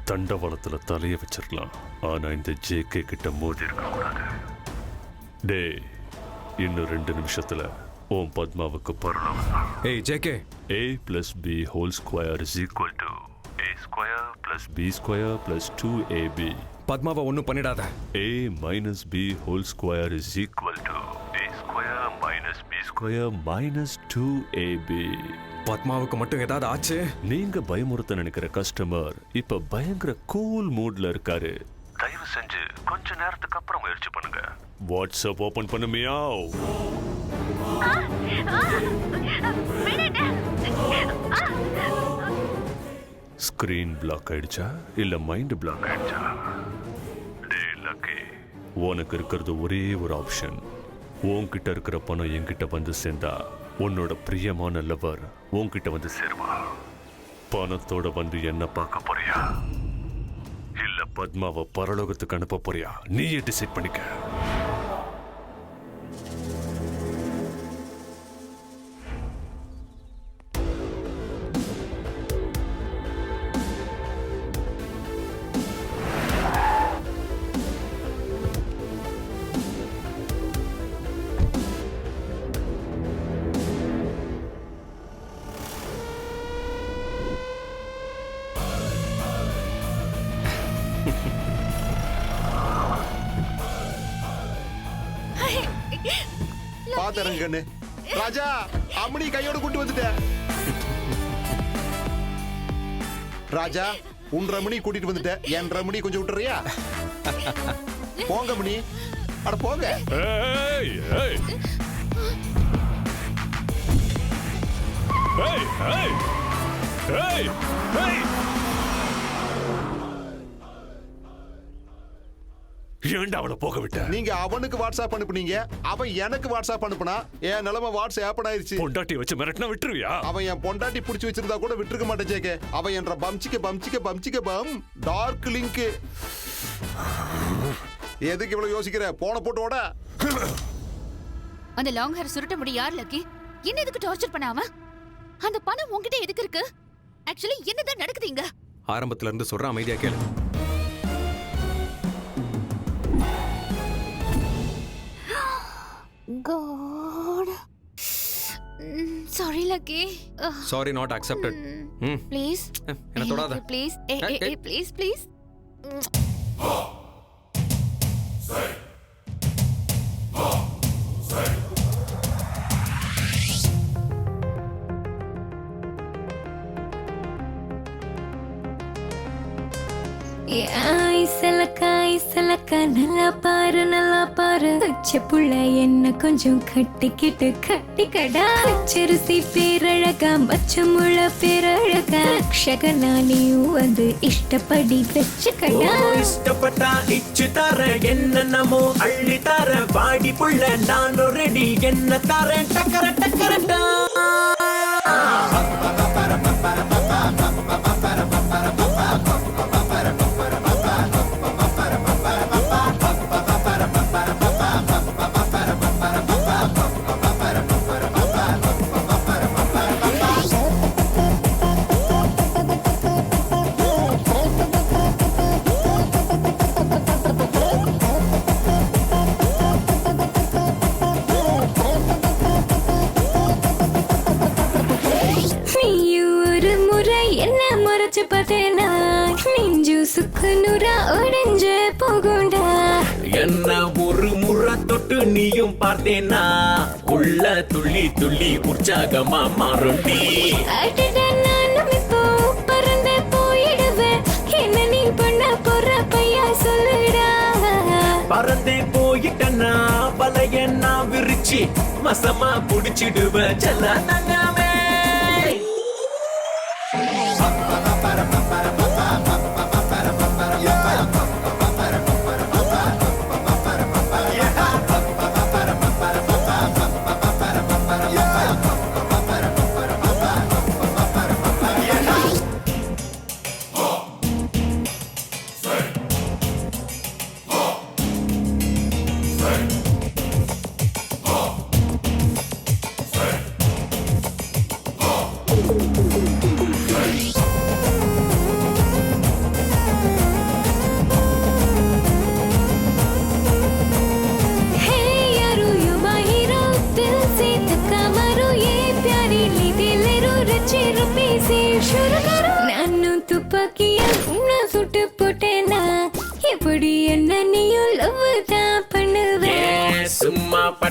தண்டவாளத்துல தலையை வச்சிருக்கலாம். ஆனா இந்த ஜேகே கிட்ட மோதி இருக்க கூடாது. டே, இன்னும் 2 நிமிஷத்துல ஓம் பத்மாவுக்கு பருளம். ஏய் JK, A plus B whole square is equal to A square plus B square plus 2AB. பத்மாவை ஒன்றும் பண்ணிடாத. A minus B whole square is equal to A square square minus B square minus 2ab. பத்மாவுக்கு மட்டும் ஏதாவது ஆச்சு? நீங்க பயமுறுத்த நினைக்கிற customer இப்ப பயங்கர கூல் மூட்ல இருக்காரு. தயவு செஞ்சு கொஞ்ச நேரத்துக்கு அப்புறம் முயற்சி பண்ணுங்க. வாட்ஸ்அப் ஓபன் பண்ணுமியா? ஸ்கிரீன் பிளாக் ஆயிடுச்சா இல்ல மைண்ட் பிளாக் ஆயிடுச்சா? டேய் லக்கி, உனக்கு இருக்கிறது ஒரே ஒரு ஆப்ஷன். உன்கிட்ட இருக்கிற பணம் என்கிட்ட வந்து சேர்ந்தா உன்னோட பிரியமான லவர் உன்கிட்ட வந்து சேருவா. பணத்தோட வந்து என்ன பார்க்க போறியா இல்ல பத்மாவை பரலோகத்துக்கு அனுப்ப போறியா? நீயே டிசைட் பண்ணிக்க. பாத்துறங்கன்னு ராஜா அம்மணி கையோட கூட்டு வந்துட்டேன். ராஜா உன் ரமணி கூட்டிட்டு வந்துட்டேன். என் ரமணி கொஞ்சம் விட்டுறியா? போங்க மணி, அட போங்க. ஏய் ஏய் ஏய் ஏய் ஏய் ஏய் ஏன்டா அவனை போக விட்ட? நீங்க அவனுக்கு வாட்ஸ்அப் அனுப்புனீங்க, அவன் எனக்கு வாட்ஸ்அப் அனுப்புனா என் நிலைமை வாட்ஸ்அப் ஆயிருச்சு. பொண்டாட்டி வச்சு மிரட்டினா விட்டுருவியா? அவன் என் பொண்டாட்டி பிடிச்சி வச்சிருந்தா கூட விட்டுருக்க மாட்டேன் ஜேகே. அவன் என்ற பம்சிக்க பம் டார்க் லிங்க். எதுக்கு இவ்வளவு யோசிக்கிற? போன போட்டு ஓட. அந்த லாங் ஹேர் சுருட்ட முடி யார் லக்கி? என்ன எதுக்கு டார்ச்சர் பண்ணாம? அந்த பணம் உன்கிட்ட எதுக்கு இருக்கு? ஆக்சுவலி என்னதான் நடக்குதுங்க? ஆரம்பத்துல இருந்து சொல்ற, அமைதியா கேளு. God. Sorry, Lucky. Sorry, not accepted. Please. என்ன தொடாத. Please. Hey, please, please. ஐசலக்கா நல்லா பாரு பச்சை புள்ள என்ன கொஞ்சம் கட்டிக்கடா. பச்சரிசி பேரழகா மச்சமுள்ள பேரழகா ரக்ஷகனா நீயும் வந்து இஷ்டப்படி வச்சுக்கடா. இஷ்டப்பட்டா இச்சு தர என்னமோ அள்ளி தர பாடி புள்ள நானும் ரெடி என்ன தரேன் டக்கரட்டா. பார்த்தேனா நெஞ்சு சுக்குநூறா உடைஞ்சு போகுண்டா. என்ன ஒரு முறை தொட்டு நீயும் பார்த்தேனா உள்ள துள்ளி துள்ளி உற்சாகமா மாறுண்டி. நானும் இப்போ பறந்து போயிடுவேன். என்ன நீ பண்ண போற பையா சொல்லுடா. பறந்தே போயிட்டனா வலைய நான் விரிச்சு மசமா புடிச்சிடுவேன் செல்லாமே.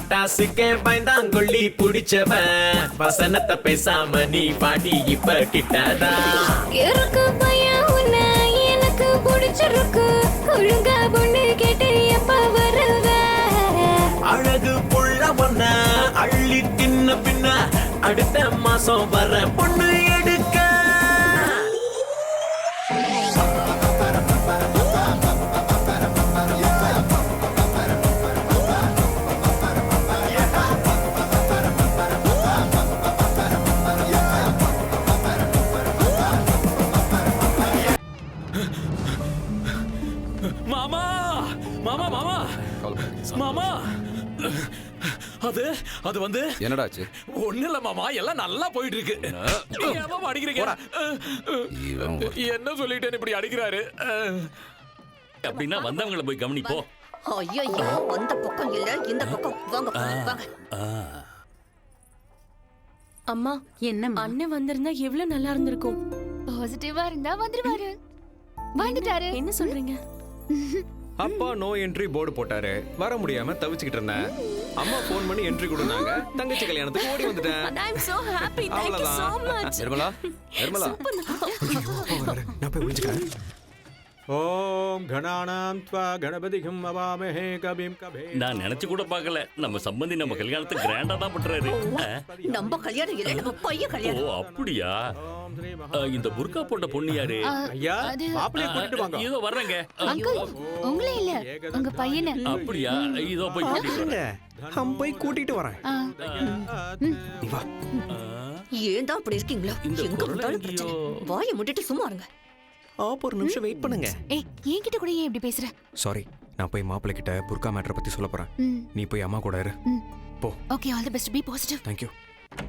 பட்டாசுக்கே பயந்தாங்கொள்ளி புடிச்சவன் வசனத்தை பேசாம நீ பாடி இப்ப கிட்டதான் எனக்கு பயம் உன்னை எனக்கு பிடிச்சிருக்கு ஒழுங்கா பொண்ணு கேட்டு எப்ப வருவ அழகு புள்ள பொண்ண அள்ளி தின்ன பின்ன அடுத்த மாசம் வர பொண்ணு எடுக்க மாமா மாமா மாமா மாமா அது அது வந்து என்னடாச்சு? ஒண்ணு இல்ல மாமா, எல்லாம் நல்லா போயிட்டு இருக்கு. ஏன் மாமா அடிக்கிறீங்க? என்ன சொல்லிட்டேன்னு இப்படி அடிக்கிறாரு? அப்படின்னா வந்தவங்களை போய் கவனிப்போ. ஐயோ, அந்த பக்கம் இல்ல இந்த பக்கம் வாங்க வாங்க. அம்மா என்ன அண்ணன் வந்திருந்தா எவ்வளவு நல்லா இருந்திருக்கும். பாசிட்டிவா இருந்தா வந்துருவாரு. வந்துட்டாரு. என்ன சொல்றீங்க? அப்பா நோ என்ட்ரி போர்டு போட்டாரு. வர முடியாம தவிச்சுக்கிட்டு இருந்தேன். அம்மா ஃபோன் பண்ணி என்ட்ரி கொடுத்தாங்க. தங்கச்சி கல்யாணத்துக்கு ஓடி வந்துட்டேன். I am so happy. Thank you so much. Nirmala Nirmala நான் போய் விழிச்சுக்கிறேன். ஓம் கணானாம் த்வா கணபதிகம் அவாமஹே கபீம் கபே. நான் நினைச்சு கூட பார்க்கல நம்ம சம்பந்தி நம்ம கல்யாணத்தை கிராண்டா தான் பண்றாரு. நம்ம கல்யாணம் இல்ல, நம்ம பையன் கல்யாணம். ஓ அப்படியா? இந்த புர்கா போட்ட பொண்ணு யாரு? ஐயா மாப்பிளைய கூட்டிட்டு வாங்க. இதோ வர்றேங்க. அங்கிள் உங்களே இல்ல, உங்க பையனை. அப்படியா? இதோ போய் கூட்டிட்டு வரேன். நான் போய் கூட்டிட்டு வரேன். நீ வா. ஏன் தான் அப்படி இருக்கீங்களா? எங்க வந்தாலும் பிரச்சனை. வாயை மூடிட்டு சும்மா இருங்க. ஒரு நிமிஷம் வெயிட் பண்ணுங்க. ஏய், என்கிட்ட கூட ஏன் இப்படி பேசுற? சாரி, நான் போய் மாப்பிள்ளை கிட்ட புர்கா மேட்டரை பத்தி சொல்ல போறேன். நீ போய் அம்மா கூட இரு. போ. Okay, all the best, be positive. Thank you.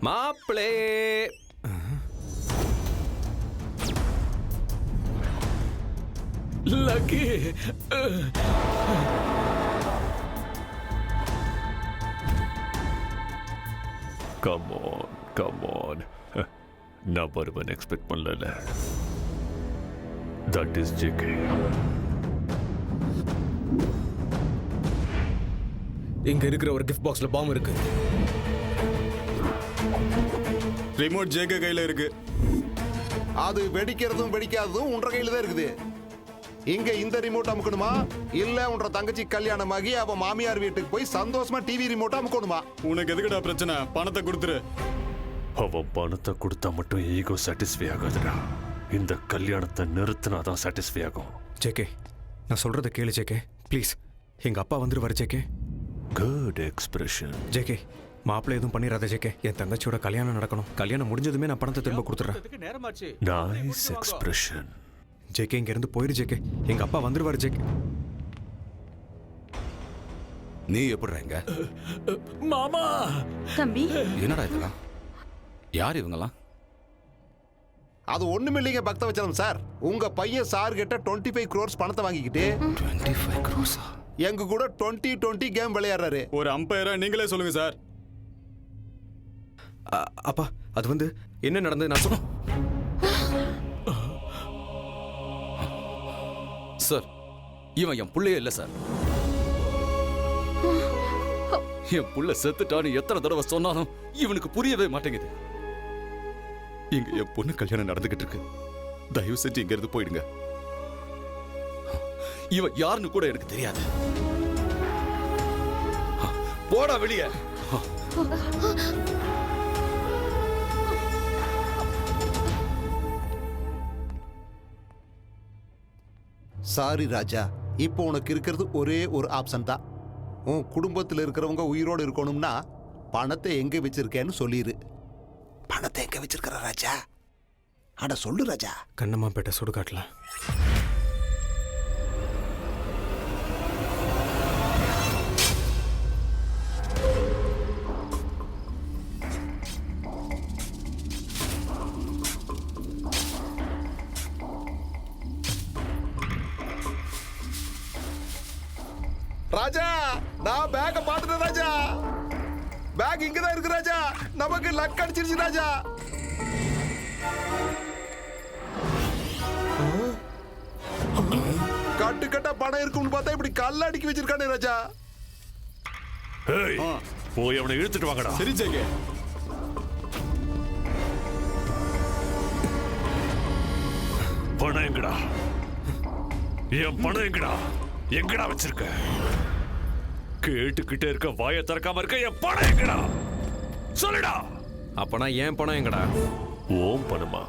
மாப்பிள்ளை. Lucky. Come on come on. நான் வருவன் எக்ஸ்பெக்ட் பண்ணல. That is JK. இங்க இருக்கிற ஒரு கிஃப்ட் பாக்ஸ்ல பாம் இருக்கு. ரிமோட் ஜேகே கையில இருக்கு. அது வெடிக்கிறதும் வெடிக்காததும் உன்ற கையில தான் இருக்குது. இங்க இந்த ரிமோட் அமுக்கணுமா இல்ல உன்ற தங்கச்சி கல்யாணமாகி அவ மாமியார் வீட்டுக்கு போய் சந்தோஷமா டிவி ரிமோட் அமுக்கணுமா? உனக்கு எதுக்குடா பிரச்சனை? பணத்தை கொடுத்துரு. அவன் பணத்தை கொடுத்தா மட்டும் ஈகோ சாட்டிஸ்ஃபை ஆகாதுடா. இந்த கல்யாணத்தை நிறுத்தினாதான் சாட்டிஸ்ஃபை ஆகும். ஜேகே, நான் சொல்றத கேளு ஜேகே, ப்ளீஸ். எங்க அப்பா வந்துருவாரு ஜேகே. Good expression. ஜேகே, மாப்பிள்ளை எதுவும் பண்ணிடாத ஜேகே. என் தங்கச்சியோட கல்யாணம் நடக்கணும். கல்யாணம் முடிஞ்சதுமே நான் பணத்தை திரும்ப கொடுத்துறேன். Nice expression. ஜேகே, இங்க இருந்து போயிரு ஜேகே. எங்க அப்பா வந்துருவாரு ஜேகே. நீ எப்படிங்க? மாமா. தம்பி. என்னடா இதெல்லாம்? யார் இவங்கலாம்? அது ஒண்ணுமே இல்லைங்க பக்தவச்சலம் சார். உங்க பையன் சார் கிட்ட 25 crores பணத்தை வாங்கிக்கிட்டு 25 crores எங்க கூட 2020 கேம் விளையாடுறாரு. ஒரு அம்பையரா நீங்களே சொல்லுங்க சார். அப்பா, அது வந்து என்ன நடந்தது நான் சொல்ல. சார், இவன் என் புள்ளையே இல்ல சார். என் புள்ள செத்துட்டான்னு எத்தனை தடவை சொன்னாலும் இவனுக்கு புரியவே மாட்டேங்குது. இங்க என் பொண்ணு கல்யாணம் நடந்துகிட்டு இருக்கு. தயவு செஞ்சு இங்க இருந்து போயிடுங்க. இவன் யாருன்னு கூட எனக்கு தெரியாது. போடா வெளியே. சாரி ராஜா, இப்போ உனக்கு இருக்கிறது ஒரே ஒரு ஆப்ஷன் தான். உன் குடும்பத்தில் இருக்கிறவங்க உயிரோடு இருக்கணும்னா பணத்தை எங்க வச்சிருக்கேன்னு சொல்லிடு. பணத்தை எங்க வச்சிருக்கிற ராஜா? அட சொல்லு ராஜா. கண்ணம்மாப்பேட்டை சுடுகாட்டுல. ராஜா, நான் பேக்க பாத்துட்டேன் ராஜா. பேக் இங்கதான் இருக்கு ராஜா. நமக்கு லக் அடிச்சிருச்சு ராஜா. கட்டு கட்டா பணம் இருக்கும்னு பார்த்தா இப்படி கல்ல அடிக்கி வச்சிருக்கானே ராஜா. போய் அவனை இழுத்துட்டு வாங்கடா. சரி ஜேகே. பணம் எங்கடா? என் பணம் எங்கடா? எங்கடா வச்சிருக்க? கேட்டுக்கிட்டே இருக்க, வாயை திறக்காம இருக்க. என் பணம் எங்கடா? சொல்லுடா. அப்பனா என் பணம் எங்கடா? ஓம் பணமா?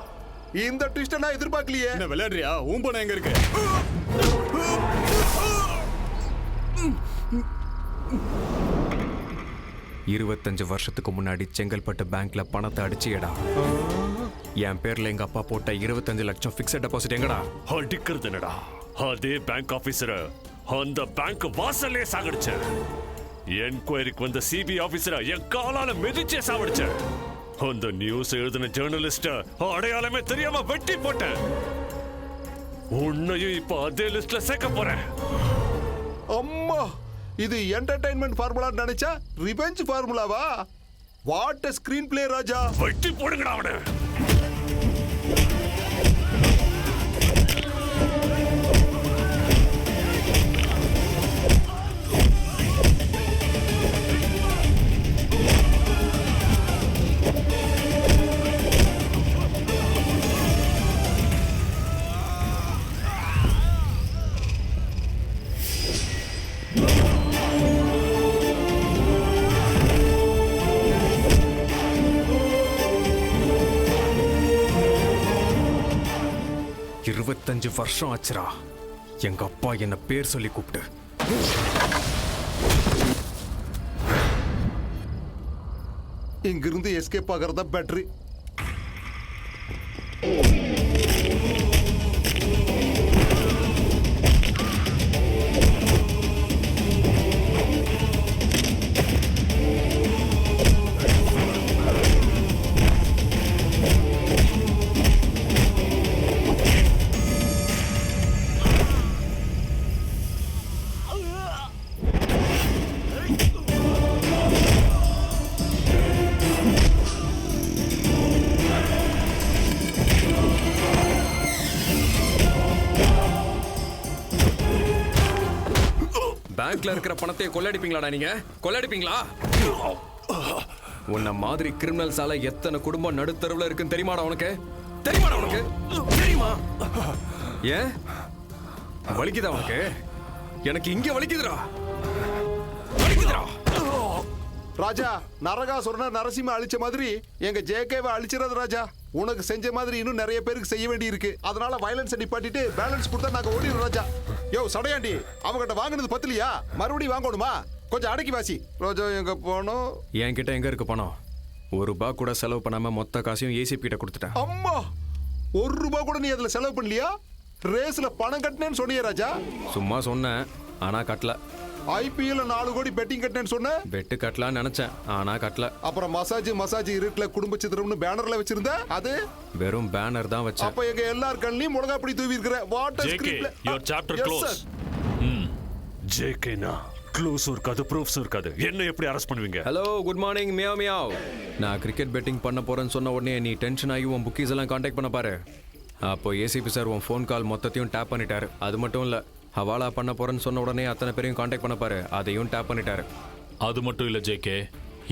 இந்த ட்விஸ்ட் நான் எதிர்பார்க்கலையே. என்ன விளையாடுறியா? உன் பணம் எங்க இருக்கு? 25 வருஷத்துக்கு முன்னாடி செங்கல்பட்டு பேங்க்ல பணத்தை அடிச்சியடா. என் பேர்ல எங்க அப்பா போட்ட 25 லட்சம் பிக்ஸட் டெபாசிட் எங்கடா? அடிக்கிறது என்னடா? அதே பேங்க் ஆபீசர் அந்த பேங்க் வாசல்லே சாகடிச்ச. என்கொயரிக்கு வந்த சிபிஐ ஆபீசரை என் காலால மிதிச்சே சாவடிச்ச. அந்த நியூஸ் எழுதின ஜேர்னலிஸ்ட அடையாளமே தெரியாம வெட்டி போட்டேன். உன்னையும் இப்ப அதே லிஸ்ட்ல சேர்க்க போறேன். அம்மா, இது என்டர்டைன்மெண்ட் ஃபார்முலா நினைச்சா ரிவெஞ்ச் ஃபார்முலாவா? What a screen play Raja. வெட்டி போடுங்கடா அவனை. வருஷம் ஆச்சுரா எங்க அப்பா என்ன பேர் சொல்லி கூப்பிட்டு. இங்கிருந்து எஸ்கேப் ஆகிறதா பெட்டர். பேங்க்ல இருக்கிற பணத்தை கொள்ளடிப்பீங்களாடா நீங்க? கொள்ளடிப்பீங்களா? உன்ன மாதிரி கிரிமினல்ஸால எத்தனை குடும்பம் நடுத்தருவுல இருக்குன்னு தெரியுமாடா உனக்கு? தெரியுமாடா உனக்கு? தெரியுமா? ஏன் வலிக்குதா உனக்கு? எனக்கு இங்க வலிக்குதுடா. வலிக்குதுடா. ராஜா, நரகாசுரனை நரசிம்ம அழிச்ச மாதிரி எங்க ஜேகேவை அழிச்சிடாத ராஜா. உனக்கு செஞ்ச மாதிரி இன்னும் நிறைய பேருக்கு செய்ய வேண்டி இருக்கு. அதனால வயலன்ஸ் நிப்பாட்டிட்டு பேலன்ஸ் கொடுத்தா நாங்க ஓடிடுறோம் ராஜா. யோ சடையாண்டி, அவங்கிட்ட வாங்கினது பத்தலையா? மறுபடியும் வாங்கணுமா? கொஞ்சம் அடக்கி வாசி. ராஜா எங்க போனோம்? என்கிட்ட எங்க இருக்கு பணம்? ₹1 கூட செலவு பண்ணாம மொத்த காசையும் ஏசிபி கிட்ட கொடுத்துட்டேன். அம்மா, ₹1 கூட நீ அதுல செலவு பண்ணலையா? ரேஸ்ல பணம் கட்டினேன்னு சொன்னியே ராஜா. சும்மா சொன்னேன், ஆனா கட்டல. ஐபிஎல் 4 கோடி பெட்டிங் கட்டினேன்னு சொன்ன. பெட்டு கட்டலாம்னு நினைச்சேன், ஆனா கட்டல. அப்புறம் மசாஜ் இருட்டுல குடும்ப சித்திரம்னு பேனர்ல வச்சிருந்த, அது வெறும் பேனர் தான் வச்சேன். அப்ப எங்க எல்லார் கண்ணிலையும் முளகா பிடி தூவி இருக்கிற. What a JK, your chapter close. JK na clues இருக்காது, ப்ரூஃப்ஸ் இருக்காது. என்ன எப்படி அரெஸ்ட் பண்ணுவீங்க? Hello, good morning meow meow. நான் கிரிக்கெட் பெட்டிங் பண்ண போறேன்னு சொன்ன உடனே நீ டென்ஷன் ஆகி உன் புக்கீஸ் எல்லாம் கான்டாக்ட் பண்ண பாரு. அப்போ ஏசிபி சார் உன் ஃபோன் கால் மொத்தத்தையும் டேப் பண்ணிட்டாரு. அது மட்டும் இல்ல, ஹவாலா பண்ண போறேன்னு சொன்ன உடனே அத்தனை பேரையும் கான்டாக்ட் பண்ண பாரு, அதையும் டேப் பண்ணிட்டாரு. அது மட்டும் இல்ல JK,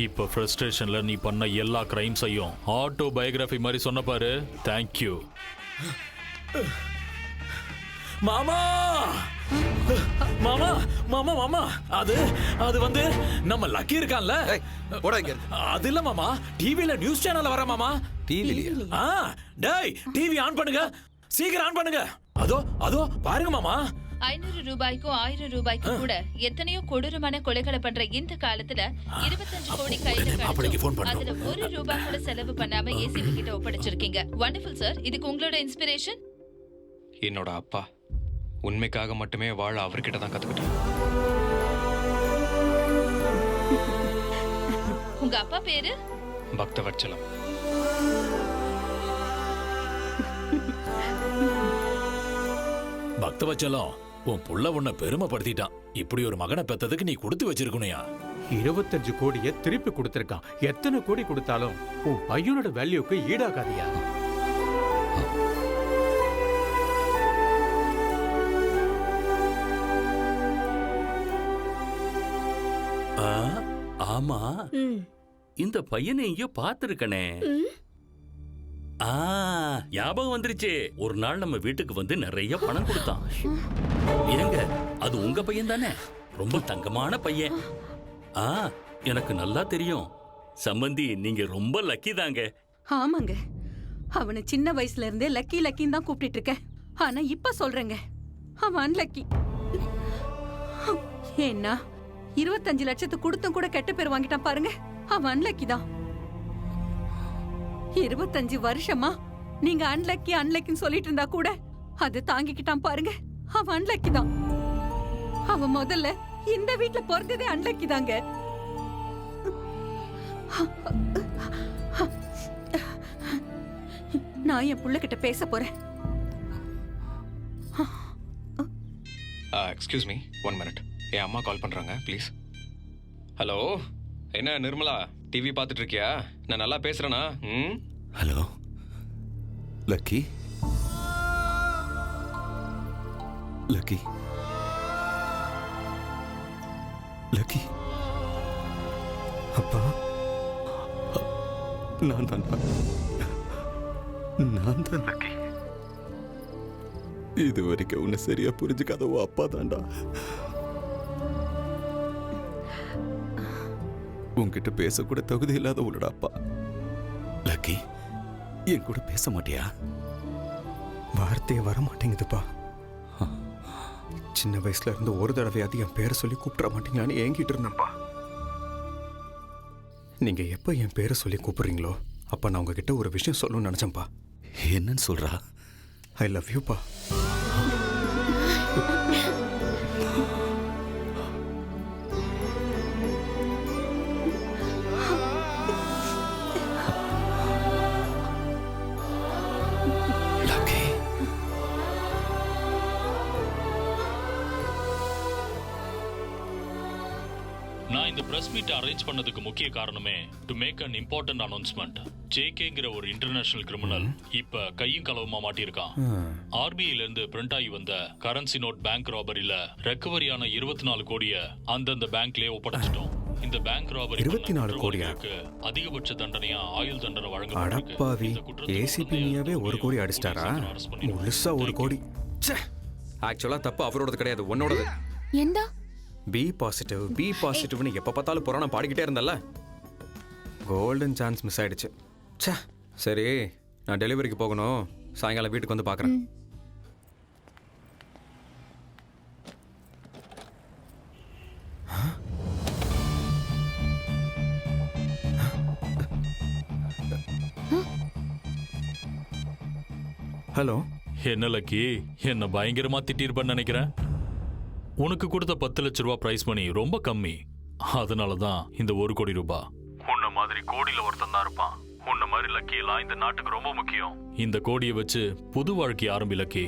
இப்போ ஃப்ரஸ்ட்ரேஷன்ல நீ பண்ண எல்லா கிரைம்ஸையும் ஆட்டோ பயோகிராஃபி மாதிரி சொன்ன பாரு. தேங்க்யூ மாமா. மாமா மாமா மாமா, அது வந்து நம்ம லக்கி இருக்கான்ல, அது இல்ல மாமா, டிவில நியூஸ் சேனல்ல வர மாமா. டிவில? டேய், டிவி ஆன் பண்ணுங்க, சீக்கிரம் ஆன் பண்ணுங்க. அதோ பாருங்க மாமா. 500 ரூபாய்க்கும் 1000 ரூபாய்க்கும் கூட எத்தனையோ கொடூரமான கொலைகளை பண்ற இந்த காலத்துல 25 கோடி கையில கிடைச்சு அதுல ₹1 கூட செலவு பண்ணாம ஏசிபி கிட்ட ஒப்படைச்சிருக்கீங்க. Wonderful sir. இதுக்கு உங்களோட இன்ஸ்பிரேஷன்? என்னோட அப்பா உண்மைக்காக மட்டுமே வாழ அவர்கிட்ட தான் கத்துக்கிட்டேன். உங்க அப்பா பேரு? பக்தவத்சலம். பக்தவச்சலம், உன் புள்ள உன்னை பெருமைப்படுத்திட்டான். இப்படி ஒரு மகனை பெத்ததுக்கு நீ கொடுத்து வச்சிருக்கணுயா. 25 கோடியை திருப்பி கொடுத்திருக்கான். எத்தனை கோடி கொடுத்தாலும் உன் பையனோட வேல்யூக்கு ஈடாகாதியா? ஆமா, இந்த பையனை எங்கேயோ பார்த்திருக்கனே. ஞாபகம் வந்துருச்சு. ஒரு நாள் நம்ம வீட்டுக்கு வந்து நிறைய பணம் கொடுத்தான். ஏங்க, அது உங்க பையன் தானே? ரொம்ப தங்கமான பையன். எனக்கு நல்லா தெரியும். சம்பந்தி, நீங்க ரொம்ப லக்கி தாங்க. ஆமாங்க, அவனை சின்ன வயசுல இருந்தே லக்கி லக்கின்னு தான் கூப்பிட்டு இருக்கேன். ஆனா இப்ப சொல்றேங்க, அவன் அன்லக்கி. ஏன்னா 25 லட்சத்து கொடுத்தும் கூட கெட்ட பேர் வாங்கிட்டான் பாருங்க. அவன் அன்லக்கி தான். 25 வருஷமா நீங்க அன்லக்கி அன்லக்கின்னு சொல்லிட்டு இருந்தா கூட அது தாங்கிக்கிட்டான் பாருங்க. அவன் அன்லக்கி தான். அவன் முதல்ல இந்த வீட்டுல பிறந்ததே அன்லக்கி தாங்க. நான் என் புள்ள கிட்ட பேச போறேன். Excuse me, 1 minute. என் அம்மா கால் பண்றாங்க, ப்ளீஸ். ஹலோ, என்ன நிர்மலா, டிவி பார்த்துட்டு இருக்கியா? நான் நல்லா பேசுறேனா? Hello lucky. Lucky lucky. அப்பா, நான் தான் லக்கி. இது வரைக்கும் உன்னை சரியா புரிஞ்சுக்காத அப்பா தான்டா. உன்கிட்ட பேசக்கூட தகுதி இல்லாத உன்னோட அப்பா. லக்கி, என் கூட பேச மாட்டியா? வார்த்தையே வர மாட்டேங்குதுப்பா. சின்ன வயசுல இருந்து ஒரு தடவையாவது என் பேரை சொல்லி கூப்பிட மாட்டீங்களான்னு ஏங்கிட்டு இருந்தேன்ப்பா. நீங்க எப்ப என் பேரை சொல்லி கூப்பிடுறீங்களோ அப்ப நான் உங்ககிட்ட ஒரு விஷயம் சொல்லணும்னு நினைச்சேன்ப்பா. என்னன்னு சொல்றா? ஐ லவ் யூப்பா. நான் இந்த பிரஸ் மீட் அரேஞ்ச் பண்ணதுக்கு முக்கிய காரணமே to make an important announcement. ஜேகேங்கிற ஒரு இன்டர்நேஷனல் கிரிமினல் இப்ப கையும் களவுமா மாட்டியிருக்கான். ஆர்பிஐல இருந்து பிரிண்ட் ஆகி வந்த கரன்சி நோட் பேங்க் ராபரியில ரெக்கவரியான 24 கோடியை அந்தந்த பேங்க்லயே ஒப்படைச்சிட்டோம். இந்த பேங்க் ராபரி 24 கோடியா? அதிகபட்ச தண்டனையா ஆயுள் தண்டனை வழங்க. அடப்பாவி, ஏசிபி நீயாவே 1 கோடி அடிச்சிட்டாரா? முழுசா 1 கோடி. ஆக்சுவலா தப்பு அவரோடது கிடையாது, உன்னோடது. எந்தா பி பாசிட்டிவ்னு எப்ப பார்த்தாலும் புராணம் பாடிக்கிட்டே இருந்தல்ல. கோல்டன் சான்ஸ் மிஸ் ஆயிடுச்சு. சரி, நான் டெலிவரிக்கு போகணும். சாயங்காலம் வீட்டுக்கு வந்து பார்க்குறேன். ஹலோ. என்ன லக்கி, என்ன பயங்கரமா திட்டிருப்பேன்னு நினைக்கிறேன். உனக்கு கொடுத்த 10 லட்ச ரூபா பிரைஸ் மணி ரொம்ப கம்மி. அதனாலதான் இந்த 1 கோடி ரூபாய். உன்ன மாதிரி கோடியில ஒருத்தன் தான் இருப்பான். உன்ன மாதிரி லக்கி எல்லாம் இந்த நாட்டுக்கு ரொம்ப முக்கியம். இந்த கோடியை வச்சு புது வாழ்க்கை ஆரம்பி லக்கி.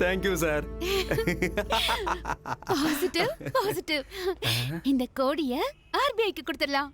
Thank you sir. பாசிட்டிவ். இந்த கோடியை ஆர்பிஐக்கு கொடுத்துடலாம்.